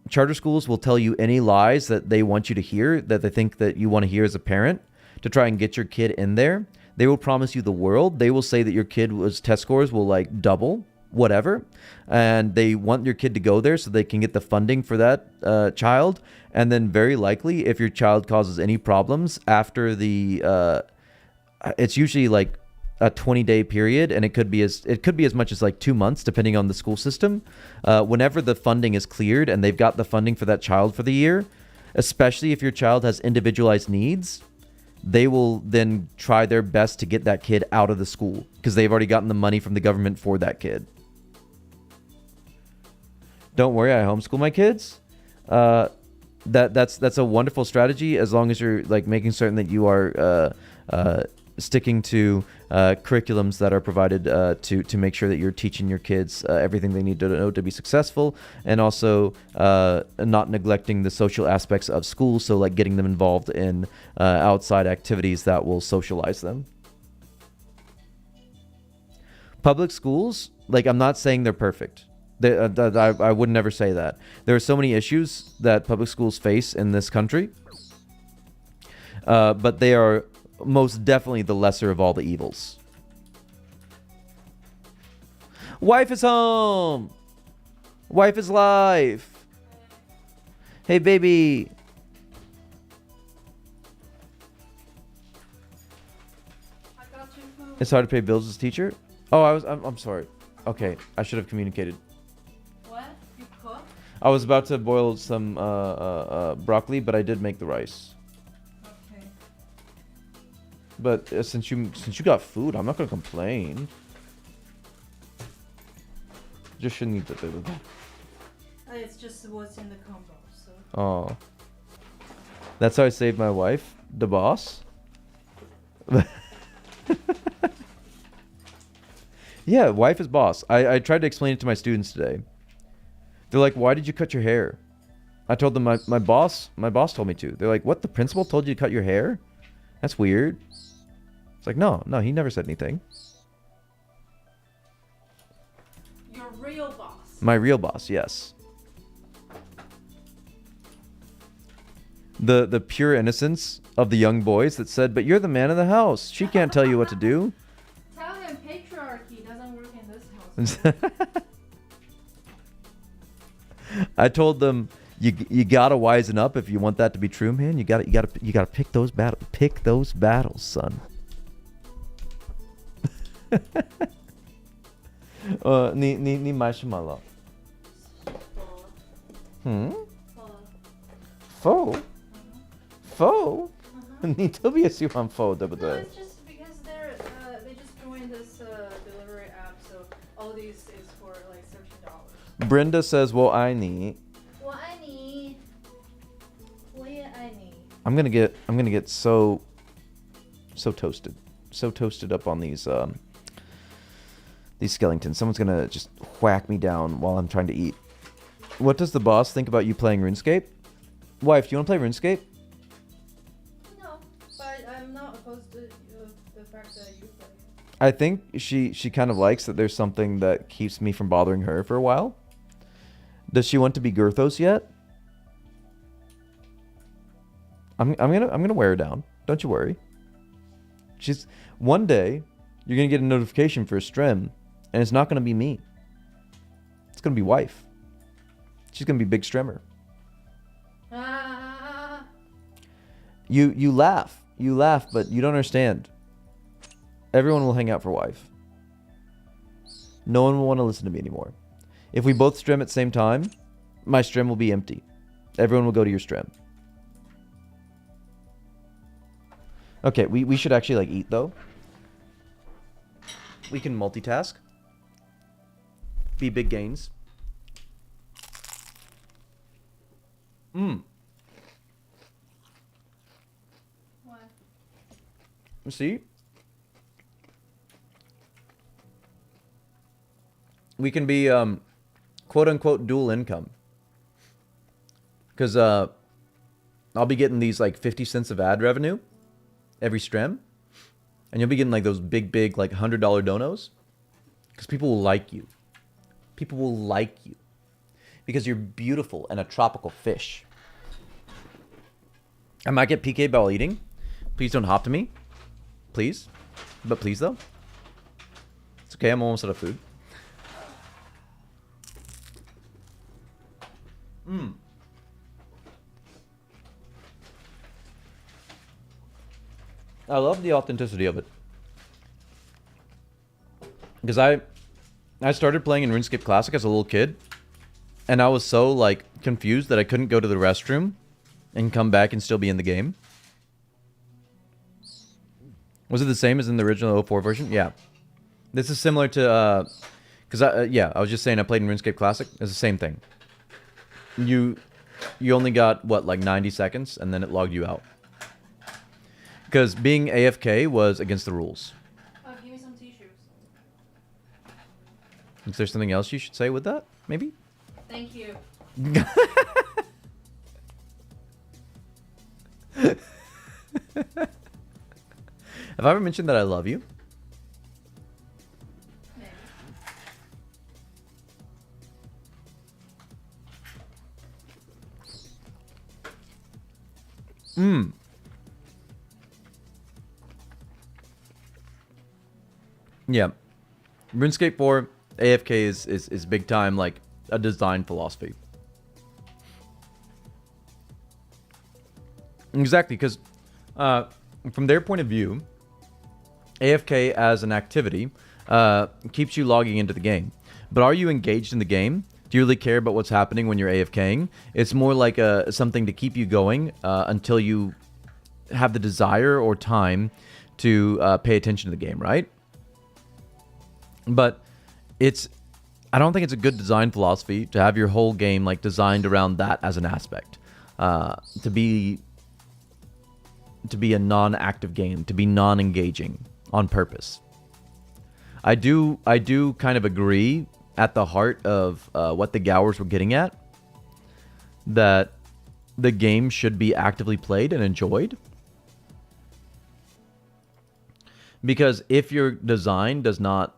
[SPEAKER 1] charter schools will tell you any lies that they want you to hear, that they think that you want to hear as a parent, to try and get your kid in there. They will promise you the world. They will say that your kid's test scores will like double, whatever, and they want your kid to go there so they can get the funding for that child. And then very likely, if your child causes any problems after the it's usually like a 20-day period, and it could be as much as like 2 months, depending on the school system. Whenever the funding is cleared and they've got the funding for that child for the year, especially if your child has individualized needs, they will then try their best to get that kid out of the school, because they've already gotten the money from the government for that kid. Don't worry, I homeschool my kids. That's a wonderful strategy, as long as you're like making certain that you are sticking to curriculums that are provided to make sure that you're teaching your kids everything they need to know to be successful, and also not neglecting the social aspects of school, so like getting them involved in outside activities that will socialize them. Public schools, like, I'm not saying they're perfect. I would never say that. There are so many issues that public schools face in this country, but they are most definitely the lesser of all the evils. Wife is home. Wife is life. Hey, baby.
[SPEAKER 3] I got you food.
[SPEAKER 1] It's hard to pay bills as a teacher. Oh, I'm sorry. Okay, I should have communicated.
[SPEAKER 3] What? You cook?
[SPEAKER 1] I was about to boil some broccoli, but I did make the rice.
[SPEAKER 3] Okay.
[SPEAKER 1] But since you got food, I'm not gonna complain. Just shouldn't eat the
[SPEAKER 3] It's just what's in the combo, so.
[SPEAKER 1] Oh. That's how I saved my wife, the boss. Yeah, wife is boss. I tried to explain it to my students today. They're like, why did you cut your hair? I told them my boss told me to. They're like, what, the principal told you to cut your hair? That's weird. It's like, no, he never said anything.
[SPEAKER 3] Your real boss.
[SPEAKER 1] My real boss, yes. The pure innocence of the young boys that said, but you're the man of the house. She can't tell you what to do.
[SPEAKER 3] Tell him patriarchy doesn't work in this house.
[SPEAKER 1] I told them, you gotta wisen up if you want that to be true, man. You gotta pick those battles, son. Ni买什么了？Pho? Pho? 你特别喜欢 pho， 对不
[SPEAKER 3] No,
[SPEAKER 1] 对？
[SPEAKER 3] it's just because they just joined this delivery app, so all these is for like $13.
[SPEAKER 1] Brenda says, 我爱你。
[SPEAKER 3] 我爱你，我也爱你。
[SPEAKER 1] I'm gonna get so toasted up on these skeletons. Someone's gonna just whack me down while I'm trying to eat. What does the boss think about you playing RuneScape? Wife, do you want to play RuneScape?
[SPEAKER 3] No, but I'm not opposed to the fact that you play it.
[SPEAKER 1] I think she kind of likes that there's something that keeps me from bothering her for a while. Does she want to be Girthos yet? I'm gonna wear her down. Don't you worry. One day you're gonna get a notification for a stream, and it's not gonna be me. It's gonna be wife. She's gonna be big streamer. You laugh, but you don't understand. Everyone will hang out for wife. No one will want to listen to me anymore. If we both stream at the same time, my stream will be empty. Everyone will go to your stream. Okay, we should actually like eat though. We can multitask. Be big gains.
[SPEAKER 3] What?
[SPEAKER 1] See? We can be quote unquote dual income. Cuz I'll be getting these like 50 cents of ad revenue every stream. And you'll be getting like those big like $100 donos. Cuz people will like you. People will like you. Because you're beautiful and a tropical fish. I might get PK'd while eating. Please don't hop to me. Please. But please, though. It's okay. I'm almost out of food. I love the authenticity of it. Because I started playing in RuneScape Classic as a little kid. And I was so, like, confused that I couldn't go to the restroom and come back and still be in the game. Was it the same as in the original 04 version? Yeah. This is similar to, because I was just saying I played in RuneScape Classic. It's the same thing. You only got, what, like 90 seconds, and then it logged you out. Because being AFK was against the rules.
[SPEAKER 3] Give me some tissues.
[SPEAKER 1] Is there something else you should say with that? Maybe?
[SPEAKER 3] Thank you.
[SPEAKER 1] Have I ever mentioned that I love you?
[SPEAKER 3] Maybe.
[SPEAKER 1] Yeah. RuneScape 4 AFK is big time like a design philosophy. Exactly, because from their point of view, AFK as an activity keeps you logging into the game. But are you engaged in the game? Do you really care about what's happening when you're AFKing? It's more like something to keep you going until you have the desire or time to pay attention to the game, right? But I don't think it's a good design philosophy to have your whole game like designed around that as an aspect. To be a non-active game, to be non-engaging on purpose. I do kind of agree at the heart of what the Gowers were getting at, that the game should be actively played and enjoyed. Because if your design does not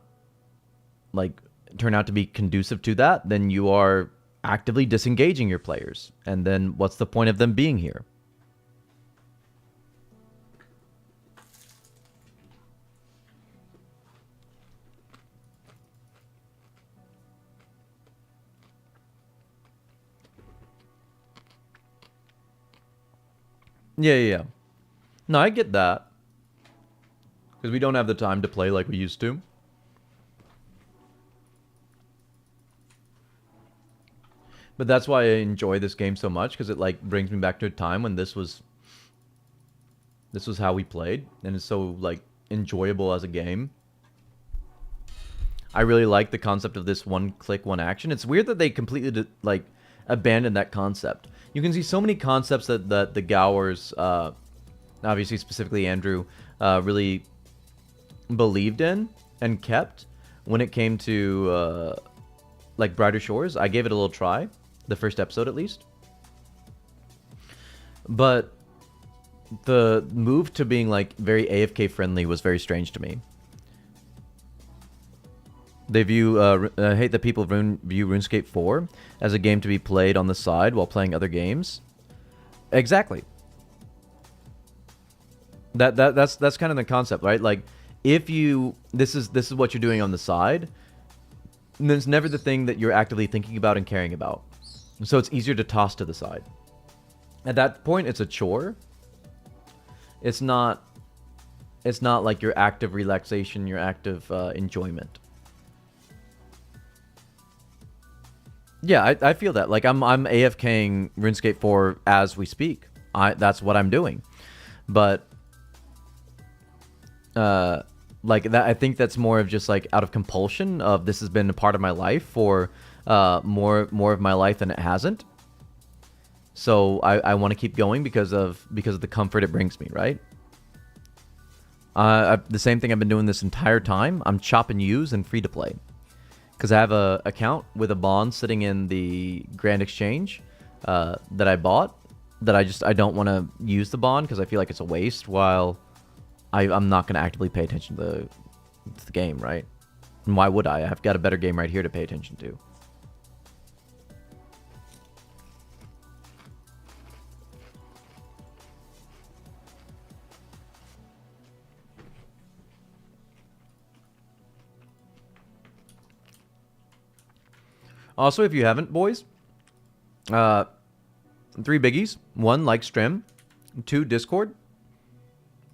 [SPEAKER 1] like turn out to be conducive to that, then you are actively disengaging your players. And then what's the point of them being here? Yeah. No, I get that. Because we don't have the time to play like we used to. But that's why I enjoy this game so much, because it like brings me back to a time when this was how we played, and it's so like enjoyable as a game. I really like the concept of this one click, one action. It's weird that they completely like abandoned that concept. You can see so many concepts that the Gowers, obviously specifically Andrew, really believed in and kept when it came to like Brighter Shores. I gave it a little try, the first episode at least. But the move to being like very AFK friendly was very strange to me. They hate that people view RuneScape 4 as a game to be played on the side while playing other games. Exactly. That's kind of the concept, right? Like, if this is what you're doing on the side, then it's never the thing that you're actively thinking about and caring about. So it's easier to toss to the side. At that point, it's a chore. It's not like your active relaxation, your active enjoyment. Yeah, I feel that. Like I'm AFKing RuneScape 4 as we speak. That's what I'm doing. But Like that, I think that's more of just like out of compulsion of this has been a part of my life for more of my life than it hasn't. So I want to keep going because of the comfort it brings me, right? The same thing I've been doing this entire time. I'm chopping use and free to play because I have a account with a bond sitting in the Grand Exchange that I bought. That I don't want to use the bond because I feel like it's a waste. While I'm not going to actively pay attention to the game, right? And why would I? I've got a better game right here to pay attention to. Also, if you haven't, boys, 3 biggies. 1, like stream. 2, Discord.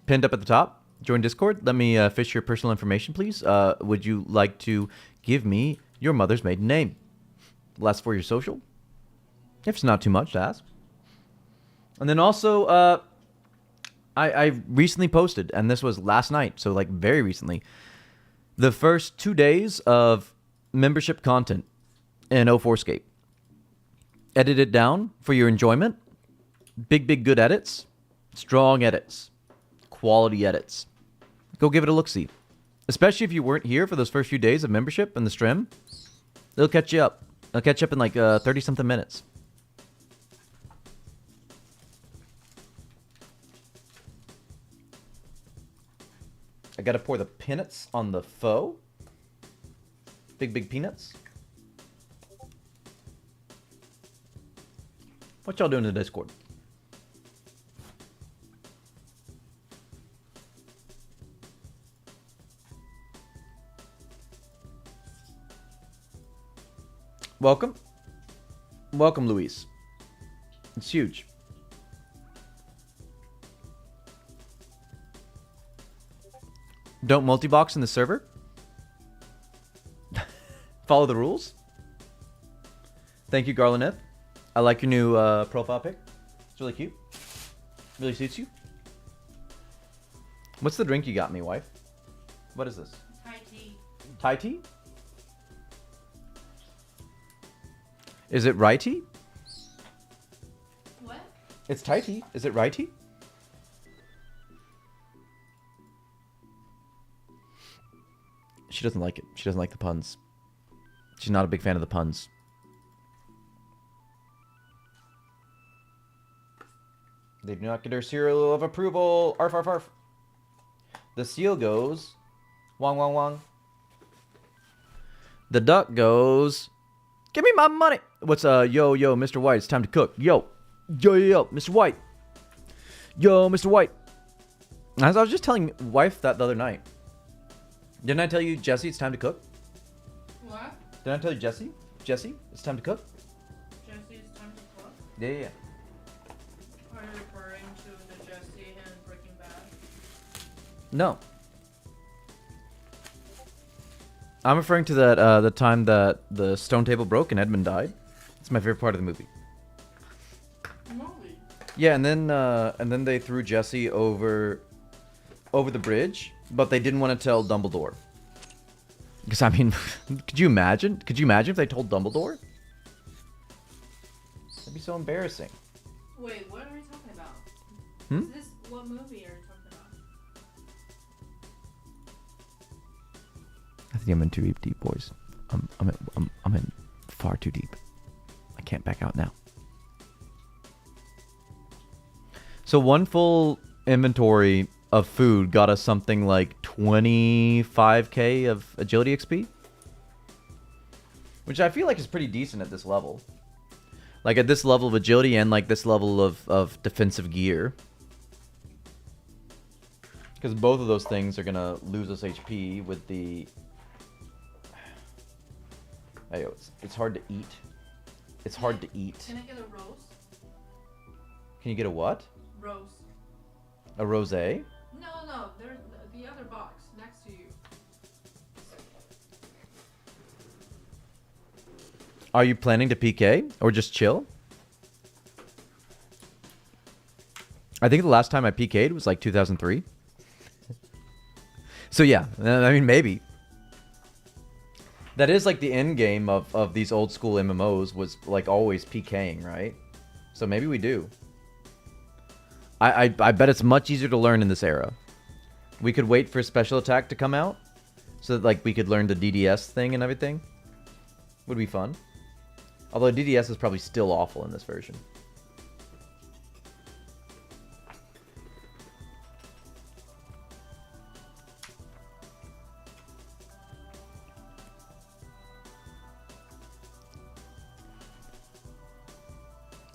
[SPEAKER 1] Pinned up at the top. Join Discord. Let me fish your personal information, please. Would you like to give me your mother's maiden name? Last 4 your social. If it's not too much to ask. And then also, I recently posted, and this was last night, so like very recently, the first 2 days of membership content in 2004Scape. Edit it down for your enjoyment. Big good edits. Strong edits. Quality edits. Go give it a look-see. Especially if you weren't here for those first few days of membership in the stream. It'll catch you up. It'll catch you up in like 30-something minutes. I gotta pour the peanuts on the pho. Big peanuts. What y'all doing in the Discord? Welcome. Welcome, Luis. It's huge. Don't multi-box in the server. Follow the rules. Thank you, Garlandeth. I like your new profile pic. It's really cute. Really suits you. What's the drink you got me, wife? What is this?
[SPEAKER 3] Thai tea.
[SPEAKER 1] Thai tea? Is it rye tea?
[SPEAKER 3] What?
[SPEAKER 1] It's Thai tea. Is it rye tea? She doesn't like it. She doesn't like the puns. She's not a big fan of the puns. They do not get her seal of approval. Arf, arf, arf. The seal goes... Wong, wong, wong. The duck goes... Give me my money. What's, yo, Mr. White, it's time to cook. Yo, Mr. White. Yo, Mr. White. As I was just telling wife that the other night. Didn't I tell you, Jesse, it's time to cook?
[SPEAKER 3] What?
[SPEAKER 1] Didn't I tell you, Jesse, it's time to cook?
[SPEAKER 3] Jesse, it's time to cook?
[SPEAKER 1] Yeah.
[SPEAKER 3] Are you referring to the Jesse in Breaking Bad?
[SPEAKER 1] No. I'm referring to that the time that the stone table broke and Edmund died. It's my favorite part of the movie.
[SPEAKER 3] Movie?
[SPEAKER 1] Yeah, and then they threw Jesse over the bridge, but they didn't want to tell Dumbledore. Because I mean, could you imagine? Could you imagine if they told Dumbledore? That'd be so embarrassing.
[SPEAKER 3] Wait, what are we talking about?
[SPEAKER 1] Hmm?
[SPEAKER 3] Is this what movie are you talking about?
[SPEAKER 1] I think I'm in too deep, boys. I'm in far too deep. I can't back out now. So one full inventory of food got us something like 25k of agility XP, which I feel like is pretty decent at this level. Like at this level of agility and like this level of defensive gear. Because both of those things are gonna lose us HP with the... Hey, it's hard to eat. It's hard to eat.
[SPEAKER 3] Can I get a rose?
[SPEAKER 1] Can you get a what?
[SPEAKER 3] Rose.
[SPEAKER 1] A rosé?
[SPEAKER 3] No, there's the other box next to you.
[SPEAKER 1] Are you planning to PK or just chill? I think the last time I PK'd was like 2003. So yeah, I mean, maybe. That is like the end game of these old school MMOs was like always PKing, right? So maybe we do. I bet it's much easier to learn in this era. We could wait for special attack to come out, so that like we could learn the DDS thing and everything. Would be fun. Although DDS is probably still awful in this version.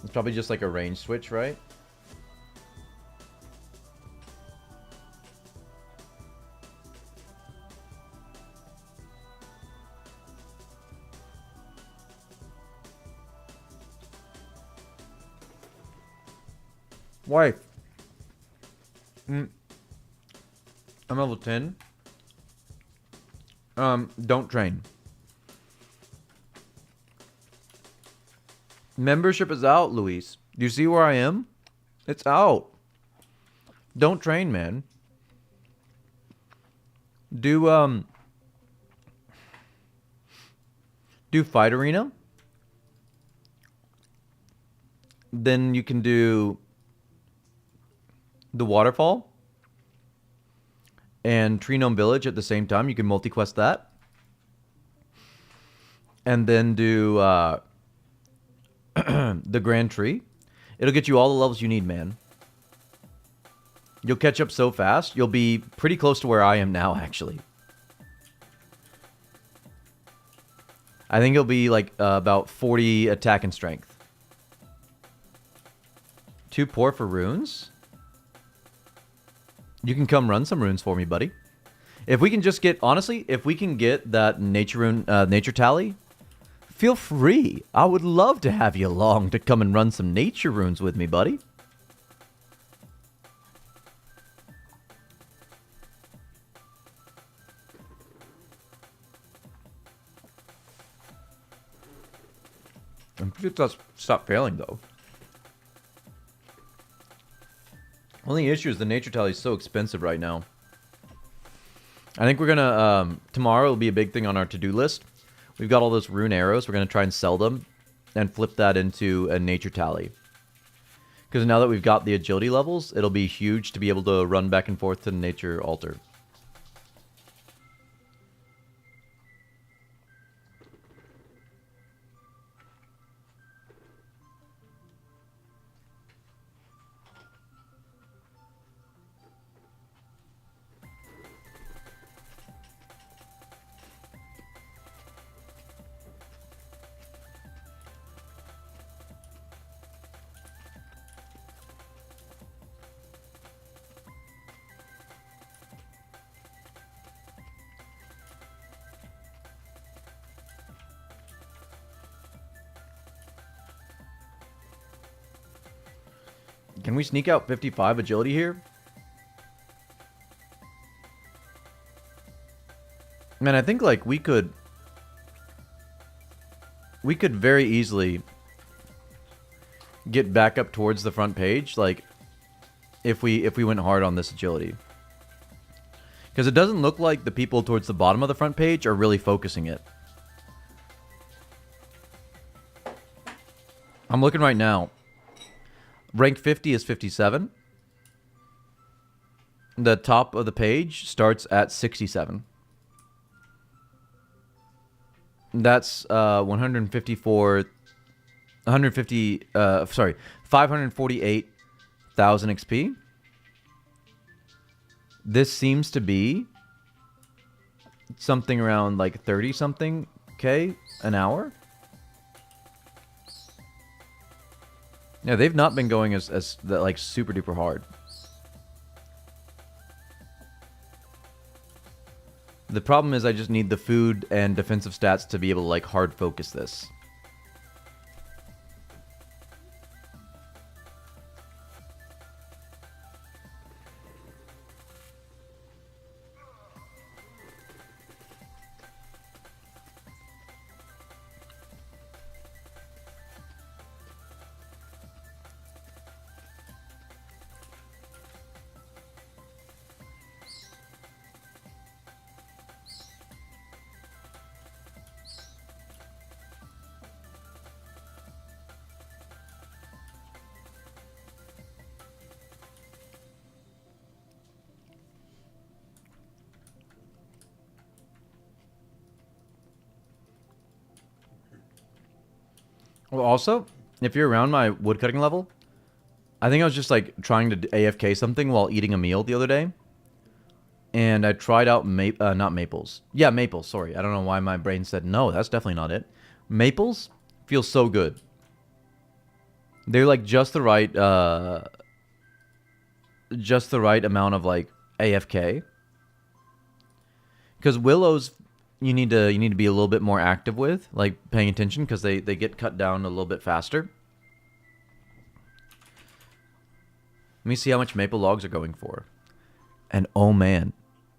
[SPEAKER 1] It's probably just like a range switch, right? Wife. I'm level 10. Don't train. Membership is out, Luis. Do you see where I am? It's out. Don't train, man. Do Fight Arena. Then you can do the Waterfall and Tree Gnome Village at the same time. You can multi-quest that. And then do the Grand Tree. It'll get you all the levels you need, man. You'll catch up so fast. You'll be pretty close to where I am now, actually. I think it'll be like about 40 attack and strength. Too poor for runes? You can come run some runes for me, buddy. If we can just get, honestly, if we can get that nature rune, nature tally, feel free. I would love to have you along to come and run some nature runes with me, buddy. I'm pretty sure stop failing, though. Only issue is the nature tally is so expensive right now. I think we're gonna, tomorrow will be a big thing on our to-do list. We've got all those rune arrows. We're gonna try and sell them and flip that into a nature tally. Because now that we've got the agility levels, it'll be huge to be able to run back and forth to the nature altar. Can we sneak out 55 agility here? Man, I think like we could very easily get back up towards the front page, like if we went hard on this agility. Because it doesn't look like the people towards the bottom of the front page are really focusing it. I'm looking right now. Rank 50 is 57. The top of the page starts at 67. That's 548,000 XP. This seems to be something around like 30 something K an hour. Yeah, they've not been going as like super duper hard. The problem is I just need the food and defensive stats to be able to like hard focus this. Well, also, if you're around my woodcutting level, I think I was just like trying to AFK something while eating a meal the other day. And I tried out not maples. Yeah, maples. Sorry. I don't know why my brain said no. That's definitely not it. Maples feel so good. They're like just the right amount of like AFK. Because willows you need to be a little bit more active with, like paying attention, because they get cut down a little bit faster. Let me see how much maple logs are going for. And oh man,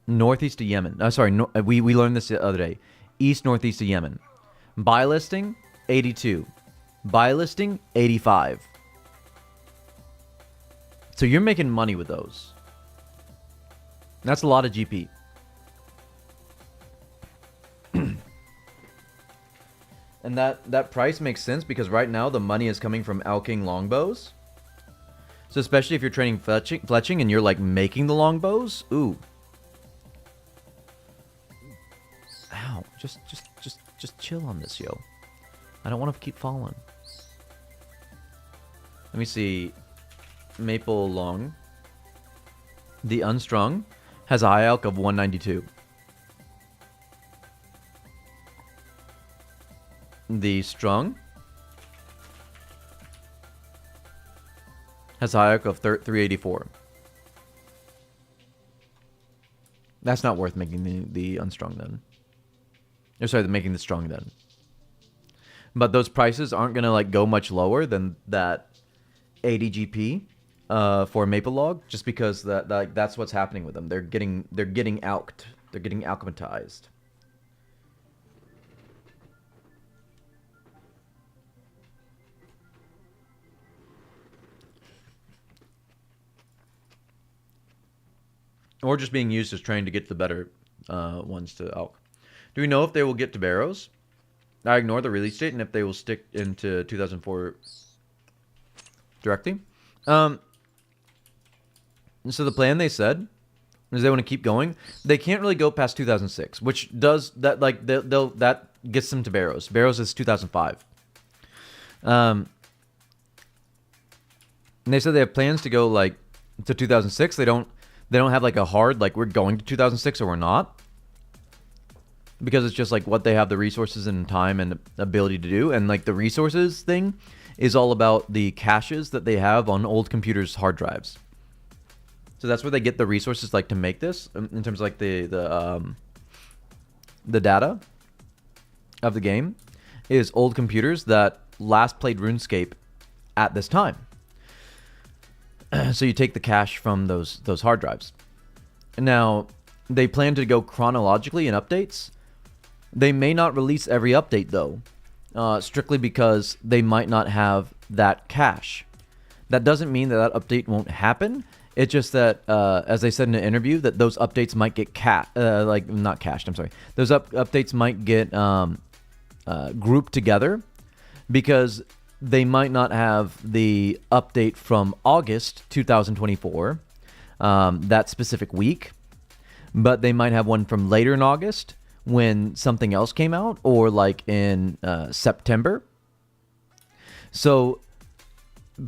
[SPEAKER 1] northeast of Yemen. Sorry, we learned this the other day. East northeast of Yemen. Buy listing 82. Buy listing 85. So you're making money with those. That's a lot of GP. And that price makes sense because right now the money is coming from alking longbows. So especially if you're training fletching and you're like making the longbows, ooh. Ow, just chill on this, yo. I don't want to keep falling. Let me see. Maple long. The unstrung has a high alk of 192. The strung has a high alk of 384. That's not worth making the unstrung then. Or sorry, making the strong then. But those prices aren't gonna like go much lower than that 80 GP for maple log, just because that's what's happening with them. They're getting alked. They're getting alchematized. Or just being used as trained to get the better ones to alk. Do we know if they will get to barrows? I ignore the release date and if they will stick into 2004 directly. So the plan they said is they want to keep going. They can't really go past 2006, which does that like that gets them to barrows. Barrows is 2005. And they said they have plans to go like to 2006. They don't have like a hard like we're going to 2006 or we're not. Because it's just like what they have the resources and time and ability to do. And like the resources thing is all about the caches that they have on old computers' hard drives. So that's where they get the resources like to make this in terms of like the data of the game is old computers that last played RuneScape at this time. So you take the cache from those hard drives. Now they plan to go chronologically in updates. They may not release every update though, strictly because they might not have that cache. That doesn't mean that update won't happen. It's just that, as they said in an interview, that those updates might get not cached. I'm sorry. Those updates might get grouped together because they might not have the update from August 2024, that specific week, but they might have one from later in August when something else came out, or like in September. So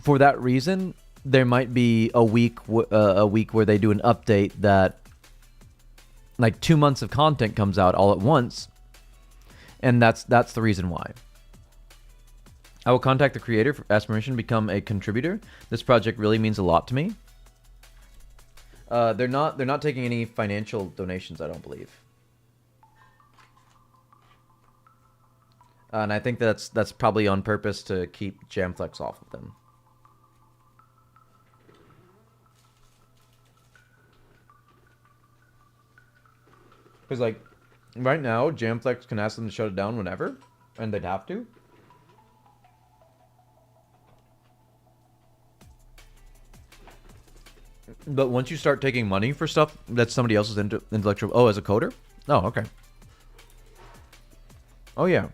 [SPEAKER 1] for that reason, there might be a week where they do an update that like 2 months of content comes out all at once, and that's the reason why. I will contact the creator for ask permission to become a contributor. This project really means a lot to me. They're not taking any financial donations, I don't believe. And I think that's probably on purpose to keep Jamflex off of them. Because like right now, Jamflex can ask them to shut it down whenever, and they'd have to. But once you start taking money for stuff that's somebody else's intellectual... Oh, as a coder? Oh, okay. Oh, yeah.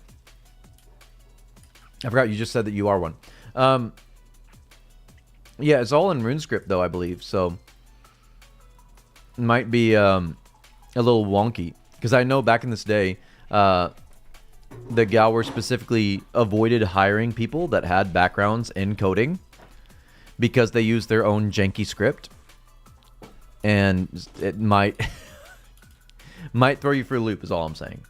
[SPEAKER 1] I forgot you just said that you are one. Yeah, it's all in RuneScript, though, I believe. So, it might be a little wonky. Because I know back in this day, the Galware specifically avoided hiring people that had backgrounds in coding because they used their own janky script, and it might might throw you for a loop is all I'm saying.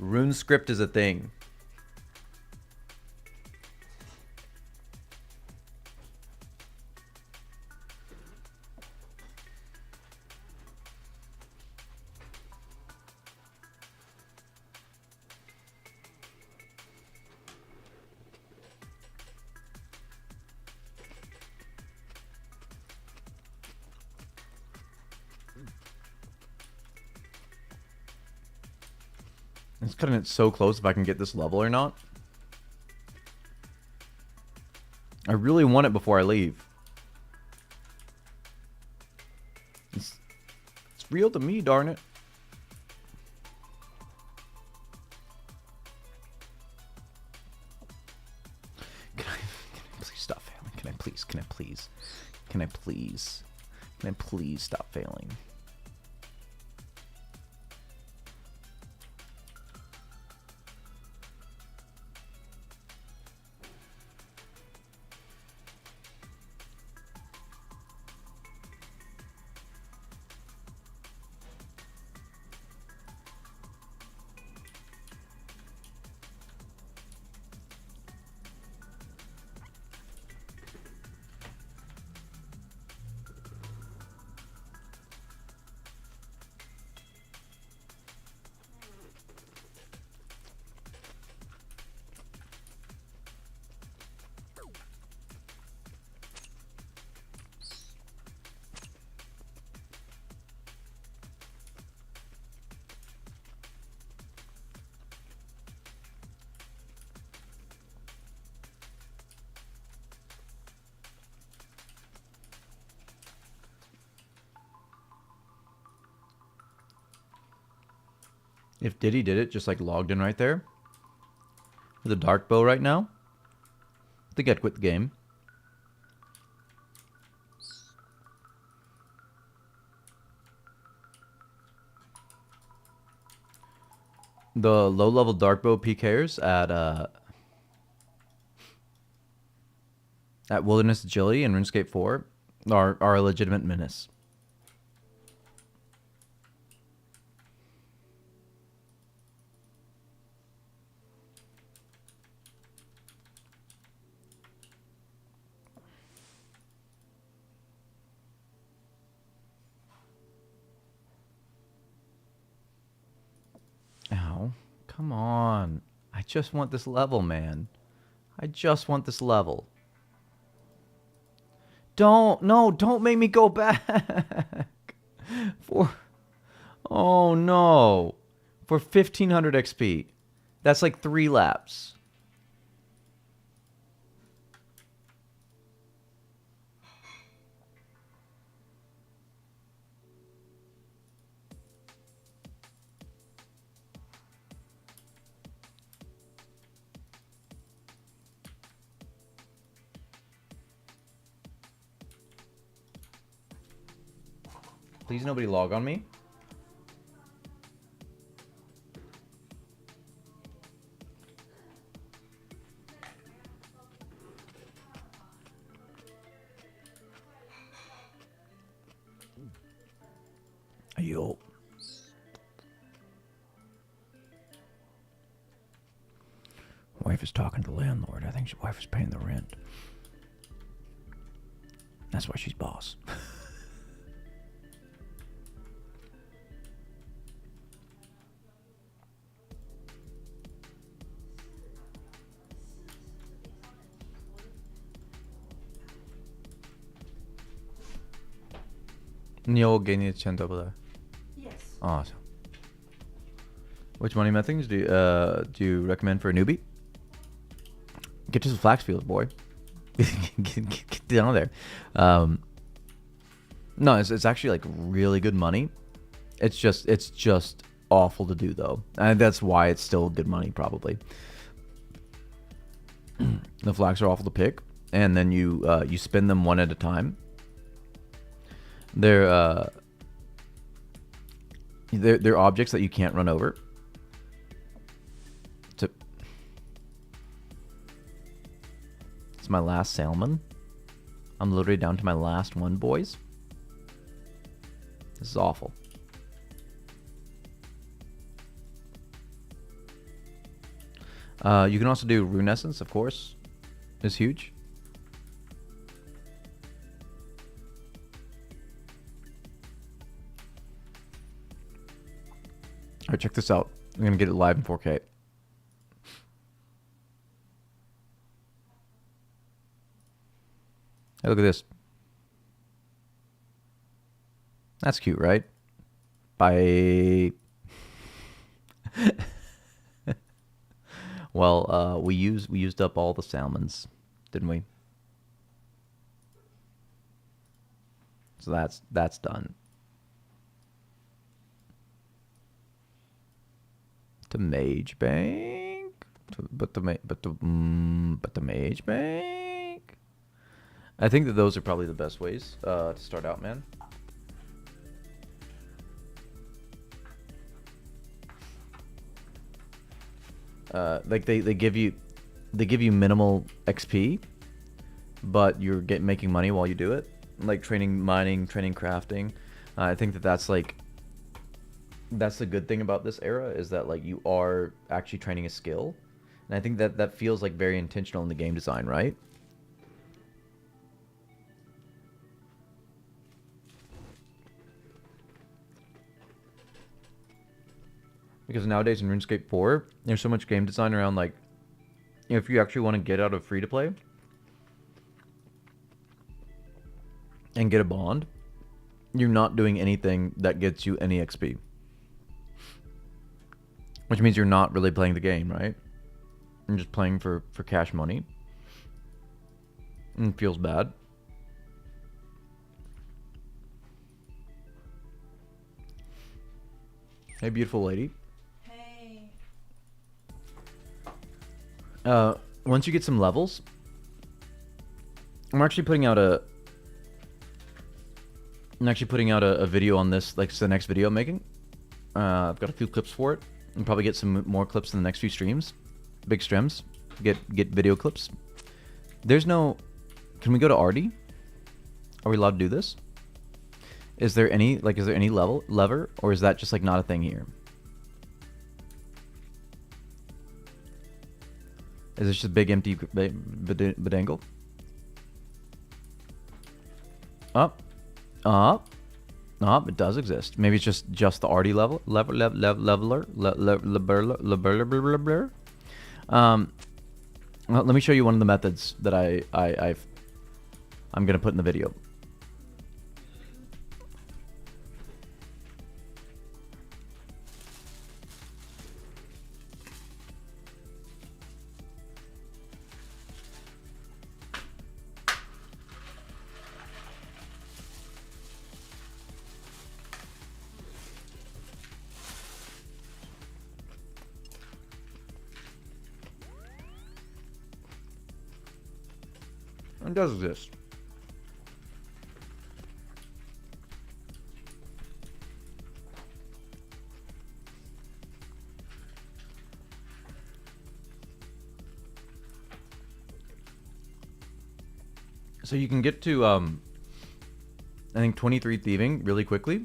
[SPEAKER 1] RuneScript is a thing. It's cutting it so close if I can get this level or not. I really want it before I leave. It's real to me, darn it. Can I please stop failing? Can I please? Can I please? Can I please? Can I please stop failing? If Diddy did it, just like logged in right there, with a dark bow right now, I think I'd quit the game. The low-level dark bow PKers at Wilderness Agility and RuneScape 4 are a legitimate menace. Ow. Come on. I just want this level, man. I just want this level. Don't make me go back. Oh no. For 1500 XP. That's like 3 laps. Please nobody log on me. Yo. Wife is talking to the landlord. I think his wife is paying the rent. That's why she's boss. Ni ho gained a cent over there.
[SPEAKER 3] Yes.
[SPEAKER 1] Awesome. Which money methods do you recommend for a newbie? Get to some flax fields, boy. get down there. No, it's actually like really good money. It's just awful to do though, and that's why it's still good money probably. The flags are awful to pick, and then you you spin them one at a time. They're objects that you can't run over. It's my last salmon. I'm literally down to my last one, boys. This is awful. You can also do rune essence, of course. Is huge. All right, check this out. I'm gonna get it live in 4K. Hey, look at this. That's cute, right? Bye. Well, we used up all the salmons, didn't we? So that's done. To Mage Bank, but the Mage Bank. I think that those are probably the best ways to start out, man. Like they give you minimal XP, but you're making money while you do it. Like training mining, training crafting. I think that that's like that's the good thing about this era, is that like you are actually training a skill, and I think that that feels like very intentional in the game design, right? Because nowadays in RuneScape 4, there's so much game design around, like, if you actually want to get out of free-to-play and get a bond, you're not doing anything that gets you any XP. Which means you're not really playing the game, right? You're just playing for cash money. And it feels bad. Hey, beautiful lady. Once you get some levels, I'm actually putting out a video on this, like it's the next video I'm making. I've got a few clips for it. I'll probably get some more clips in the next few streams. Big streams. Get video clips. There's no... Can we go to Artie? Are we allowed to do this? Is there any lever, or is that just like not a thing here? Is this just a big empty bedangle? Up. It does exist. Maybe it's just the Artie leveler. Well, let me show you one of the methods that I'm gonna put in the video. It does exist. So you can get to, I think 23 thieving really quickly,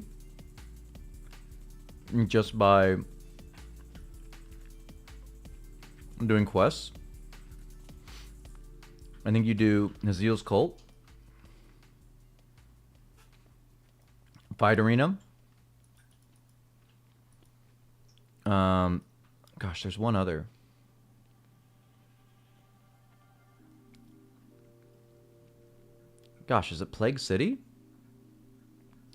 [SPEAKER 1] just by doing quests. I think you do Nazeel's Cult, Fight Arena. Gosh, there's one other. Gosh, is it Plague City?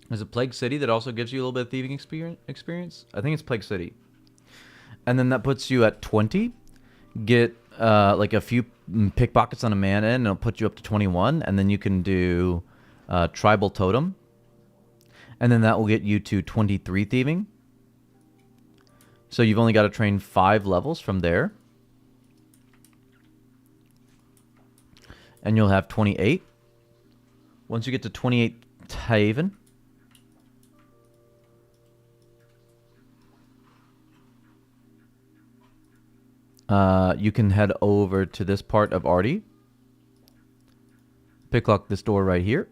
[SPEAKER 1] Is it Plague City that also gives you a little bit of thieving experience? I think it's Plague City. And then that puts you at 20. Get like a few pickpockets on a man and it'll put you up to 21. And then you can do Tribal Totem. And then that will get you to 23 thieving. So you've only got to train 5 levels from there. and you'll have 28. Once you get to 28 Haven, you can head over to this part of Artie. Picklock this door right here.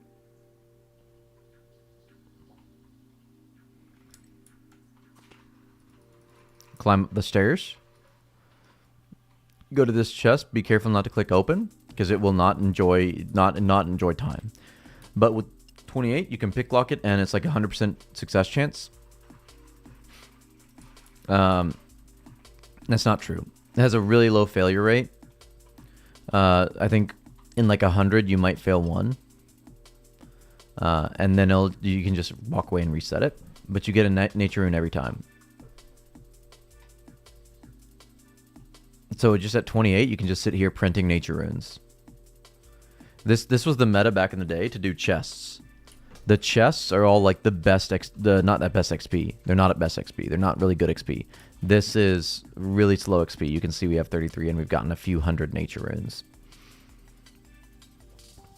[SPEAKER 1] Climb up the stairs. Go to this chest. Be careful not to click open, because it will not enjoy time. But with 28, you can picklock it, and it's like 100% success chance. That's not true. It has a really low failure rate. I think in like 100, you might fail one. And then you can just walk away and reset it. But you get a nature rune every time. So just at 28, you can just sit here printing nature runes. This was the meta back in the day to do chests. The chests are all like the best, not at best XP. They're not at best XP. They're not really good XP. This is really slow XP. You can see we have 33 and we've gotten a few hundred nature runes.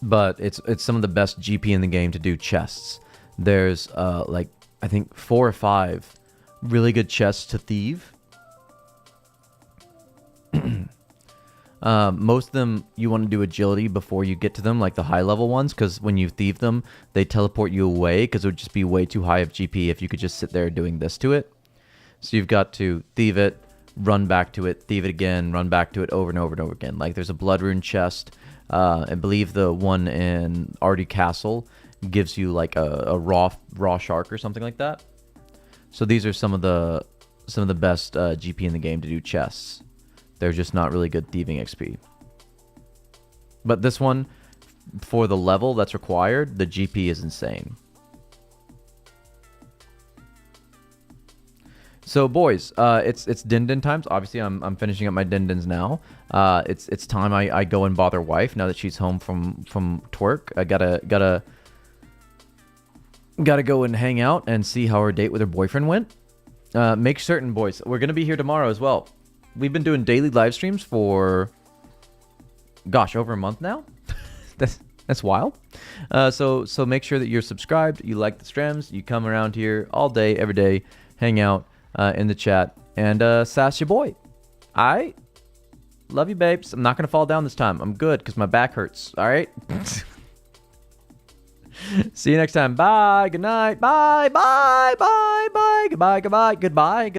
[SPEAKER 1] But it's some of the best GP in the game to do chests. There's like I think 4 or 5 really good chests to thieve. Most of them you want to do agility before you get to them, like the high level ones, because when you thieve them, they teleport you away, because it would just be way too high of GP if you could just sit there doing this to it. So you've got to thieve it, run back to it, thieve it again, run back to it over and over and over again. Like there's a blood rune chest. I believe the one in Artie Castle gives you like a raw shark or something like that. So these are some of the best GP in the game to do chests. They're just not really good thieving XP. But this one, for the level that's required, the GP is insane. So boys, it's din times. Obviously, I'm finishing up my din now. It's time I go and bother wife now that she's home from twerk. I gotta go and hang out and see how her date with her boyfriend went. Make certain, boys, we're gonna be here tomorrow as well. We've been doing daily live streams for, gosh, over a month now. That's wild. So make sure that you're subscribed. You like the streams. You come around here all day, every day, hang out in the chat, and sass your boy. I love you, babes. I'm not gonna fall down this time. I'm good because my back hurts. All right. See you next time. Bye. Good night. Bye. Bye. Bye. Bye. Goodbye. Goodbye. Goodbye.